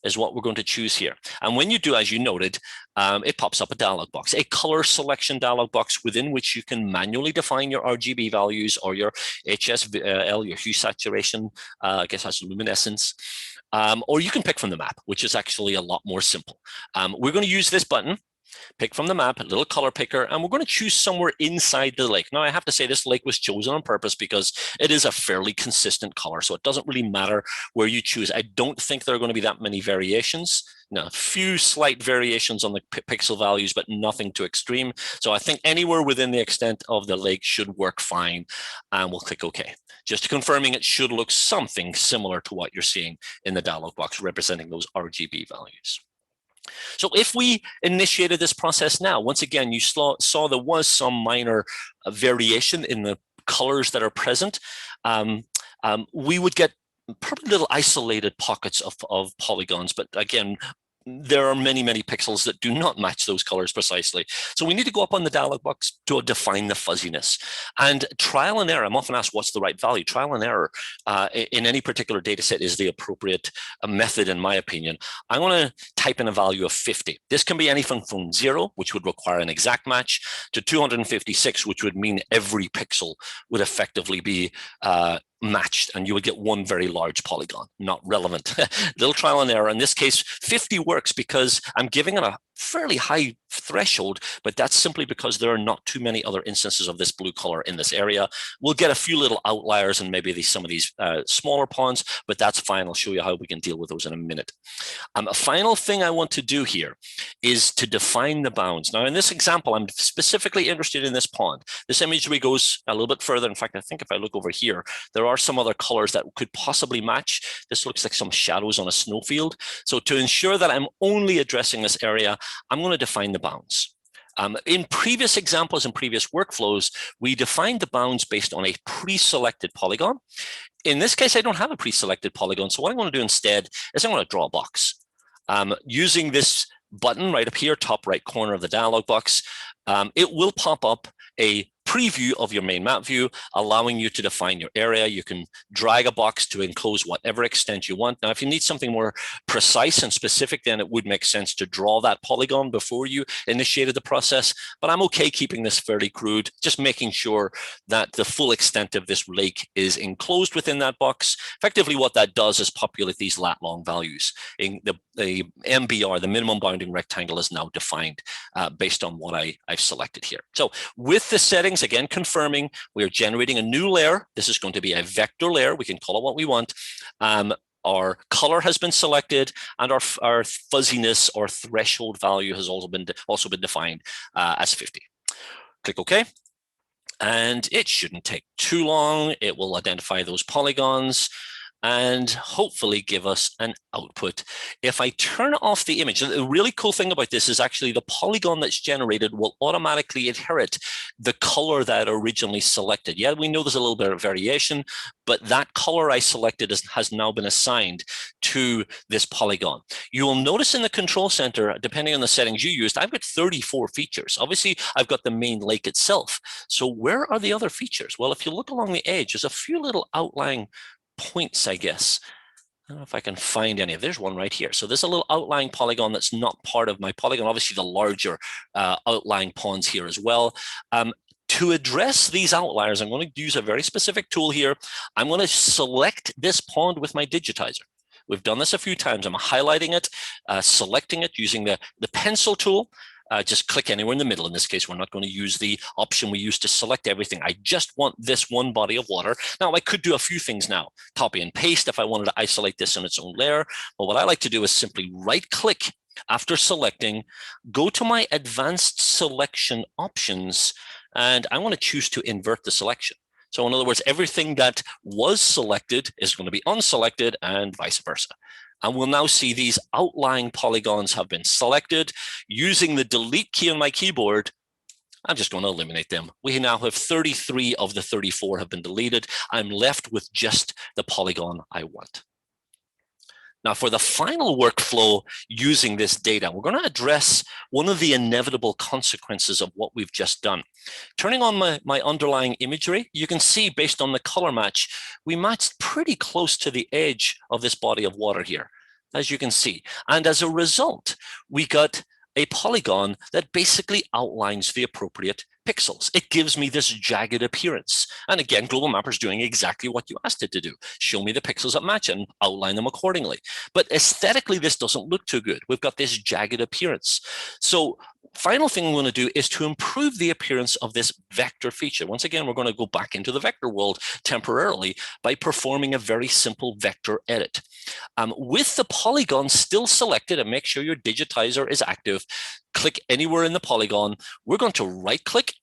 is what we're going to choose here. And when you do, as you noted, it pops up a dialog box, a color selection dialog box within which you can manually define your RGB values or your HSL, your hue saturation, I guess that's luminescence, or you can pick from the map, which is actually a lot more simple. We're going to use this button, pick from the map, a little color picker, and we're going to choose somewhere inside the lake. Now, I have to say this lake was chosen on purpose because it is a fairly consistent color, so it doesn't really matter where you choose. I don't think there are going to be that many variations. Now, a few slight variations on the pixel values, but nothing too extreme. So I think anywhere within the extent of the lake should work fine, and we'll click OK. Just confirming it should look something similar to what you're seeing in the dialog box representing those RGB values. So if we initiated this process now, once again, you saw there was some minor variation in the colors that are present. We would get probably little isolated pockets of polygons, but again, there are many, many pixels that do not match those colors precisely. So we need to go up on the dialog box to define the fuzziness. And trial and error, I'm often asked what's the right value. Trial and error in any particular data set is the appropriate method, in my opinion. I want to type in a value of 50. This can be anything from 0, which would require an exact match, to 256, which would mean every pixel would effectively be matched, and you would get one very large polygon, not relevant. Little trial and error. In this case, 50 works because I'm giving it a fairly high threshold, but that's simply because there are not too many other instances of this blue color in this area. We'll get a few little outliers and maybe some of these smaller ponds, but that's fine. I'll show you how we can deal with those in a minute. A final thing I want to do here is to define the bounds. Now, in this example, I'm specifically interested in this pond. This imagery goes a little bit further. In fact, I think if I look over here, there are some other colors that could possibly match. This looks like some shadows on a snowfield. So to ensure that I'm only addressing this area, I'm going to define the bounds. In previous examples and previous workflows, we defined the bounds based on a pre-selected polygon. In this case, I don't have a pre-selected polygon. So what I'm going to do instead is I'm going to draw a box. Using this button right up here, top right corner of the dialog box, it will pop up a preview of your main map view, allowing you to define your area. You can drag a box to enclose whatever extent you want. Now, if you need something more precise and specific, then it would make sense to draw that polygon before you initiated the process. But I'm okay keeping this fairly crude, just making sure that the full extent of this lake is enclosed within that box. Effectively, what that does is populate these lat long values. In the MBR, the minimum bounding rectangle, is now defined based on what I've selected here. So with the settings, again, confirming, we are generating a new layer. This is going to be a vector layer. We can call it what we want. Our color has been selected, and our fuzziness or threshold value has also been defined as 50. Click OK. And it shouldn't take too long. It will identify those polygons and hopefully give us an output. If I turn off the image, the really cool thing about this is actually the polygon that's generated will automatically inherit the color that originally selected. Yeah, we know there's a little bit of variation, but that color I selected has now been assigned to this polygon. You will notice in the control center, depending on the settings you used, I've got 34 features. Obviously, I've got the main lake itself. So where are the other features? Well, if you look along the edge, there's a few little outlying points, I guess. I don't know if I can find any. There's one right here. So there's a little outlying polygon that's not part of my polygon. Obviously, the larger outlying ponds here as well. To address these outliers, I'm going to use a very specific tool here. I'm going to select this pond with my digitizer. We've done this a few times. I'm highlighting it, selecting it using the pencil tool. Just click anywhere in the middle. In this case, we're not going to use the option we used to select everything. I just want this one body of water. Now, I could do a few things now. Copy and paste if I wanted to isolate this in its own layer. But what I like to do is simply right-click after selecting, go to my advanced selection options, and I want to choose to invert the selection. So in other words, everything that was selected is going to be unselected and vice versa. And we'll now see these outlying polygons have been selected. Using the delete key on my keyboard, I'm just going to eliminate them. We now have 33 of the 34 have been deleted. I'm left with just the polygon I want. Now, for the final workflow using this data, we're going to address one of the inevitable consequences of what we've just done. Turning on my underlying imagery, you can see based on the color match, we matched pretty close to the edge of this body of water here, as you can see. And as a result, we got a polygon that basically outlines the appropriate pixels. It gives me this jagged appearance. And again, Global Mapper is doing exactly what you asked it to do. Show me the pixels that match and outline them accordingly. But aesthetically, this doesn't look too good. We've got this jagged appearance. So final thing we want to do is to improve the appearance of this vector feature. Once again, we're going to go back into the vector world temporarily by performing a very simple vector edit. With the polygon still selected, and make sure your digitizer is active, click anywhere in the polygon. We're going to right click.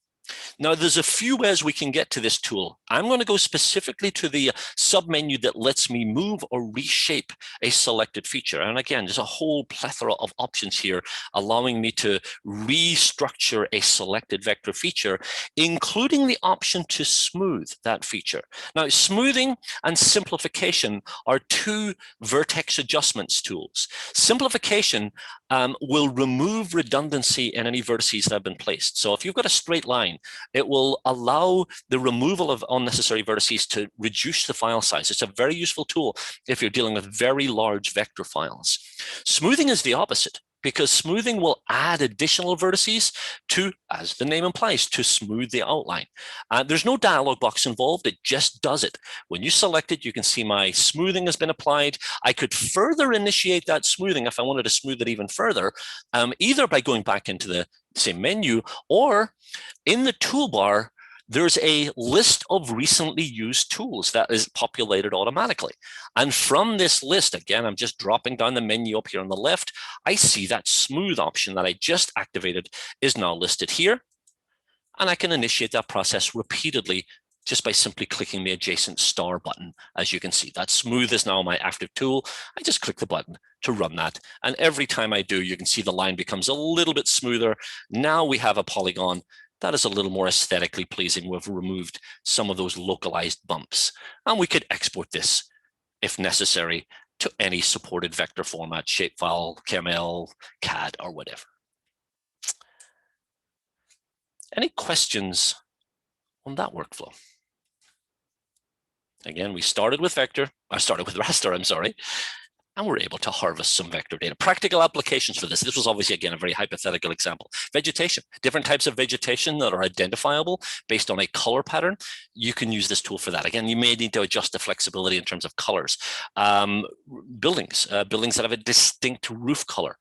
Now, there's a few ways we can get to this tool. I'm going to go specifically to the submenu that lets me move or reshape a selected feature. And again, there's a whole plethora of options here, allowing me to restructure a selected vector feature, including the option to smooth that feature. Now, smoothing and simplification are two vertex adjustments tools. Simplification will remove redundancy in any vertices that have been placed. So if you've got a straight line, it will allow the removal of unnecessary vertices to reduce the file size. It's a very useful tool if you're dealing with very large vector files. Smoothing is the opposite, because smoothing will add additional vertices to, as the name implies, to smooth the outline. There's no dialog box involved. It just does it. When you select it, you can see my smoothing has been applied. I could further initiate that smoothing if I wanted to smooth it even further, either by going back into the same menu, or in the toolbar, there's a list of recently used tools that is populated automatically. And from this list, again, I'm just dropping down the menu up here on the left, I see that smooth option that I just activated is now listed here. And I can initiate that process repeatedly just by simply clicking the adjacent star button. As you can see, that smooth is now my active tool. I just click the button to run that. And every time I do, you can see the line becomes a little bit smoother. Now we have a polygon that is a little more aesthetically pleasing. We've removed some of those localized bumps. And we could export this, if necessary, to any supported vector format, shapefile, KML, CAD, or whatever. Any questions on that workflow. Again, we started with raster, I'm sorry, and we're able to harvest some vector data. Practical applications for this. This was obviously, again, a very hypothetical example. Vegetation, different types of vegetation that are identifiable based on a color pattern. You can use this tool for that. Again, you may need to adjust the flexibility in terms of colors. Buildings that have a distinct roof color.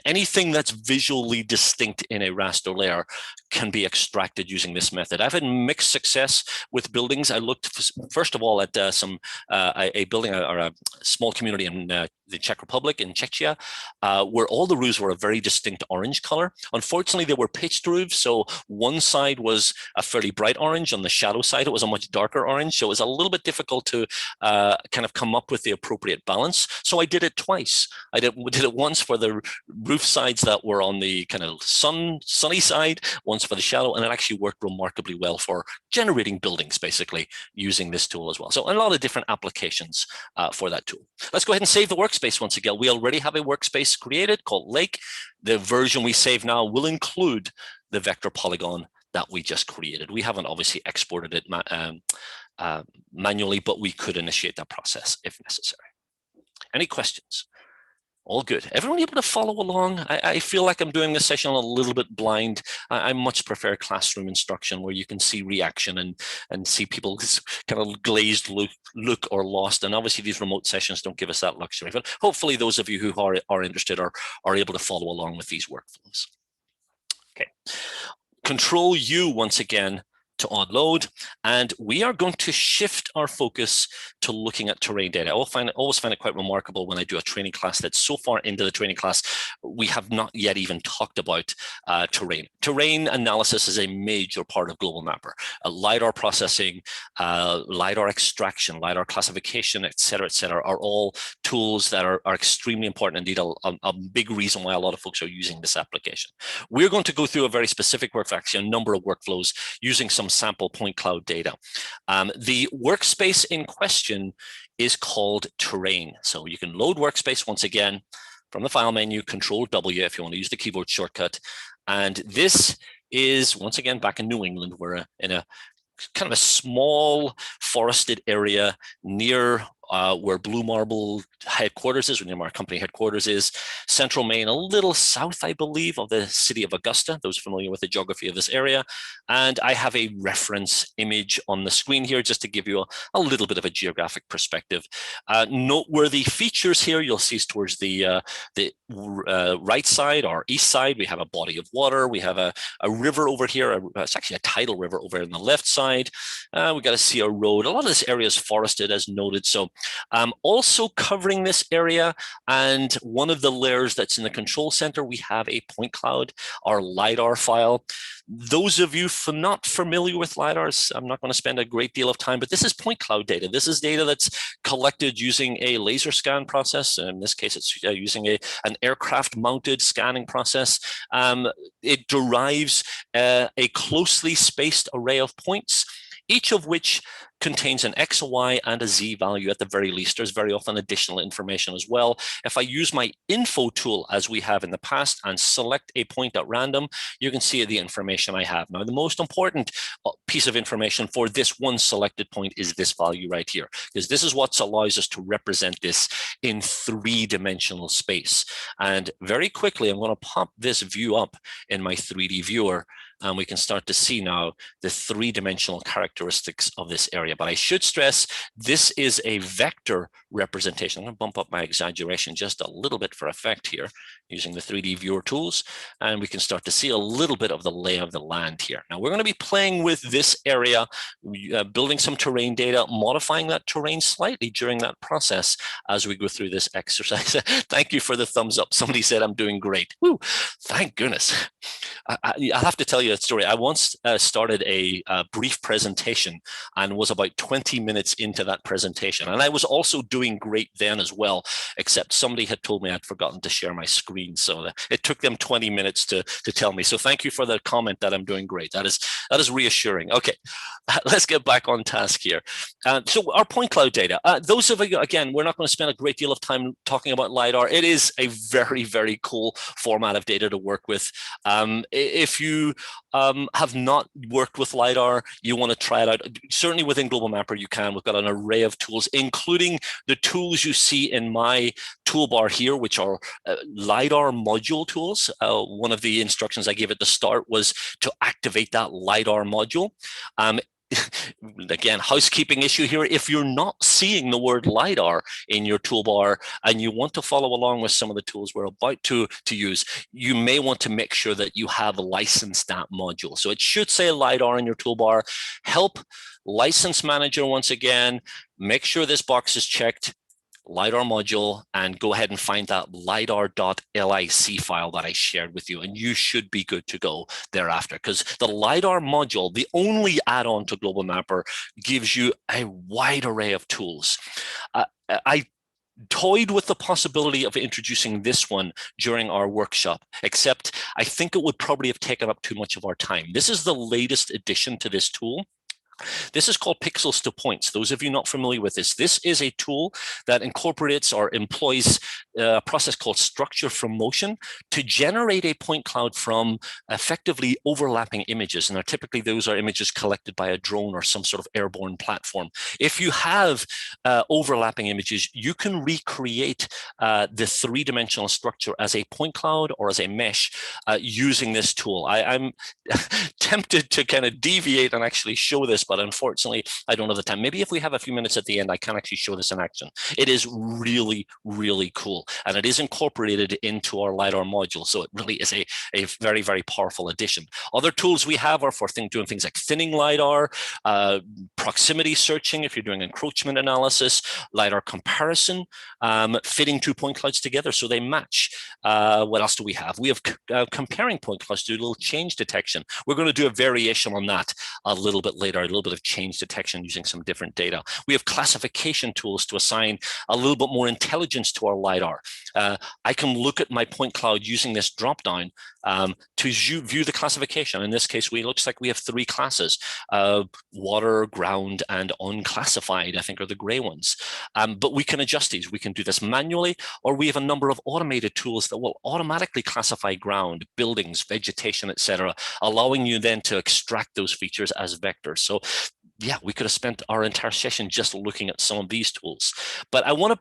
Anything that's visually distinct in a raster layer can be extracted using this method. I've had mixed success with buildings. I looked, first of all, at a building or a small community in the Czech Republic, in Czechia, where all the roofs were a very distinct orange color. Unfortunately, they were pitched roofs, so one side was a fairly bright orange. On the shadow side, it was a much darker orange, so it was a little bit difficult to kind of come up with the appropriate balance. So I did it twice. I did it once for the roof sides that were on the kind of sunny side, once for the shadow, and it actually worked remarkably well for generating buildings, basically, using this tool as well. So a lot of different applications for that tool. Let's go ahead and save the workspace once again. We already have a workspace created called Lake. The version we save now will include the vector polygon that we just created. We haven't obviously exported it manually, but we could initiate that process if necessary. Any questions? All good. Everyone able to follow along? I feel like I'm doing this session a little bit blind. I much prefer classroom instruction where you can see reaction and see people kind of glazed look or lost. And obviously these remote sessions don't give us that luxury. But hopefully those of you who are interested are able to follow along with these workflows. Okay. Control U once again to onload, and we are going to shift our focus to looking at terrain data. I always find it quite remarkable when I do a training class that so far into the training class, we have not yet even talked about terrain. Terrain analysis is a major part of Global Mapper. LiDAR processing, LiDAR extraction, LiDAR classification, et cetera, are all tools that are extremely important. Indeed, a big reason why a lot of folks are using this application. We're going to go through a very specific workflow, actually a number of workflows using some sample point cloud data. The workspace in question is called terrain. So you can load workspace once again from the file menu, Control W if you want to use the keyboard shortcut. And this is once again back in New England. We're in a kind of a small forested area near where Blue Marble headquarters is, near our company headquarters is, central Maine, a little south, I believe, of the city of Augusta, those familiar with the geography of this area. And I have a reference image on the screen here just to give you a little bit of a geographic perspective. Noteworthy features here, you'll see towards the right side or east side, we have a body of water. We have a river over here. It's actually a tidal river over on the left side. We got to see a road. A lot of this area is forested as noted. So also covering this area, and one of the layers that's in the control center, we have a point cloud, our LiDAR file. Those of you not familiar with LiDARs, I'm not going to spend a great deal of time, but this is point cloud data. This is data that's collected using a laser scan process. In this case, it's using an aircraft mounted scanning process. It derives a closely spaced array of points, each of which contains an X, a Y, and a Z value at the very least. There's very often additional information as well. If I use my info tool, as we have in the past, and select a point at random, you can see the information I have. Now, the most important piece of information for this one selected point is this value right here, because this is what allows us to represent this in three-dimensional space. And very quickly, I'm going to pop this view up in my 3D viewer, and we can start to see now the three-dimensional characteristics of this area. But I should stress, this is a vector representation. I'm going to bump up my exaggeration just a little bit for effect here using the 3D viewer tools, and we can start to see a little bit of the lay of the land here. Now, we're going to be playing with this area, building some terrain data, modifying that terrain slightly during that process as we go through this exercise. Thank you for the thumbs up. Somebody said I'm doing great. Woo, thank goodness. I have to tell you a story. I once started a brief presentation and was about 20 minutes into that presentation. And I was also doing great then as well, except somebody had told me I'd forgotten to share my screen. So it took them 20 minutes to tell me. So thank you for the comment that I'm doing great. That is reassuring. Okay, let's get back on task here. So our point cloud data, those of you, again, we're not going to spend a great deal of time talking about LiDAR. It is a very, very cool format of data to work with. If you have not worked with LiDAR, you want to try it out. Certainly within Global Mapper, you can. We've got an array of tools, including the tools you see in my toolbar here, which are LiDAR module tools. One of the instructions I gave at the start was to activate that LiDAR module. Again, housekeeping issue here. If you're not seeing the word LiDAR in your toolbar and you want to follow along with some of the tools we're about to use, you may want to make sure that you have licensed that module. So it should say LiDAR in your toolbar. Help License Manager once again, make sure this box is checked. LiDAR module, and go ahead and find that lidar.lic file that I shared with you, and you should be good to go thereafter, because the LiDAR module, the only add-on to Global Mapper, gives you a wide array of tools. I toyed with the possibility of introducing this one during our workshop, except I think it would probably have taken up too much of our time. This is the latest addition to this tool. This is called Pixels to Points. Those of you not familiar with this is a tool that incorporates or employs a process called structure from motion to generate a point cloud from effectively overlapping images. And typically those are images collected by a drone or some sort of airborne platform. If you have overlapping images, you can recreate the three-dimensional structure as a point cloud or as a mesh using this tool. I'm tempted to kind of deviate and actually show this, but unfortunately, I don't have the time. Maybe if we have a few minutes at the end, I can actually show this in action. It is really, really cool. And it is incorporated into our LiDAR module. So it really is a very, very powerful addition. Other tools we have are for doing things like thinning LiDAR, proximity searching, if you're doing encroachment analysis, LiDAR comparison, fitting two point clouds together so they match. What else do we have? We have comparing point clouds to do a little change detection. We're going to do a variation on that a little bit later, a little bit of change detection using some different data. We have classification tools to assign a little bit more intelligence to our LiDAR. I can look at my point cloud using this dropdown to view the classification. In this case, looks like we have three classes, water, ground, and unclassified, I think are the gray ones. But we can adjust these. We can do this manually, or we have a number of automated tools that will automatically classify ground, buildings, vegetation, etc., allowing you then to extract those features as vectors. So yeah, we could have spent our entire session just looking at some of these tools, but I want to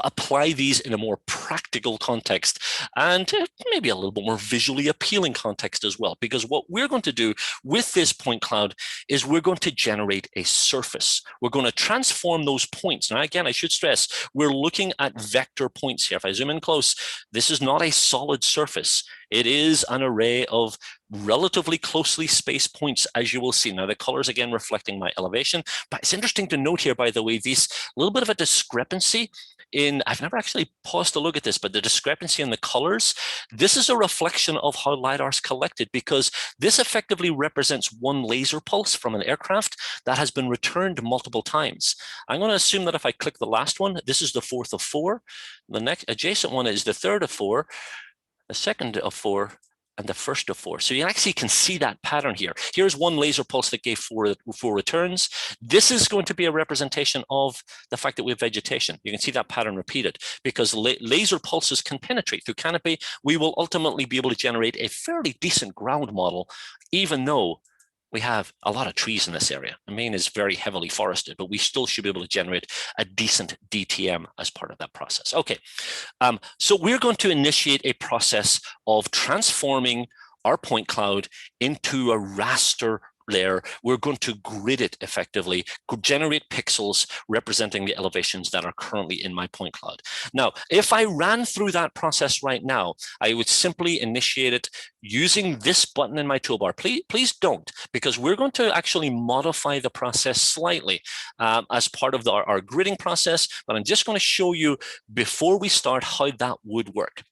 apply these in a more practical context and maybe a little bit more visually appealing context as well, because what we're going to do with this point cloud is we're going to generate a surface. We're going to transform those points. Now, again, I should stress, we're looking at vector points here. If I zoom in close, this is not a solid surface. It is an array of relatively closely spaced points, as you will see. Now, the colors again reflecting my elevation, but it's interesting to note here, by the way, this little bit of a discrepancy in, I've never actually paused to look at this, but the discrepancy in the colors, this is a reflection of how LiDAR is collected, because this effectively represents one laser pulse from an aircraft that has been returned multiple times. I'm going to assume that if I click the last one, this is the fourth of four. The next adjacent one is the third of four, the second of four, and the first of four. So you actually can see that pattern here. Here's one laser pulse that gave four returns. This is going to be a representation of the fact that we have vegetation. You can see that pattern repeated because laser pulses can penetrate through canopy. We will ultimately be able to generate a fairly decent ground model, even though we have a lot of trees in this area. Maine is very heavily forested, but we still should be able to generate a decent DTM as part of that process. Okay, so we're going to initiate a process of transforming our point cloud into a raster layer. We're going to grid it effectively, generate pixels representing the elevations that are currently in my point cloud. Now, if I ran through that process right now, I would simply initiate it using this button in my toolbar. Please don't, because we're going to actually modify the process slightly as part of our gridding process, but I'm just going to show you before we start how that would work.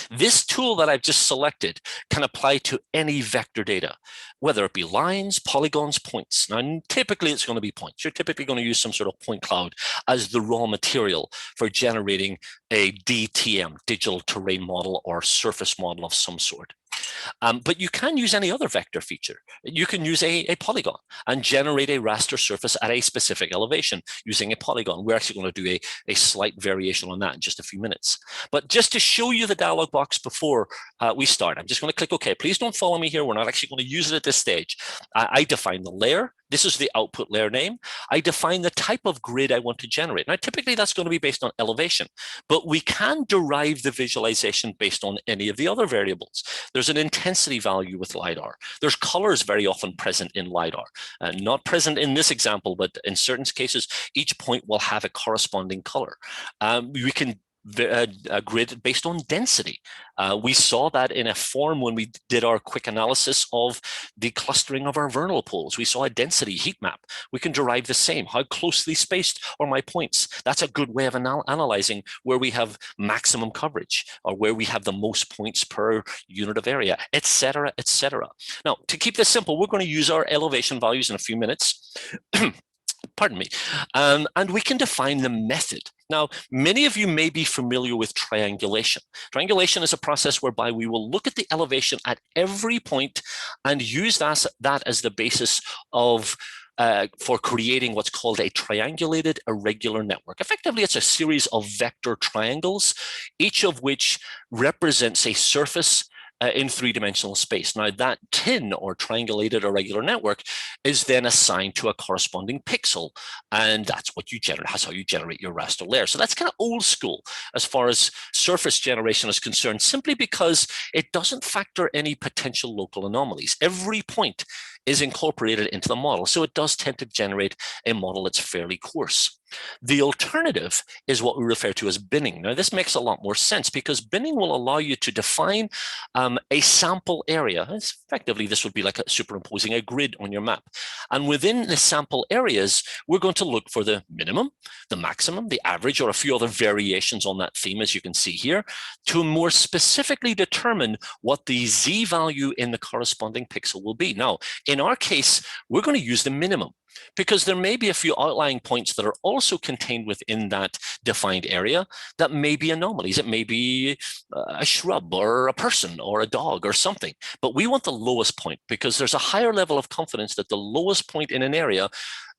This tool that I've just selected can apply to any vector data, whether it be lines, polygons, points. Now, typically it's going to be points. You're typically going to use some sort of point cloud as the raw material for generating a DTM, digital terrain model, or surface model of some sort. But you can use any other vector feature. You can use a polygon and generate a raster surface at a specific elevation using a polygon. We're actually going to do a slight variation on that in just a few minutes. But just to show you the dialog box before we start, I'm just going to click OK. Please don't follow me here. We're not actually going to use it at this stage. I define the layer. This is the output layer name. I define the type of grid I want to generate. Now, typically that's going to be based on elevation, but we can derive the visualization based on any of the other variables. There's an intensity value with LiDAR. There's colors very often present in LiDAR. Not present in this example, but in certain cases, each point will have a corresponding color. We can a grid based on density. We saw that in a form when we did our quick analysis of the clustering of our vernal poles. We saw a density heat map. We can derive the same. How closely spaced are my points? That's a good way of analyzing where we have maximum coverage or where we have the most points per unit of area, etc., etc. Now, to keep this simple, we're going to use our elevation values in a few minutes. Pardon me, and we can define the method. Now, many of you may be familiar with triangulation. Triangulation is a process whereby we will look at the elevation at every point and use that as the basis of for creating what's called a triangulated irregular network. Effectively, it's a series of vector triangles, each of which represents a surface in three-dimensional space. Now, that tin or triangulated irregular network is then assigned to a corresponding pixel, and that's what you generate. That's how you generate your raster layer. So that's kind of old school as far as surface generation is concerned, simply because it doesn't factor any potential local anomalies. Every point is incorporated into the model, so it does tend to generate a model that's fairly coarse. The alternative is what we refer to as binning. Now, this makes a lot more sense because binning will allow you to define a sample area. Effectively, this would be like superimposing a grid on your map. And within the sample areas, we're going to look for the minimum, the maximum, the average, or a few other variations on that theme, as you can see here, to more specifically determine what the Z value in the corresponding pixel will be. Now, in our case, we're going to use the minimum, because there may be a few outlying points that are also contained within that defined area that may be anomalies. It may be a shrub or a person or a dog or something, but we want the lowest point because there's a higher level of confidence that the lowest point in an area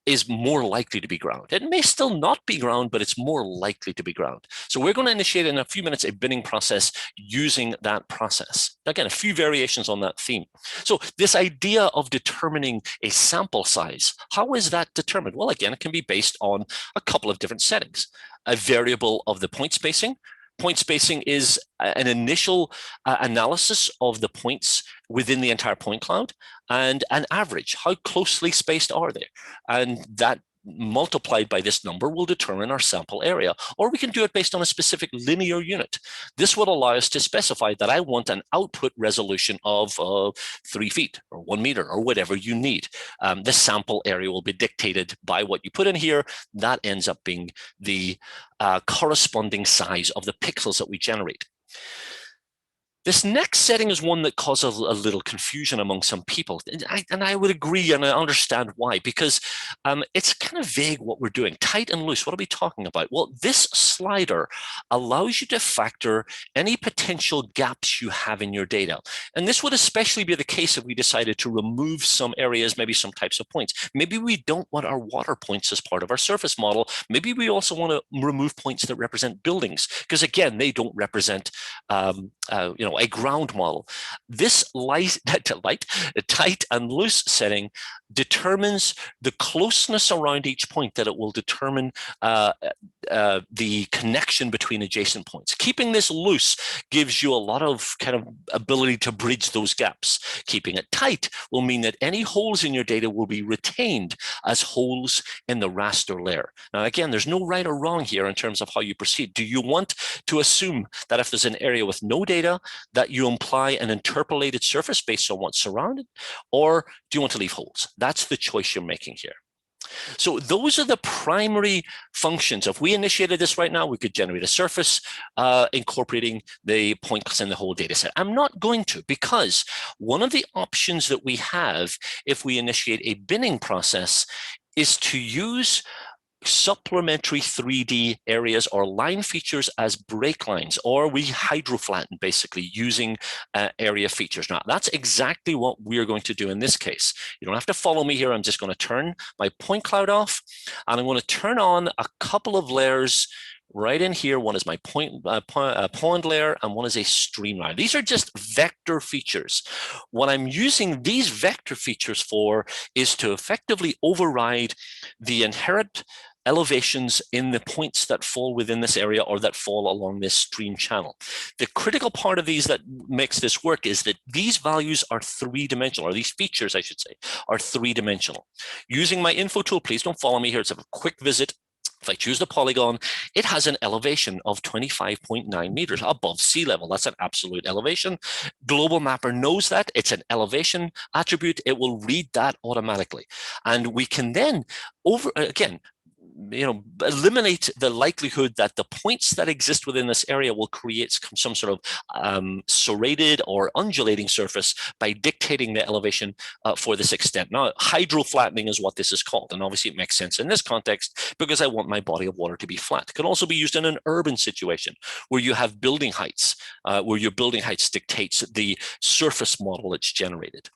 is more likely to be ground. It may still not be ground, but it's more likely to be ground. So we're going to initiate in a few minutes a binning process using that process. Again, a few variations on that theme. So this idea of determining a sample size, how is that determined? Well, again, it can be based on a couple of different settings. A variable of the point spacing. Point spacing is an initial analysis of the points within the entire point cloud, and an average. How closely spaced are they? And that multiplied by this number will determine our sample area, or we can do it based on a specific linear unit. This would allow us to specify that I want an output resolution of 3 feet or 1 meter or whatever you need. The sample area will be dictated by what you put in here. That ends up being the corresponding size of the pixels that we generate. This next setting is one that causes a little confusion among some people. And I would agree, and I understand why, because it's kind of vague what we're doing. Tight and loose, what are we talking about? Well, this slider allows you to factor any potential gaps you have in your data. And this would especially be the case if we decided to remove some areas, maybe some types of points. Maybe we don't want our water points as part of our surface model. Maybe we also want to remove points that represent buildings, because again, they don't represent a ground model. This tight and loose setting determines the closeness around each point that it will determine the connection between adjacent points. Keeping this loose gives you a lot of kind of ability to bridge those gaps. Keeping it tight will mean that any holes in your data will be retained as holes in the raster layer. Now, again, there's no right or wrong here in terms of how you proceed. Do you want to assume that if there's an area with no data, that you imply an interpolated surface based on what's surrounded, or do you want to leave holes? That's the choice you're making here. So those are the primary functions. If we initiated this right now, we could generate a surface incorporating the points in the whole data set. I'm not going to, because one of the options that we have if we initiate a binning process is to use supplementary 3D areas or line features as break lines, or we hydroflatten basically using area features. Now, that's exactly what we're going to do in this case. You don't have to follow me here. I'm just going to turn my point cloud off, and I'm going to turn on a couple of layers right in here. One is my pond layer, and one is a streamline. These are just vector features. What I'm using these vector features for is to effectively override the inherent elevations in the points that fall within this area or that fall along this stream channel. The critical part of these that makes this work is that these values are three-dimensional, or these features, I should say, are three-dimensional. Using my info tool, please don't follow me here. It's a quick visit. If I choose the polygon, it has an elevation of 25.9 meters above sea level. That's an absolute elevation. Global Mapper knows that. It's an elevation attribute. It will read that automatically. And we can then, eliminate the likelihood that the points that exist within this area will create some sort of serrated or undulating surface by dictating the elevation for this extent. Now, hydroflattening is what this is called, and obviously it makes sense in this context because I want my body of water to be flat. It can also be used in an urban situation where you have building heights, where your building heights dictates the surface model that's generated.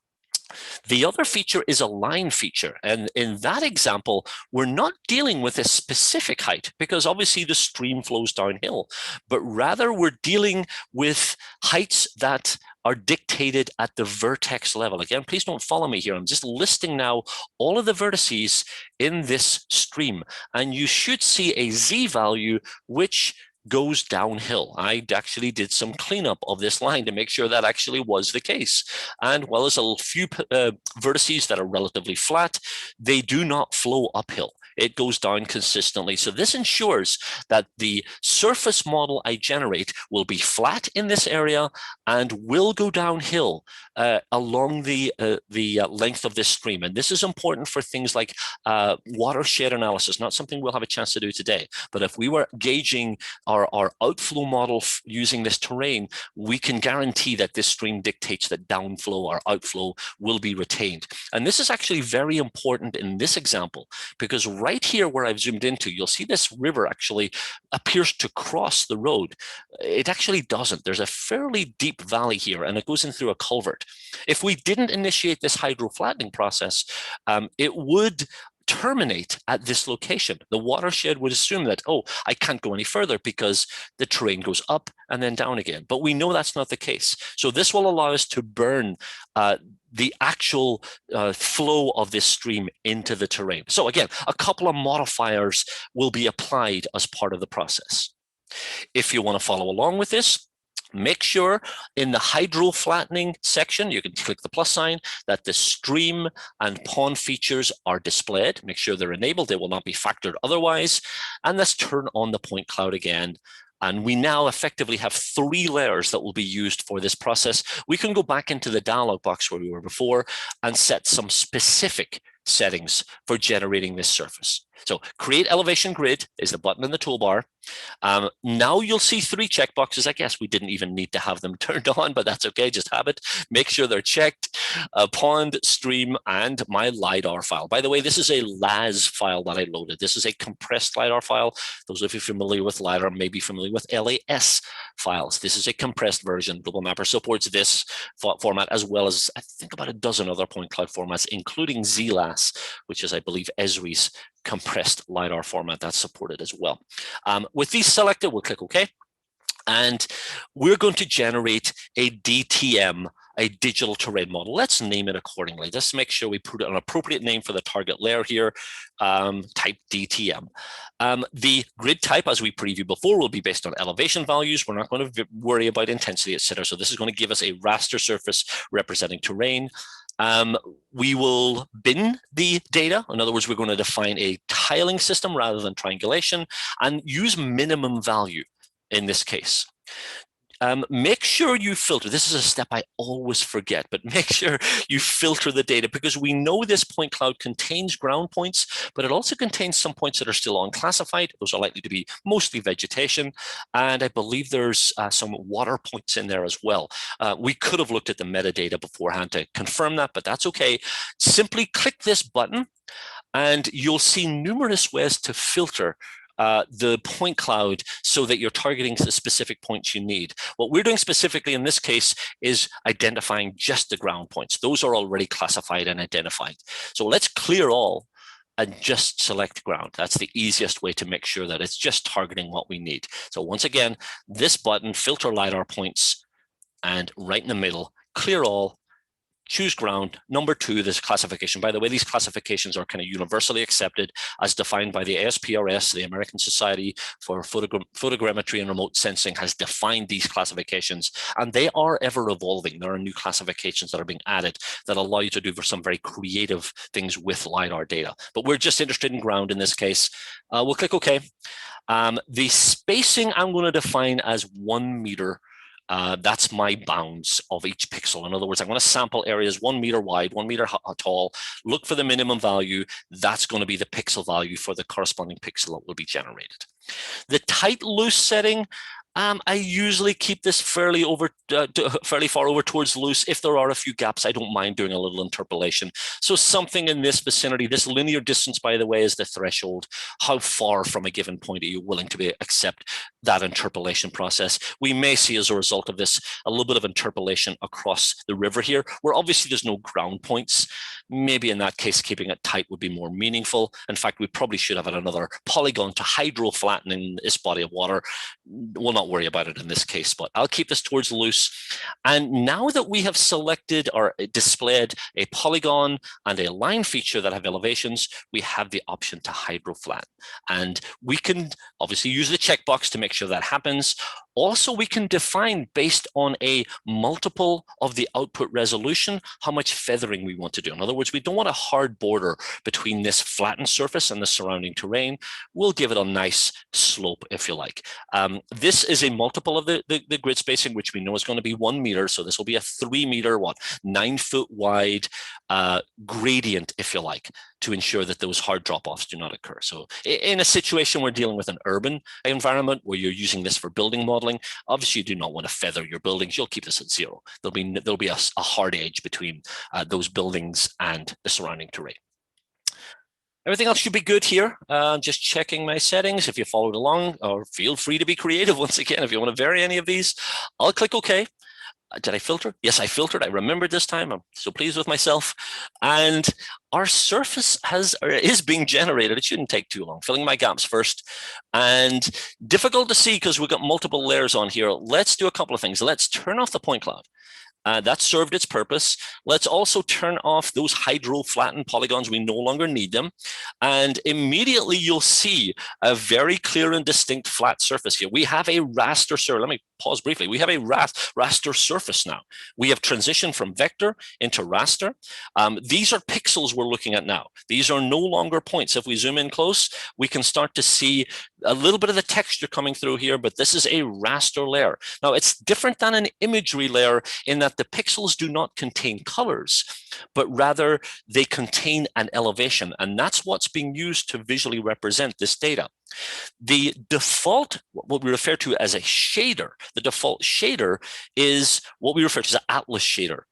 The other feature is a line feature. And in that example, we're not dealing with a specific height because obviously the stream flows downhill, but rather we're dealing with heights that are dictated at the vertex level. Again, please don't follow me here. I'm just listing now all of the vertices in this stream, and you should see a Z value, which goes downhill. I actually did some cleanup of this line to make sure that actually was the case. And while there's a few vertices that are relatively flat, they do not flow uphill. It goes down consistently. So this ensures that the surface model I generate will be flat in this area and will go downhill along the length of this stream. And this is important for things like watershed analysis, not something we'll have a chance to do today. But if we were gauging our outflow model using this terrain, we can guarantee that this stream dictates that downflow or outflow will be retained. And this is actually very important in this example, because right here where I've zoomed into, you'll see this river actually appears to cross the road. It actually doesn't. There's a fairly deep valley here, and it goes in through a culvert. If we didn't initiate this hydroflattening process, it would terminate at this location. The watershed would assume that, oh, I can't go any further because the terrain goes up and then down again. But we know that's not the case. So this will allow us to burn the actual flow of this stream into the terrain. So again, a couple of modifiers will be applied as part of the process. If you want to follow along with this, make sure in the hydroflattening section, you can click the plus sign, that the stream and pond features are displayed. Make sure they're enabled. They will not be factored otherwise. And let's turn on the point cloud again. And we now effectively have 3 layers that will be used for this process. We can go back into the dialog box where we were before and set some specific settings for generating this surface. So create elevation grid is the button in the toolbar. Now you'll see 3 checkboxes. I guess we didn't even need to have them turned on, but that's okay, just have it. Make sure they're checked. Pond, stream, and my LiDAR file. By the way, this is a LAS file that I loaded. This is a compressed LiDAR file. Those of you familiar with LiDAR may be familiar with LAS files. This is a compressed version. Global Mapper supports this format as well as I think about a dozen other point cloud formats, including ZLAS, which is, I believe, Esri's compressed LiDAR format that's supported as well. With these selected, we'll click OK. And we're going to generate a DTM, a digital terrain model. Let's name it accordingly. Just make sure we put an appropriate name for the target layer here, type DTM. The grid type, as we previewed before, will be based on elevation values. We're not going to worry about intensity, etc. So this is going to give us a raster surface representing terrain. We will bin the data. In other words, we're going to define a tiling system rather than triangulation and use minimum value in this case. Make sure you filter. This is a step I always forget, but make sure you filter the data because we know this point cloud contains ground points, but it also contains some points that are still unclassified. Those are likely to be mostly vegetation. And I believe there's some water points in there as well. We could have looked at the metadata beforehand to confirm that, but that's okay. Simply click this button And you'll see numerous ways to filter the point cloud so that you're targeting the specific points you need. What we're doing specifically in this case is identifying just the ground points. Those are already classified and identified. So let's clear all and just select ground. That's the easiest way to make sure that it's just targeting what we need. So once again, this button, filter LiDAR points, and right in the middle, clear all, choose ground. Number 2, this classification. By the way, these classifications are kind of universally accepted as defined by the ASPRS, the American Society for Photogrammetry and Remote Sensing has defined these classifications, and they are ever evolving. There are new classifications that are being added that allow you to do for some very creative things with LiDAR data. But we're just interested in ground in this case. We'll click OK. The spacing I'm going to define as 1 meter. That's my bounds of each pixel. In other words, I'm going to sample areas 1 meter wide, 1 meter tall, look for the minimum value. That's going to be the pixel value for the corresponding pixel that will be generated. The tight loose setting, I usually keep this fairly far over towards loose. If there are a few gaps, I don't mind doing a little interpolation. So something in this vicinity. This linear distance, by the way, is the threshold. How far from a given point are you willing to accept that interpolation process? We may see as a result of this a little bit of interpolation across the river here, where obviously there's no ground points. Maybe in that case, keeping it tight would be more meaningful. In fact, we probably should have another polygon to hydro flatten this body of water. We'll not worry about it in this case, but I'll keep this towards loose. And now that we have selected or displayed a polygon and a line feature that have elevations, we have the option to hydro flatten. And we can obviously use the checkbox to make sure that happens. Also, we can define based on a multiple of the output resolution how much feathering we want to do. In other words, we don't want a hard border between this flattened surface and the surrounding terrain. We'll give it a nice slope, if you like. This is a multiple of the grid spacing, which we know is going to be 1 meter. So this will be a 3 meter, 9 foot wide gradient, if you like, to ensure that those hard drop-offs do not occur. So in a situation we're dealing with an urban environment where you're using this for building modeling, obviously you do not want to feather your buildings. You'll keep this at 0. There'll be a hard edge between those buildings and the surrounding terrain. Everything else should be good here. Just checking my settings. If you followed along, or feel free to be creative once again. If you want to vary any of these, I'll click OK. Did I filter? Yes, I filtered. I remembered this time. I'm so pleased with myself. And our surface is being generated. It shouldn't take too long. Filling my gaps first. And difficult to see because we've got multiple layers on here. Let's do a couple of things. Let's turn off the point cloud. That served its purpose. Let's also turn off those hydro flattened polygons. We no longer need them. And immediately you'll see a very clear and distinct flat surface here. We have a raster surface. Let me pause briefly. We have a raster surface now. We have transitioned from vector into raster. These are pixels we're looking at now. These are no longer points. If we zoom in close, we can start to see a little bit of the texture coming through here, but this is a raster layer. Now, it's different than an imagery layer in that the pixels do not contain colors, but rather they contain an elevation, and that's what's being used to visually represent this data. The default, what we refer to as a shader, the default shader is what we refer to as an atlas shader.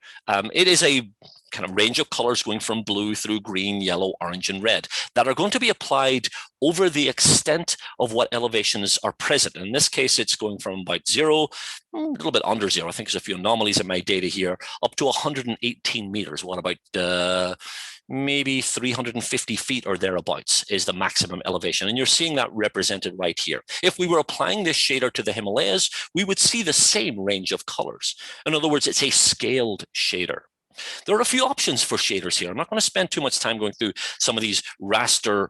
It is a kind of range of colors going from blue through green, yellow, orange, and red that are going to be applied over the extent of what elevations are present. In this case, it's going from about 0, a little bit under 0. I think there's a few anomalies in my data here, up to 118 meters. What about maybe 350 feet or thereabouts is the maximum elevation. And you're seeing that represented right here. If we were applying this shader to the Himalayas, we would see the same range of colors. In other words, it's a scaled shader. There are a few options for shaders here. I'm not going to spend too much time going through some of these raster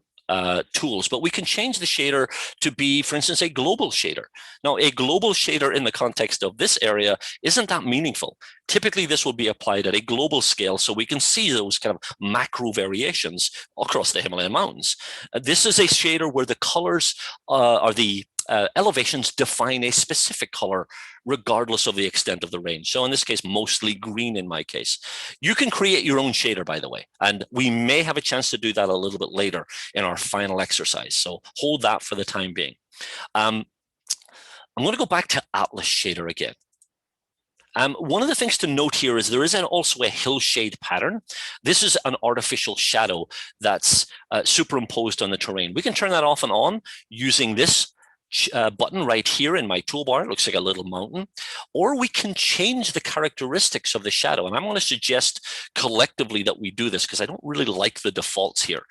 tools, but we can change the shader to be, for instance, a global shader. Now, a global shader in the context of this area isn't that meaningful. Typically, this will be applied at a global scale so we can see those kind of macro variations across the Himalayan mountains. This is a shader where the colors are the elevations define a specific color regardless of the extent of the range. So in this case, mostly green in my case. You can create your own shader, by the way, and we may have a chance to do that a little bit later in our final exercise. So hold that for the time being. I'm going to go back to Atlas Shader again. One of the things to note here is there is also a hillshade pattern. This is an artificial shadow that's superimposed on the terrain. We can turn that off and on using this button right here in my toolbar. It looks like a little mountain. Or we can change the characteristics of the shadow. And I'm going to suggest collectively that we do this because I don't really like the defaults here.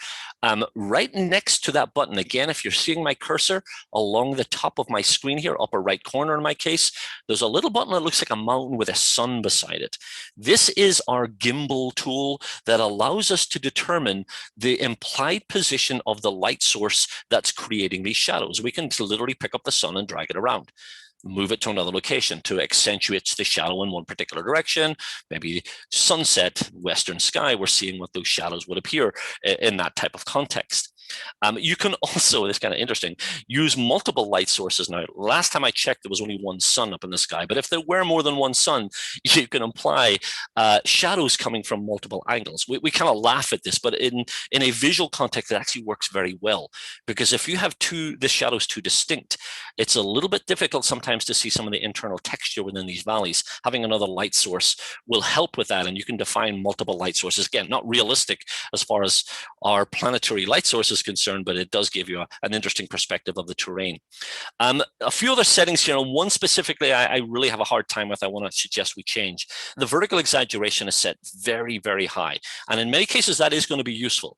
Right next to that button, again, if you're seeing my cursor along the top of my screen here, upper right corner in my case, there's a little button that looks like a mountain with a sun beside it. This is our gimbal tool that allows us to determine the implied position of the light source that's creating these shadows. We can literally pick up the sun and drag it around, move it to another location to accentuate the shadow in one particular direction. Maybe sunset, western sky, we're seeing what those shadows would appear in that type of context. You can also, this is kind of interesting, use multiple light sources. Now, last time I checked, there was only one sun up in the sky, but if there were more than one sun, you can apply shadows coming from multiple angles. We kind of laugh at this, but in a visual context, it actually works very well, because if you have the shadows too distinct, it's a little bit difficult sometimes to see some of the internal texture within these valleys. Having another light source will help with that, and you can define multiple light sources. Again, not realistic as far as our planetary light sources concerned, but it does give you an interesting perspective of the terrain. A few other settings here, and one specifically I really have a hard time with, I want to suggest we change. The vertical exaggeration is set very, very high, and in many cases that is going to be useful.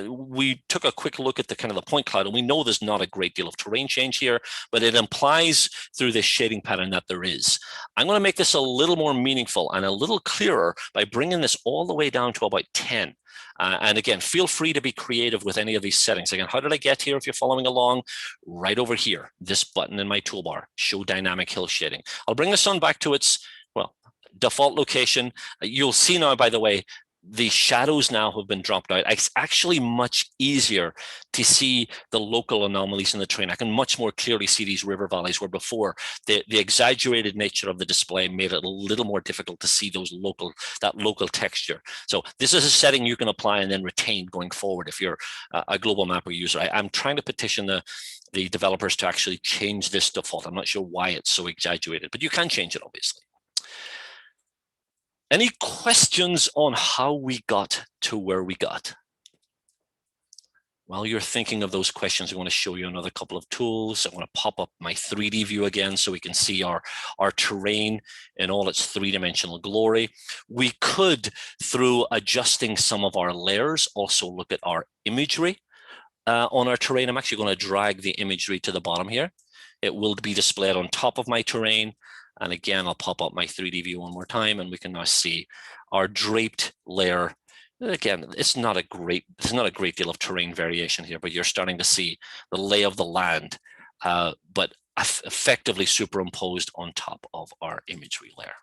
We took a quick look at the kind of the point cloud, and we know there's not a great deal of terrain change here, but it implies through this shading pattern that there is. I'm going to make this a little more meaningful and a little clearer by bringing this all the way down to about 10. And again, feel free to be creative with any of these settings. Again, how did I get here? If you're following along, right over here, this button in my toolbar, show dynamic hill shading. I'll bring the sun back to its, well, default location. You'll see now, by the way, the shadows now have been dropped out. It's actually much easier to see the local anomalies in the terrain. I can much more clearly see these river valleys, where before the exaggerated nature of the display made it a little more difficult to see that local texture. So this is a setting you can apply and then retain going forward if you're a global mapper user. I'm trying to petition the developers to actually change this default. I'm not sure why it's so exaggerated, but you can change it, obviously. Any questions on how we got to where we got? While you're thinking of those questions, I want to show you another couple of tools. I want to pop up my 3D view again so we can see our terrain in all its three-dimensional glory. We could, through adjusting some of our layers, also look at our imagery on our terrain. I'm actually going to drag the imagery to the bottom here. It will be displayed on top of my terrain. And again, I'll pop up my 3D view one more time, and we can now see our draped layer. Again, it's not a great deal of terrain variation here, but you're starting to see the lay of the land, but effectively superimposed on top of our imagery layer.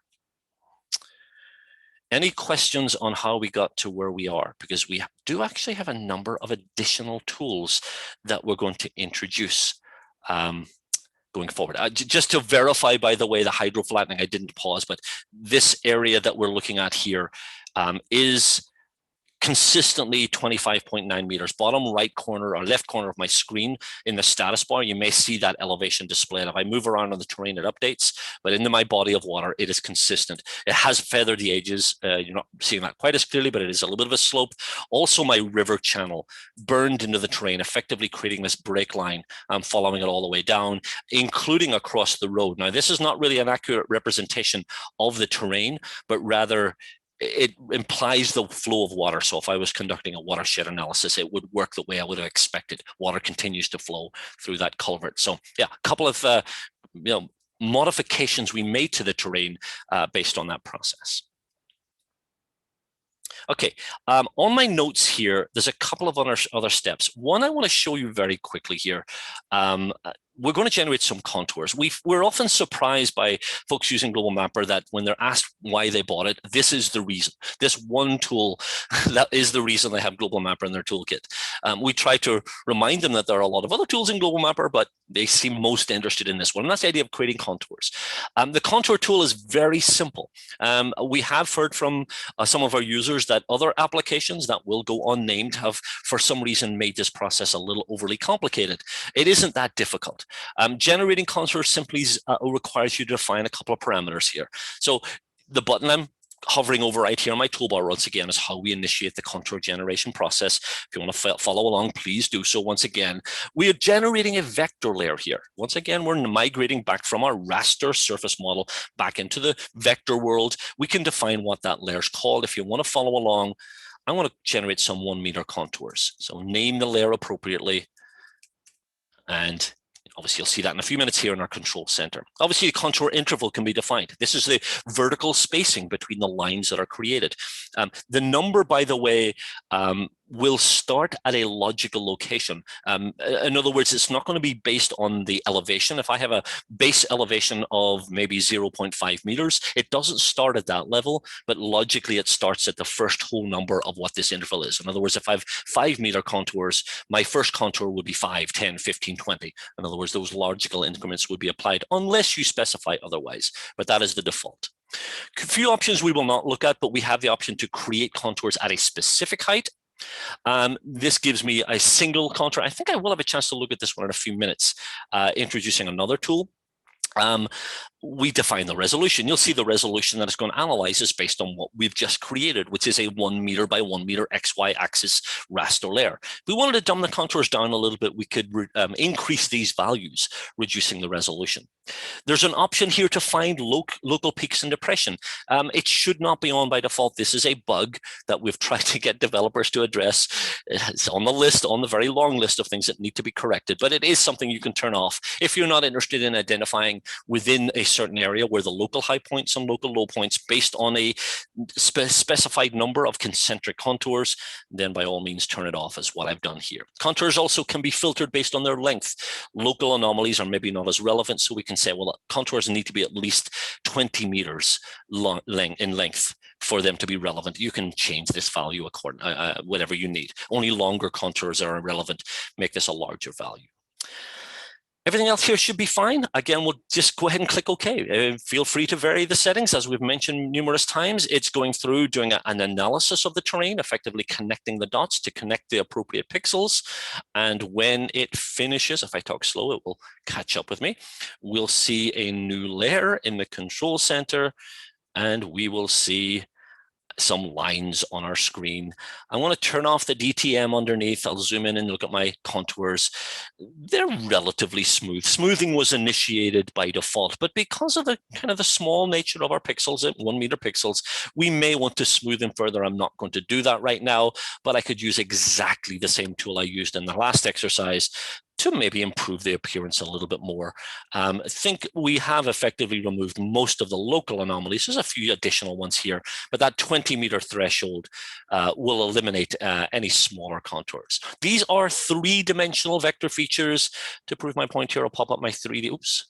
Any questions on how we got to where we are? Because we do actually have a number of additional tools that we're going to introduce going forward. Just to verify, by the way, the hydro flattening, I didn't pause, but this area that we're looking at here is consistently 25.9 meters. Bottom right corner or left corner of my screen in the status bar, you may see that elevation displayed. If I move around on the terrain, it updates, but into my body of water, it is consistent. It has feathered the edges. You're not seeing that quite as clearly, but it is a little bit of a slope. Also, my river channel burned into the terrain, effectively creating this break line. I'm following it all the way down, including across the road. Now, this is not really an accurate representation of the terrain, but rather it implies the flow of water. So if I was conducting a watershed analysis, it would work the way I would have expected. Water continues to flow through that culvert. So yeah, a couple of modifications we made to the terrain based on that process. Okay, on my notes here, there's a couple of other steps. One I want to show you very quickly here. We're going to generate some contours. We're often surprised by folks using Global Mapper that when they're asked why they bought it, this is the reason. This one tool, that is the reason they have Global Mapper in their toolkit. We try to remind them that there are a lot of other tools in Global Mapper, but they seem most interested in this one. And that's the idea of creating contours. The contour tool is very simple. We have heard from some of our users that other applications that will go unnamed have, for some reason, made this process a little overly complicated. It isn't that difficult. default. Generating contours simply requires you to define a couple of parameters here. So the button I'm hovering over right here on my toolbar once again is how we initiate the contour generation process. If you want to follow along, please do so. Once again, we are generating a vector layer here. Once again, we're migrating back from our raster surface model back into the vector world. We can define what that layer is called. If you want to follow along, I want to generate some 1 meter contours. So name the layer appropriately, and obviously, you'll see that in a few minutes here in our control center. Obviously, the contour interval can be defined. This is the vertical spacing between the lines that are created. The number, by the way, will start at a logical location. In other words, it's not going to be based on the elevation. If I have a base elevation of maybe 0.5 meters, it doesn't start at that level, but logically it starts at the first whole number of what this interval is. In other words, if I have 5 meter contours, my first contour would be 5, 10, 15, 20. In other words, those logical increments would be applied unless you specify otherwise, but that is the default. A few options we will not look at, but we have the option to create contours at a specific height. This gives me a single contour. I think I will have a chance to look at this one in a few minutes, introducing another tool. We define the resolution. You'll see the resolution that it's going to analyze is based on what we've just created, which is a 1 meter by 1 meter XY axis raster layer. If we wanted to dumb the contours down a little bit, we could increase these values, reducing the resolution. There's an option here to find local peaks and depression. It should not be on by default. This is a bug that we've tried to get developers to address. It's on the list, on the very long list of things that need to be corrected, but it is something you can turn off if you're not interested in identifying within a certain area where the local high points and local low points based on a specified number of concentric contours. Then by all means turn it off, is what I've done here. Contours also can be filtered based on their length. Local anomalies are maybe not as relevant, so we can say, well, contours need to be at least 20 meters in length for them to be relevant. You can change this value according whatever you need. Only longer contours are irrelevant. Make this a larger value. Everything else here should be fine. Again, we'll just go ahead and click OK. Feel free to vary the settings. As we've mentioned numerous times, it's going through doing an analysis of the terrain, effectively connecting the dots to connect the appropriate pixels. And when it finishes, if I talk slow, it will catch up with me. We'll see a new layer in the control center, and we will see some lines on our screen. I want to turn off the DTM underneath. I'll zoom in and look at my contours. They're relatively smooth. Smoothing was initiated by default, but because of the kind of the small nature of our pixels at 1 meter pixels, we may want to smooth them further. I'm not going to do that right now, but I could use exactly the same tool I used in the last exercise to maybe improve the appearance a little bit more. I think we have effectively removed most of the local anomalies. There's a few additional ones here, but that 20 meter threshold will eliminate any smaller contours. These are 3-dimensional vector features. To prove my point here, I'll pop up my 3D, oops.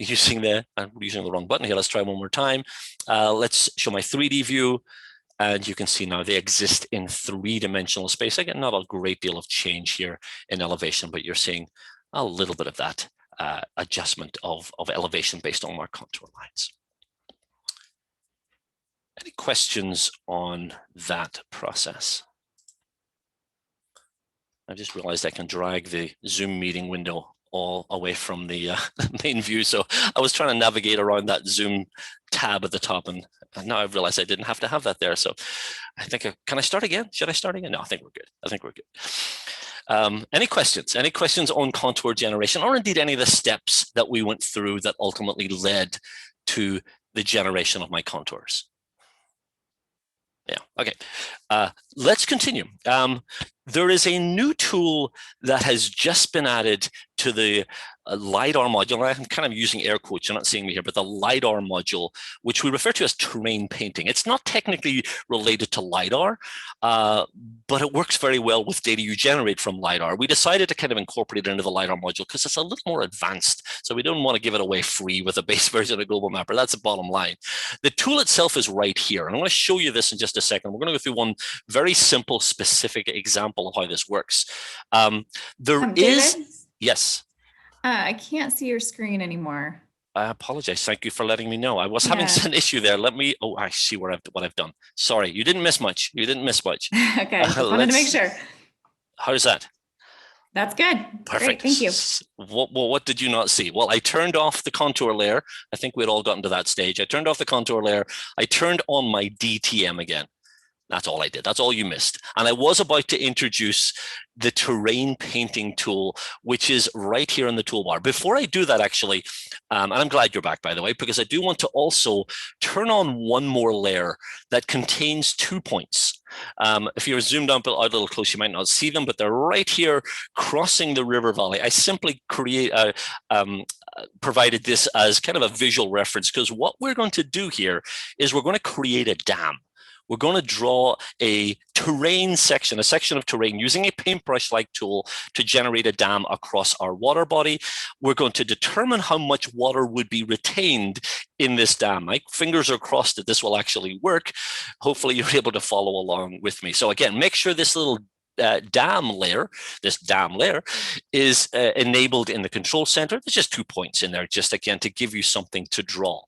I'm using the wrong button here. Let's try one more time. Let's show my 3D view. And you can see now they exist in 3-dimensional space. Again, not a great deal of change here in elevation, but you're seeing a little bit of that adjustment of elevation based on our contour lines. Any questions on that process? I just realized I can drag the Zoom meeting window all away from the main view. So I was trying to navigate around that Zoom tab at the top, and now I've realized I didn't have to have that there. So I think, can I start again? Should I start again? No, I think we're good. I think we're good. Any questions? Any questions on contour generation, or indeed any of the steps that we went through that ultimately led to the generation of my contours? Yeah, okay. Let's continue. There is a new tool that has just been added to the LiDAR module. I'm kind of using air quotes, you're not seeing me here, but the LiDAR module, which we refer to as terrain painting. It's not technically related to LiDAR, but it works very well with data you generate from LiDAR. We decided to kind of incorporate it into the LiDAR module because it's a little more advanced. So we don't want to give it away free with a base version of Global Mapper. That's the bottom line. The tool itself is right here. And I'm going to show you this in just a second. We're going to go through one very simple, specific example of how this works. David? Yes. I can't see your screen anymore. I apologize. Thank you for letting me know. I was having an issue there. Let me, oh, I see what I've done. Sorry, you didn't miss much. You didn't miss much. Okay, just wanted to make sure. How's that? That's good. Perfect. Great, thank you. What did you not see? Well, I turned off the contour layer. I think we'd all gotten to that stage. I turned off the contour layer. I turned on my DTM again. That's all I did. That's all you missed. And I was about to introduce the terrain painting tool, which is right here in the toolbar. Before I do that, actually, and I'm glad you're back, by the way, because I do want to also turn on one more layer that contains 2 points. If you're zoomed out a little close, you might not see them, but they're right here crossing the river valley. I simply provided this as kind of a visual reference, because what we're going to do here is we're going to create a dam. We're going to draw a terrain section, a section of terrain using a paintbrush-like tool to generate a dam across our water body. We're going to determine how much water would be retained in this dam. My fingers are crossed that this will actually work. Hopefully you're able to follow along with me. So again, make sure this little dam layer is enabled in the control center. There's just 2 points in there, just again to give you something to draw.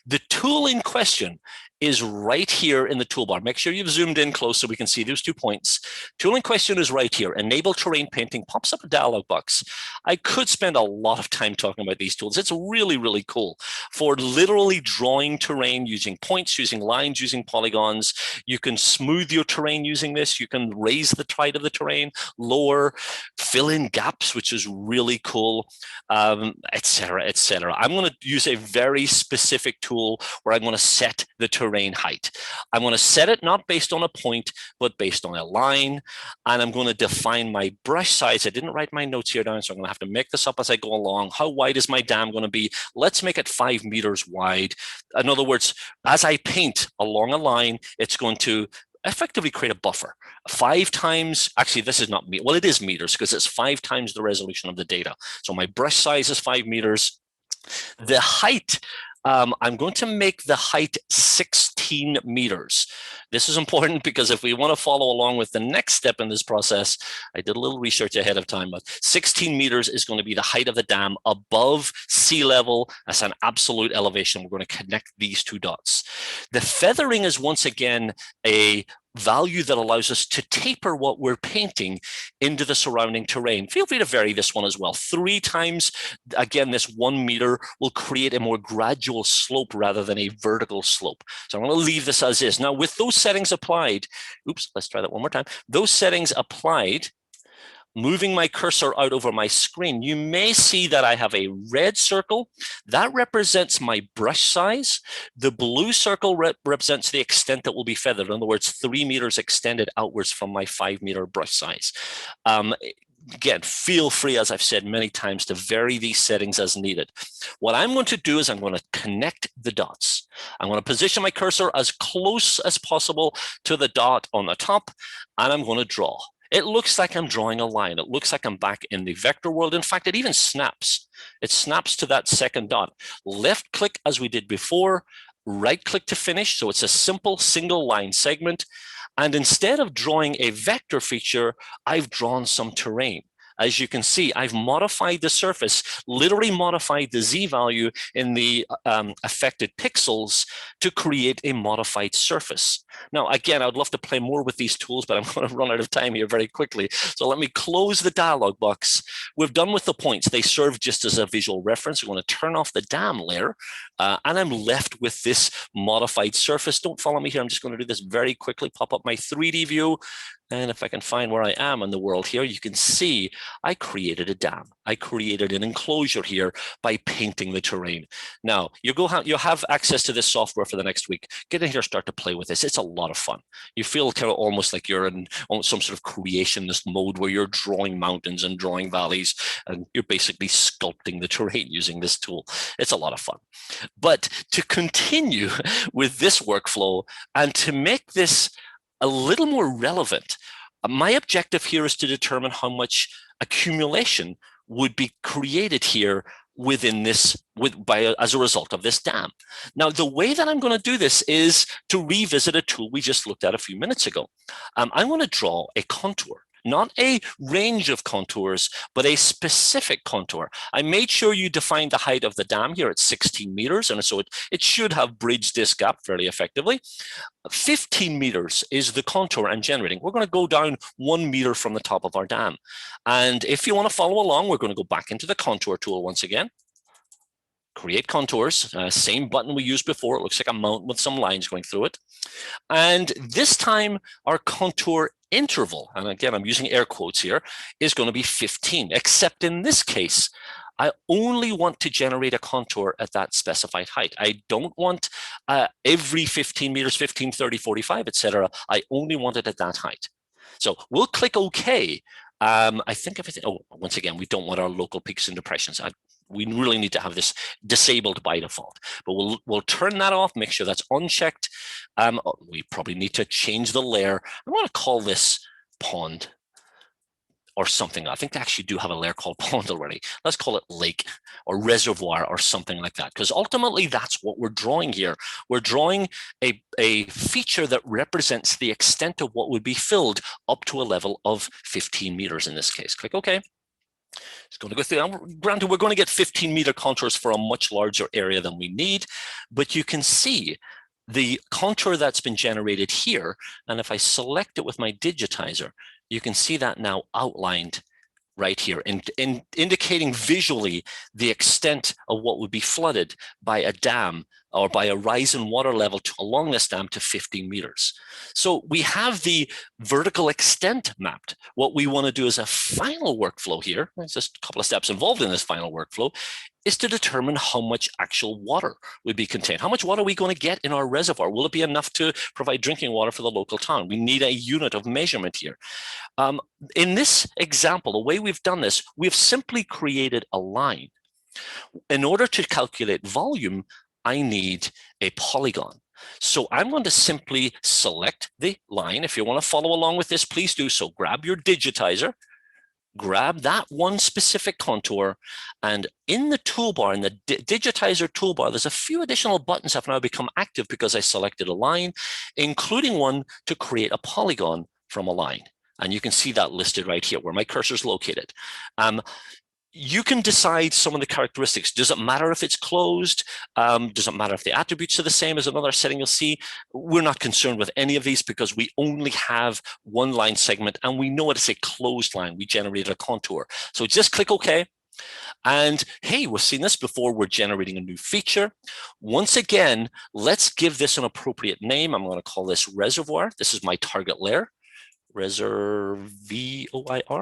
The tool in question is right here in the toolbar. Make sure you've zoomed in close so we can see those 2 points. Tool in question is right here. Enable terrain painting pops up a dialog box. I could spend a lot of time talking about these tools. It's really, really cool for literally drawing terrain using points, using lines, using polygons. You can smooth your terrain using this. You can raise the height of the terrain, lower, fill in gaps, which is really cool, etc., etc. I'm going to use a very specific tool where I'm going to set the terrain height. I'm going to set it not based on a point, but based on a line. And I'm going to define my brush size. I didn't write my notes here down, so I'm going to have to make this up as I go along. How wide is my dam going to be? Let's make it 5 meters wide. In other words, as I paint along a line, it's going to effectively create a buffer. 5 times, actually this is not, well, it is meters because it's 5 times the resolution of the data. So my brush size is 5 meters. The height, I'm going to make the height 16 meters. This is important because if we want to follow along with the next step in this process, I did a little research ahead of time, but 16 meters is going to be the height of the dam above sea level. That's an absolute elevation. We're going to connect these 2 dots. The feathering is once again a value that allows us to taper what we're painting into the surrounding terrain. Feel free to vary this one as well. 3 times, again, this 1 meter will create a more gradual slope rather than a vertical slope. So I'm going to leave this as is. Now, with those settings applied, oops, let's try that one more time. Those settings applied, moving my cursor out over my screen, you may see that I have a red circle. That represents my brush size. The blue circle represents the extent that will be feathered. In other words, 3 meters extended outwards from my 5 meter brush size. Again, feel free, as I've said many times, to vary these settings as needed. What I'm going to do is I'm going to connect the dots. I'm going to position my cursor as close as possible to the dot on the top, and I'm going to draw. It looks like I'm drawing a line. It looks like I'm back in the vector world. In fact, it even snaps. It snaps to that second dot. Left click as we did before, right click to finish. So it's a simple single line segment. And instead of drawing a vector feature, I've drawn some terrain. As you can see, I've modified the surface, literally modified the Z value in the affected pixels to create a modified surface. Now, again, I'd love to play more with these tools, but I'm going to run out of time here very quickly. So let me close the dialog box. We're done with the points. They serve just as a visual reference. We're going to turn off the dam layer, and I'm left with this modified surface. Don't follow me here. I'm just going to do this very quickly, pop up my 3D view. And if I can find where I am in the world here, you can see I created a dam. I created an enclosure here by painting the terrain. Now, you'll have access to this software for the next week. Get in here, start to play with this. It's a lot of fun. You feel kind of almost like you're in some sort of creationist mode where you're drawing mountains and drawing valleys, and you're basically sculpting the terrain using this tool. It's a lot of fun. But to continue with this workflow and to make this a little more relevant, my objective here is to determine how much accumulation would be created here within this as a result of this dam. Now, the way that I'm going to do this is to revisit a tool we just looked at a few minutes ago. I'm going to draw a contour. not a range of contours, but a specific contour. I made sure you defined the height of the dam here at 16 meters, and so it should have bridged this gap fairly effectively. 15 meters is the contour I'm generating. We're going to go down 1 meter from the top of our dam. And if you want to follow along, we're going to go back into the contour tool once again. Create contours, same button we used before. It looks like a mountain with some lines going through it. And this time our contour interval, and again, I'm using air quotes here, is going to be 15, except in this case, I only want to generate a contour at that specified height. I don't want every 15 meters, 15, 30, 45, etc. I only want it at that height. So we'll click OK. I think everything, oh, once again, we don't want our local peaks and depressions. We really need to have this disabled by default, but we'll turn that off, make sure that's unchecked. We probably need to change the layer. I want to call this pond or something. I think they actually do have a layer called pond already. Let's call it lake or reservoir or something like that, because ultimately that's what we're drawing here. We're drawing a feature that represents the extent of what would be filled up to a level of 15 meters in this case. Click OK. It's going to go through. Granted, we're going to get 15-meter contours for a much larger area than we need, but you can see the contour that's been generated here. And if I select it with my digitizer, you can see that now outlined right here, indicating visually the extent of what would be flooded by a dam or by a rise in water level along this dam to 15 meters. So we have the vertical extent mapped. What we want to do as a final workflow here, there's just a couple of steps involved in this final workflow, is to determine how much actual water would be contained. How much water are we going to get in our reservoir? Will it be enough to provide drinking water for the local town? We need a unit of measurement here. In this example, the way we've done this, we've simply created a line. In order to calculate volume, I need a polygon. So I'm going to simply select the line. If you want to follow along with this, please do so. Grab your digitizer, grab that one specific contour, and in the toolbar, in the digitizer toolbar, there's a few additional buttons have now become active because I selected a line, including one to create a polygon from a line. And you can see that listed right here where my cursor is located. You can decide some of the characteristics. Does it matter if it's closed? Does it matter if the attributes are the same as another setting you'll see? We're not concerned with any of these because we only have one line segment and we know it's a closed line. We generated a contour. So just click OK. And hey, we've seen this before. We're generating a new feature. Once again, let's give this an appropriate name. I'm going to call this reservoir. This is my target layer. Reservoir,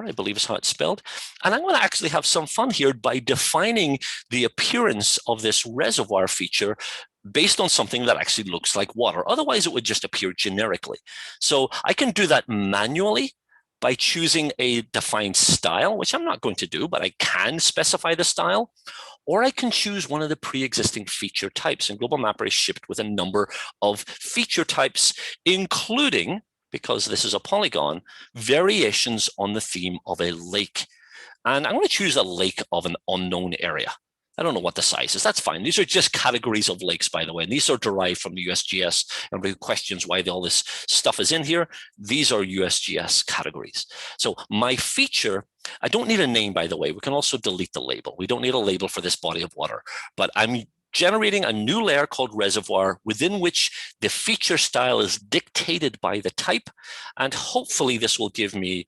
I believe is how it's spelled. And I'm going to actually have some fun here by defining the appearance of this reservoir feature based on something that actually looks like water. Otherwise, it would just appear generically. So I can do that manually by choosing a defined style, which I'm not going to do, but I can specify the style. Or I can choose one of the pre-existing feature types. And Global Mapper is shipped with a number of feature types, including, because this is a polygon, variations on the theme of a lake. And I'm going to choose a lake of an unknown area. I don't know what the size is. That's fine. These are just categories of lakes, by the way. And these are derived from the USGS. Everybody questions why all this stuff is in here. These are USGS categories. So my feature, I don't need a name, by the way. We can also delete the label. We don't need a label for this body of water. But I'm generating a new layer called reservoir within which the feature style is dictated by the type. And hopefully this will give me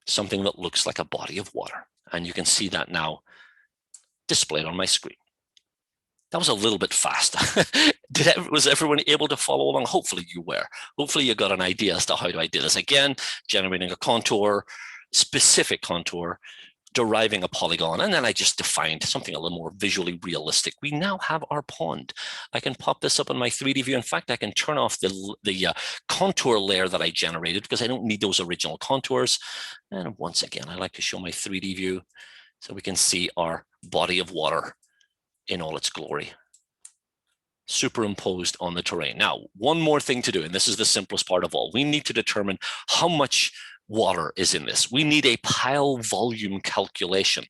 something that looks like a body of water. And you can see that now displayed on my screen. That was a little bit fast. Was everyone able to follow along? Hopefully you were. Hopefully you got an idea as to how do I do this. Again, generating a contour, specific contour, deriving a polygon, and then I just defined something a little more visually realistic. We now have our pond. I can pop this up in my 3D view. In fact, I can turn off the contour layer that I generated because I don't need those original contours. And once again, I like to show my 3D view so we can see our body of water in all its glory, superimposed on the terrain. Now, one more thing to do, and this is the simplest part of all. We need to determine how much water is in this. We need a pile volume calculation.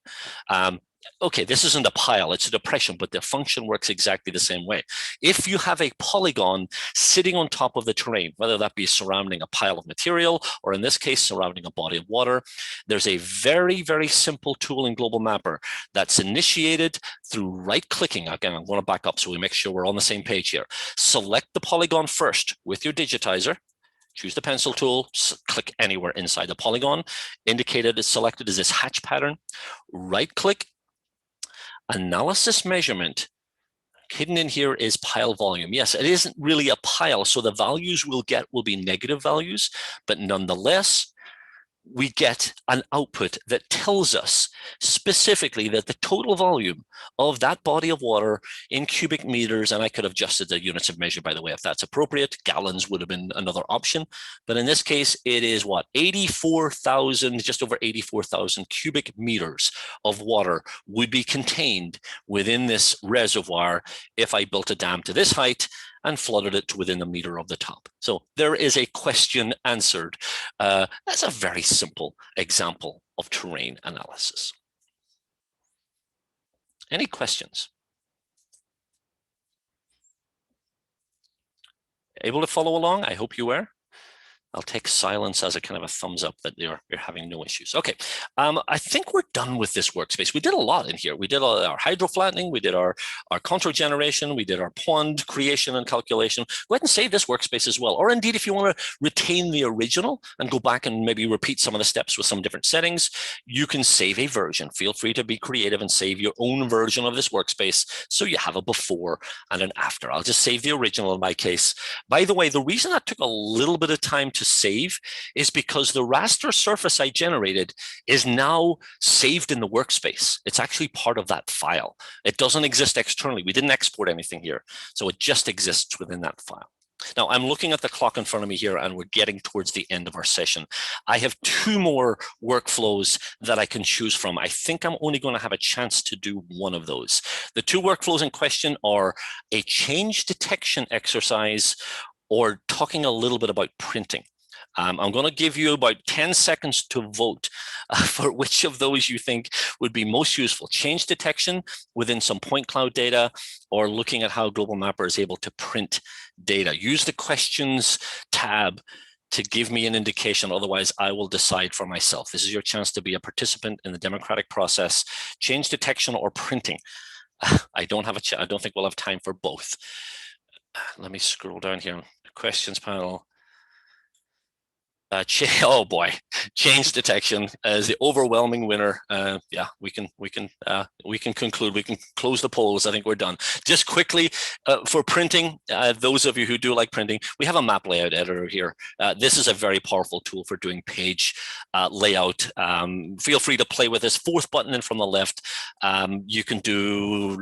okay, this isn't a pile, it's a depression, but the function works exactly the same way. If you have a polygon sitting on top of the terrain, whether that be surrounding a pile of material, or in this case, surrounding a body of water, there's a very, very simple tool in Global Mapper that's initiated through right-clicking. Again, I'm going to back up so we make sure we're on the same page here. Select the polygon first with your digitizer. Choose the pencil tool, click anywhere inside the polygon. Indicated is selected as this hatch pattern. Right-click, analysis measurement. Hidden in here is pile volume. Yes, it isn't really a pile, so the values we'll get will be negative values, but nonetheless, we get an output that tells us specifically that the total volume of that body of water in cubic meters, and I could have adjusted the units of measure, by the way, if that's appropriate. Gallons would have been another option. But in this case, it is what? 84,000, just over 84,000 cubic meters of water would be contained within this reservoir if I built a dam to this height and flooded it to within a meter of the top. So there is a question answered. That's a very simple example of terrain analysis. Any questions? Able to follow along? I hope you were. I'll take silence as a kind of a thumbs up that you're having no issues. Okay, I think we're done with this workspace. We did a lot in here. We did our hydro flattening, we did our contour generation, we did our pond creation and calculation. Go ahead and save this workspace as well. Or indeed, if you want to retain the original and go back and maybe repeat some of the steps with some different settings, you can save a version. Feel free to be creative and save your own version of this workspace so you have a before and an after. I'll just save the original in my case. By the way, the reason that took a little bit of time to save is because the raster surface I generated is now saved in the workspace. It's actually part of that file. It doesn't exist externally. We didn't export anything here, so it just exists within that file. Now, I'm looking at the clock in front of me here, and we're getting towards the end of our session. I have 2 more workflows that I can choose from. I think I'm only going to have a chance to do one of those. The 2 workflows in question are a change detection exercise or talking a little bit about printing. I'm going to give you about 10 seconds to vote for which of those you think would be most useful. Change detection within some point cloud data, or looking at how Global Mapper is able to print data. Use the questions tab to give me an indication. Otherwise, I will decide for myself. This is your chance to be a participant in the democratic process. Change detection or printing. I don't think we'll have time for both. Let me scroll down here. Questions panel. Oh boy, change detection is the overwhelming winner. Yeah, we can conclude. We can close the polls. I think we're done. Just quickly for printing, those of you who do like printing, we have a map layout editor here. This is a very powerful tool for doing page layout. Feel free to play with this. 4th button in from the left. You can do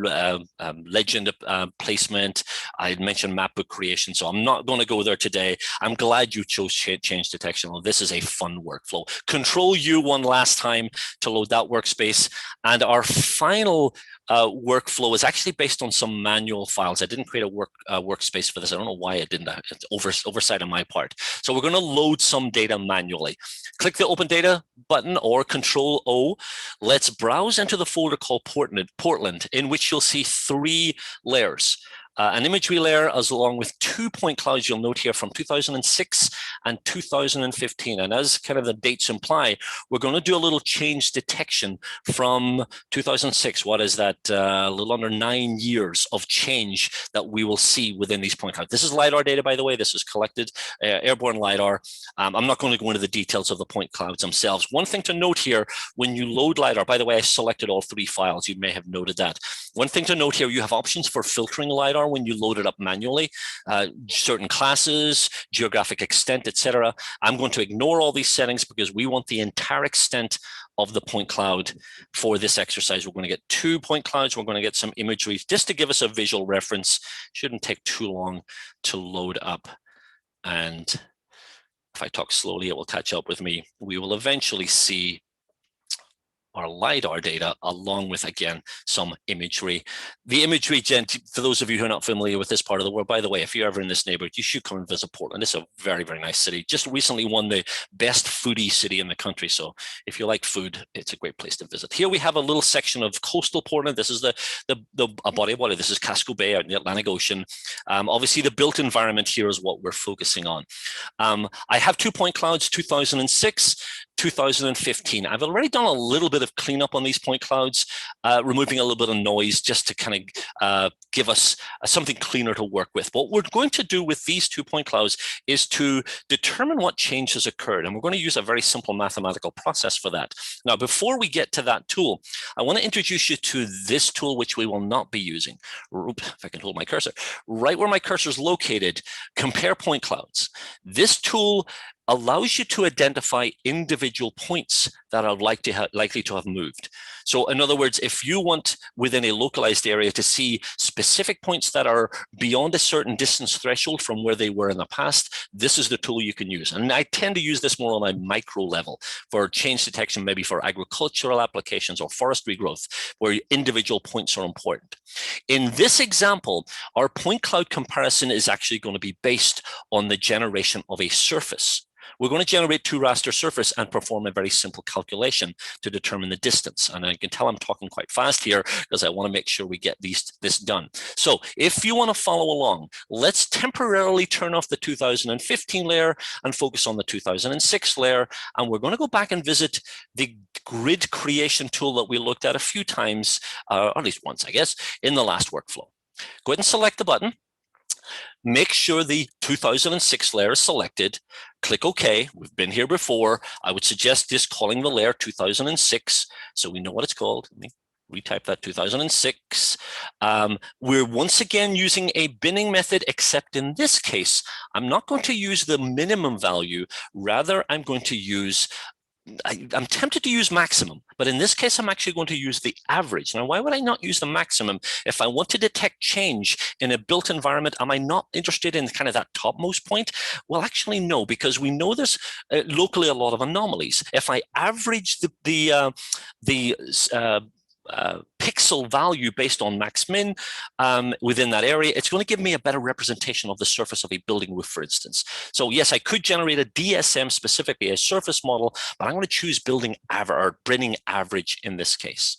legend placement. I mentioned map book creation, so I'm not going to go there today. I'm glad you chose change detection. This is a fun workflow. Control U one last time to load that workspace. And our final workflow is actually based on some manual files. I didn't create a workspace for this. I don't know why I didn't. It's oversight on my part. So we're going to load some data manually. Click the Open Data button or Control O. Let's browse into the folder called Portland, in which you'll see 3 layers. An imagery layer, as along with 2 point clouds you'll note here from 2006 and 2015. And as kind of the dates imply, we're going to do a little change detection from 2006. What is that? A little under 9 years of change that we will see within these point clouds. This is LiDAR data, by the way. This is collected airborne LiDAR. I'm not going to go into the details of the point clouds themselves. One thing to note here, when you load LiDAR, by the way, I selected all 3 files. You may have noted that. One thing to note here, you have options for filtering LiDAR when you load it up manually, certain classes, geographic extent, etc. I'm going to ignore all these settings because we want the entire extent of the point cloud for this exercise. We're going to get 2 point clouds. We're going to get some imagery just to give us a visual reference. Shouldn't take too long to load up. And if I talk slowly, it will catch up with me. We will eventually see our LiDAR data along with, again, some imagery. The imagery, for those of you who are not familiar with this part of the world, by the way, if you're ever in this neighborhood, you should come and visit Portland. It's a very, very nice city. Just recently won the best foodie city in the country. So if you like food, it's a great place to visit. Here we have a little section of coastal Portland. This is a body of water. This is Casco Bay out in the Atlantic Ocean. Obviously, the built environment here is what we're focusing on. I have 2 point clouds, 2006, 2015. I've already done a little bit of cleanup on these point clouds, removing a little bit of noise just to kind of give us something cleaner to work with. What we're going to do with these 2 point clouds is to determine what change has occurred. And we're going to use a very simple mathematical process for that. Now, before we get to that tool, I want to introduce you to this tool, which we will not be using. If I can hold my cursor, right where my cursor is located, compare point clouds. This tool allows you to identify individual points that are likely to have moved. So in other words, if you want within a localized area to see specific points that are beyond a certain distance threshold from where they were in the past, this is the tool you can use. And I tend to use this more on a micro level for change detection, maybe for agricultural applications or forestry growth, where individual points are important. In this example, our point cloud comparison is actually going to be based on the generation of a surface. We're going to generate 2 raster surface and perform a very simple calculation to determine the distance. And I can tell I'm talking quite fast here because I want to make sure we get this done. So if you want to follow along, let's temporarily turn off the 2015 layer and focus on the 2006 layer. And we're going to go back and visit the grid creation tool that we looked at a few times, or at least once, I guess, in the last workflow. Go ahead and select the button. Make sure the 2006 layer is selected. Click OK. We've been here before. I would suggest just calling the layer 2006 so we know what it's called. Let me retype that 2006. We're once again using a binning method, except in this case, I'm not going to use the minimum value. Rather, I'm going to use I'm tempted to use maximum, but in this case, I'm actually going to use the average. Now, why would I not use the maximum? If I want to detect change in a built environment, am I not interested in kind of that topmost point? Well, actually, no, because we know there's locally a lot of anomalies. If I average the pixel value based on max min within that area, it's going to give me a better representation of the surface of a building roof, for instance. So yes, I could generate a DSM, specifically a surface model, but I'm going to choose building average or bringing average in this case.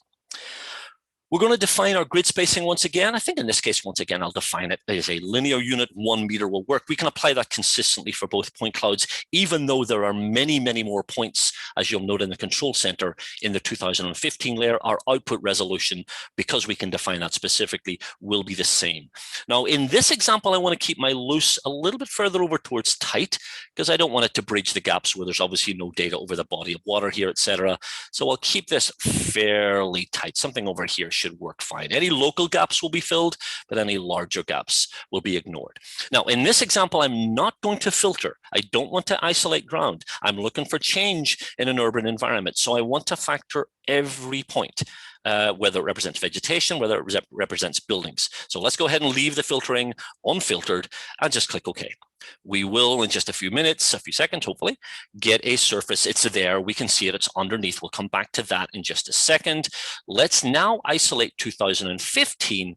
We're going to define our grid spacing once again. I think in this case, once again, I'll define it as a linear unit. 1 meter will work. We can apply that consistently for both point clouds, even though there are many, many more points, as you'll note in the control center in the 2015 layer. Our output resolution, because we can define that specifically, will be the same. Now, in this example, I want to keep my loose a little bit further over towards tight, because I don't want it to bridge the gaps where there's obviously no data over the body of water here, etc. So I'll keep this fairly tight. Something over here should work fine. Any local gaps will be filled, but any larger gaps will be ignored. Now, in this example, I'm not going to filter. I don't want to isolate ground. I'm looking for change in an urban environment. So I want to factor every point, whether it represents vegetation, whether it represents buildings. So let's go ahead and leave the filtering unfiltered and just click OK. We will, in just a few minutes, a few seconds, hopefully, get a surface. It's there. We can see it. It's underneath. We'll come back to that in just a second. Let's now isolate 2015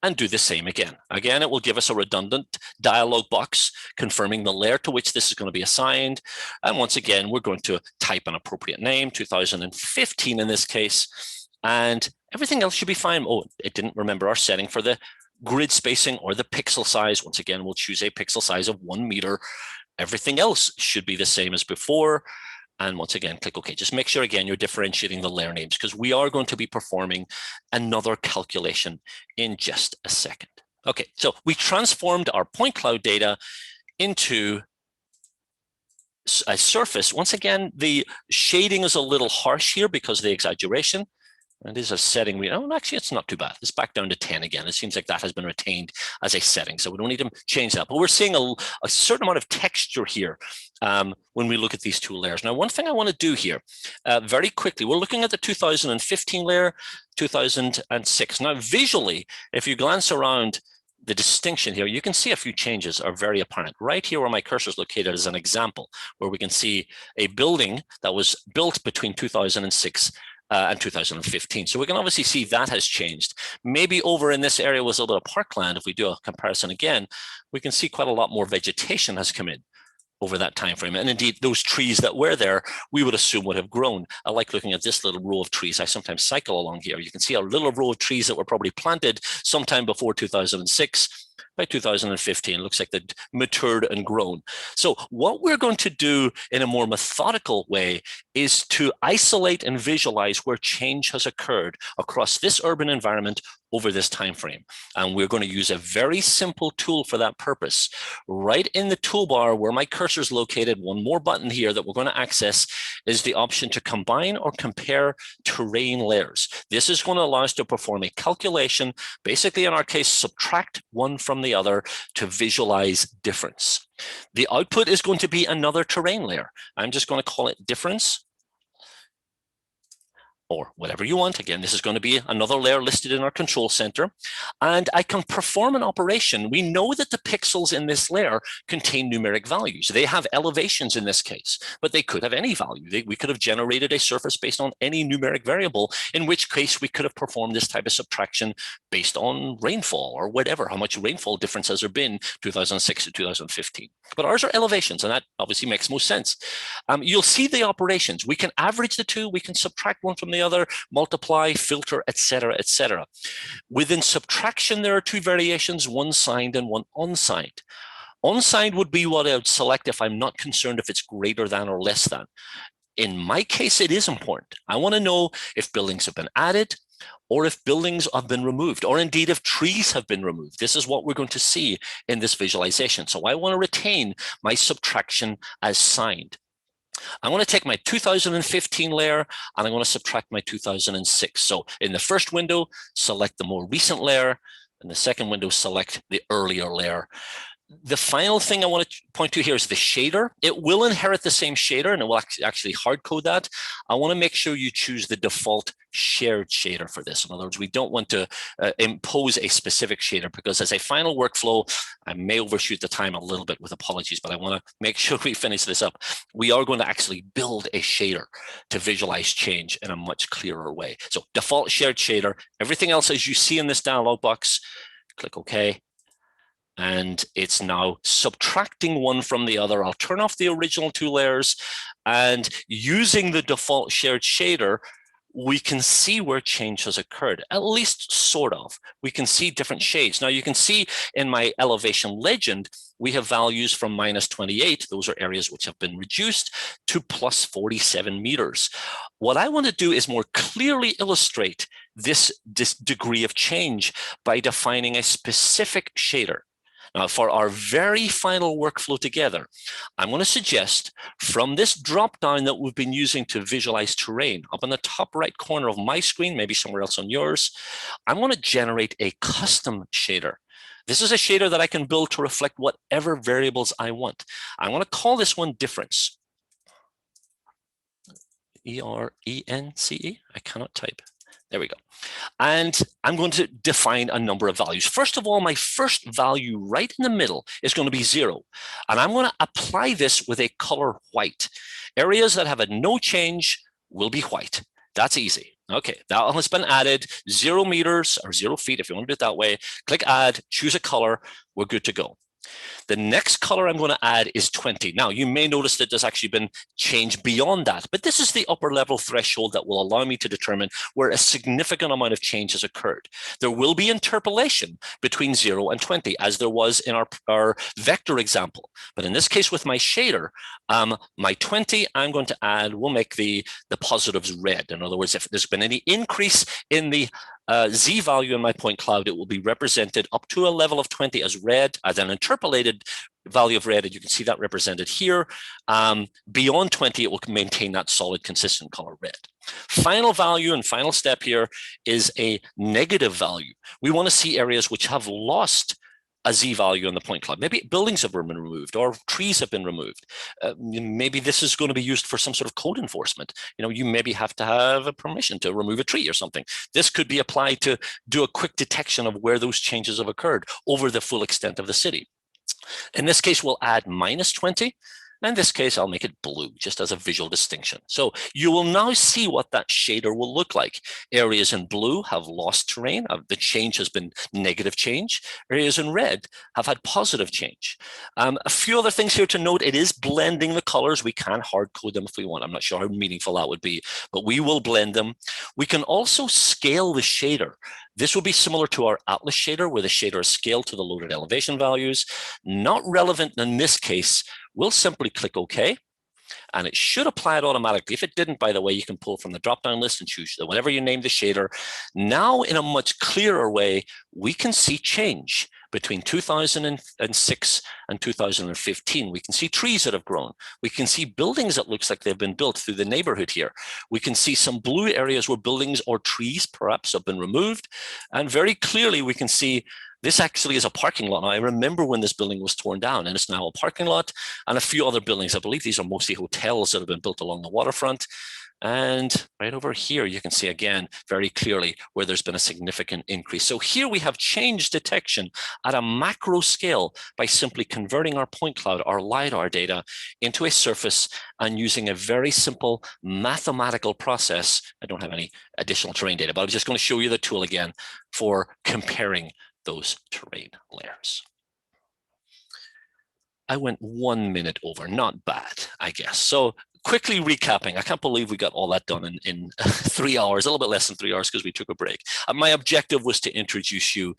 and do the same again. Again, it will give us a redundant dialog box confirming the layer to which this is going to be assigned. And once again, we're going to type an appropriate name, 2015 in this case, and everything else should be fine. Oh, it didn't remember our setting for the grid spacing or the pixel size. Once again, we'll choose a pixel size of 1 meter. Everything else should be the same as before. And once again, click OK. Just make sure, again, you're differentiating the layer names, because we are going to be performing another calculation in just a second. OK, so we transformed our point cloud data into a surface. Once again, the shading is a little harsh here because of the exaggeration. And this is a setting actually, it's not too bad. It's back down to 10 again. It seems like that has been retained as a setting. So we don't need to change that. But we're seeing a certain amount of texture here when we look at these 2 layers. Now, one thing I want to do here very quickly, we're looking at the 2015 layer, 2006. Now, visually, if you glance around the distinction here, you can see a few changes are very apparent. Right here where my cursor is located is an example where we can see a building that was built between 2006 and 2015. So we can obviously see that has changed. Maybe over in this area was a little bit of parkland. If we do a comparison again, we can see quite a lot more vegetation has come in over that time frame. And indeed, those trees that were there, we would assume would have grown. I like looking at this little row of trees. I sometimes cycle along here. You can see a little row of trees that were probably planted sometime before 2006. By 2015, it looks like they'd matured and grown. So what we're going to do in a more methodical way is to isolate and visualize where change has occurred across this urban environment over this time frame. And we're going to use a very simple tool for that purpose. Right in the toolbar where my cursor is located, one more button here that we're going to access is the option to combine or compare terrain layers. This is going to allow us to perform a calculation, basically in our case, subtract one from the other to visualize difference. The output is going to be another terrain layer. I'm just going to call it difference, or whatever you want. Again, this is going to be another layer listed in our control center. And I can perform an operation. We know that the pixels in this layer contain numeric values. They have elevations in this case, but they could have any value. We could have generated a surface based on any numeric variable, in which case we could have performed this type of subtraction based on rainfall or whatever, how much rainfall difference has there been 2006 to 2015. But ours are elevations, and that obviously makes most sense. You'll see the operations. We can average the two, we can subtract one from the other, multiply, filter, etc., etc. Within subtraction, there are two variations, one signed and one unsigned. Unsigned would be what I would select if I'm not concerned if it's greater than or less than. In my case, it is important. I want to know if buildings have been added or if buildings have been removed, or indeed if trees have been removed. This is what we're going to see in this visualization. So I want to retain my subtraction as signed. I'm going to take my 2015 layer and I'm going to subtract my 2006. So in the first window, select the more recent layer. In the second window, select the earlier layer. The final thing I want to point to here is the shader. It will inherit the same shader and it will actually hard code that. I want to make sure you choose the default shared shader for this. In other words, we don't want to impose a specific shader, because as a final workflow, I may overshoot the time a little bit with apologies, but I want to make sure we finish this up. We are going to actually build a shader to visualize change in a much clearer way. So default shared shader, everything else as you see in this dialog box, click OK. And it's now subtracting one from the other. I'll turn off the original two layers, and using the default shared shader, we can see where change has occurred, at least sort of. We can see different shades. Now you can see in my elevation legend, we have values from -28, those are areas which have been reduced, to +47 meters. What I want to do is more clearly illustrate this degree of change by defining a specific shader. Now, for our very final workflow together, I'm going to suggest from this drop down that we've been using to visualize terrain, up in the top right corner of my screen, maybe somewhere else on yours, I'm going to generate a custom shader. This is a shader that I can build to reflect whatever variables I want. I'm going to call this one difference. E-R-E-N-C-E. I cannot type. There we go. And I'm going to define a number of values. First of all, my first value right in the middle is going to be 0. And I'm going to apply this with a color white. Areas that have a no change will be white. That's easy. Okay, that has been added. 0 meters or 0 feet, if you want to do it that way. Click add, choose a color. We're good to go. The next color I'm going to add is 20. Now, you may notice that there's actually been change beyond that, but this is the upper level threshold that will allow me to determine where a significant amount of change has occurred. There will be interpolation between 0 and 20, as there was in our vector example. But in this case, with my shader, my 20, I'm going to add, we'll make the positives red. In other words, if there's been any increase in the Z value in my point cloud, it will be represented up to a level of 20 as red, as an interpolated value of red, and you can see that represented here. Beyond 20, it will maintain that solid, consistent color red. Final value and final step here is a negative value. We want to see areas which have lost a Z value in the point cloud. Maybe buildings have been removed or trees have been removed. Maybe this is going to be used for some sort of code enforcement. You maybe have to have a permission to remove a tree or something. This could be applied to do a quick detection of where those changes have occurred over the full extent of the city. In this case, we'll add -20. In this case, I'll make it blue just as a visual distinction. So you will now see what that shader will look like. Areas in blue have lost terrain. The change has been negative change. Areas in red have had positive change. A few other things here to note. It is blending the colors. We can hard code them if we want. I'm not sure how meaningful that would be, but we will blend them. We can also scale the shader. This will be similar to our Atlas shader, where the shader is scaled to the loaded elevation values. Not relevant in this case. We'll simply click OK, and it should apply it automatically. If it didn't, by the way, you can pull from the drop-down list and choose whatever you name the shader. Now, in a much clearer way, we can see change between 2006 and 2015. We can see trees that have grown. We can see buildings that looks like they've been built through the neighborhood here. We can see some blue areas where buildings or trees perhaps have been removed. And very clearly, we can see this actually is a parking lot. Now, I remember when this building was torn down, and it's now a parking lot, and a few other buildings. I believe these are mostly hotels that have been built along the waterfront. And right over here, you can see again very clearly where there's been a significant increase. So here we have change detection at a macro scale by simply converting our point cloud, our LiDAR data, into a surface and using a very simple mathematical process. I don't have any additional terrain data, but I'm just going to show you the tool again for comparing those terrain layers. I went 1 minute over, not bad, I guess. So quickly recapping, I can't believe we got all that done in 3 hours, a little bit less than 3 hours because we took a break. My objective was to introduce you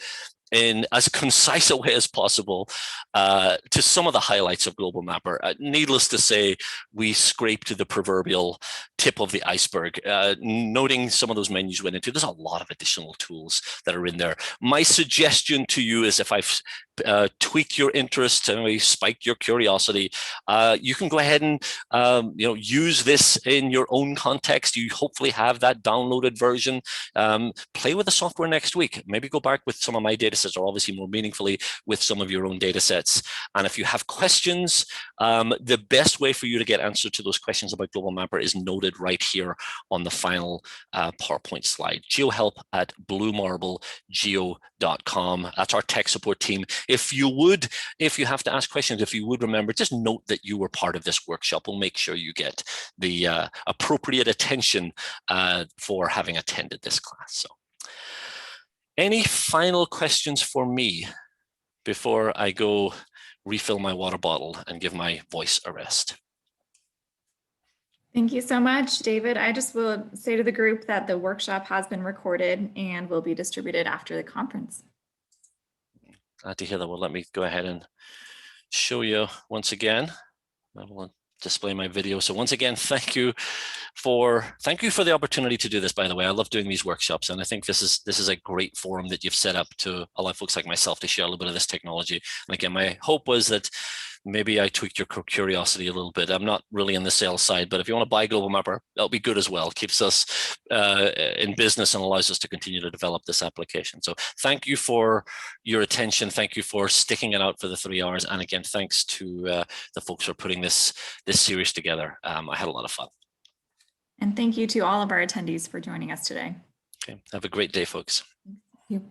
in as concise a way as possible to some of the highlights of Global Mapper. Needless to say, we scraped the proverbial tip of the iceberg. Noting some of those menus went into, there's a lot of additional tools that are in there. My suggestion to you is if I've tweaked your interest and we spiked your curiosity, you can go ahead and use this in your own context. You hopefully have that downloaded version. Play with the software next week. Maybe go back with some of my data sets, or obviously more meaningfully with some of your own data sets. And if you have questions, the best way for you to get answer to those questions about Global Mapper is noted right here on the final PowerPoint slide. geohelp@bluemarblegeo.com. That's our tech support team. If you have to ask questions, if you would remember, just note that you were part of this workshop. We'll make sure you get the appropriate attention for having attended this class. So, any final questions for me before I go refill my water bottle and give my voice a rest? Thank you so much, David. I just will say to the group that the workshop has been recorded and will be distributed after the conference. Glad to hear that. Well, let me go ahead and show you once again. I will display my video. So once again, thank you for the opportunity to do this. By the way, I love doing these workshops, and I think this is a great forum that you've set up to allow folks like myself to share a little bit of this technology. And again, my hope was that maybe I tweaked your curiosity a little bit. I'm not really in the sales side, but if you want to buy Global Mapper, that'll be good as well. It keeps us in business and allows us to continue to develop this application. So thank you for your attention. Thank you for sticking it out for the 3 hours. And again, thanks to the folks who are putting this series together. I had a lot of fun. And thank you to all of our attendees for joining us today. Okay. Have a great day, folks. Thank you.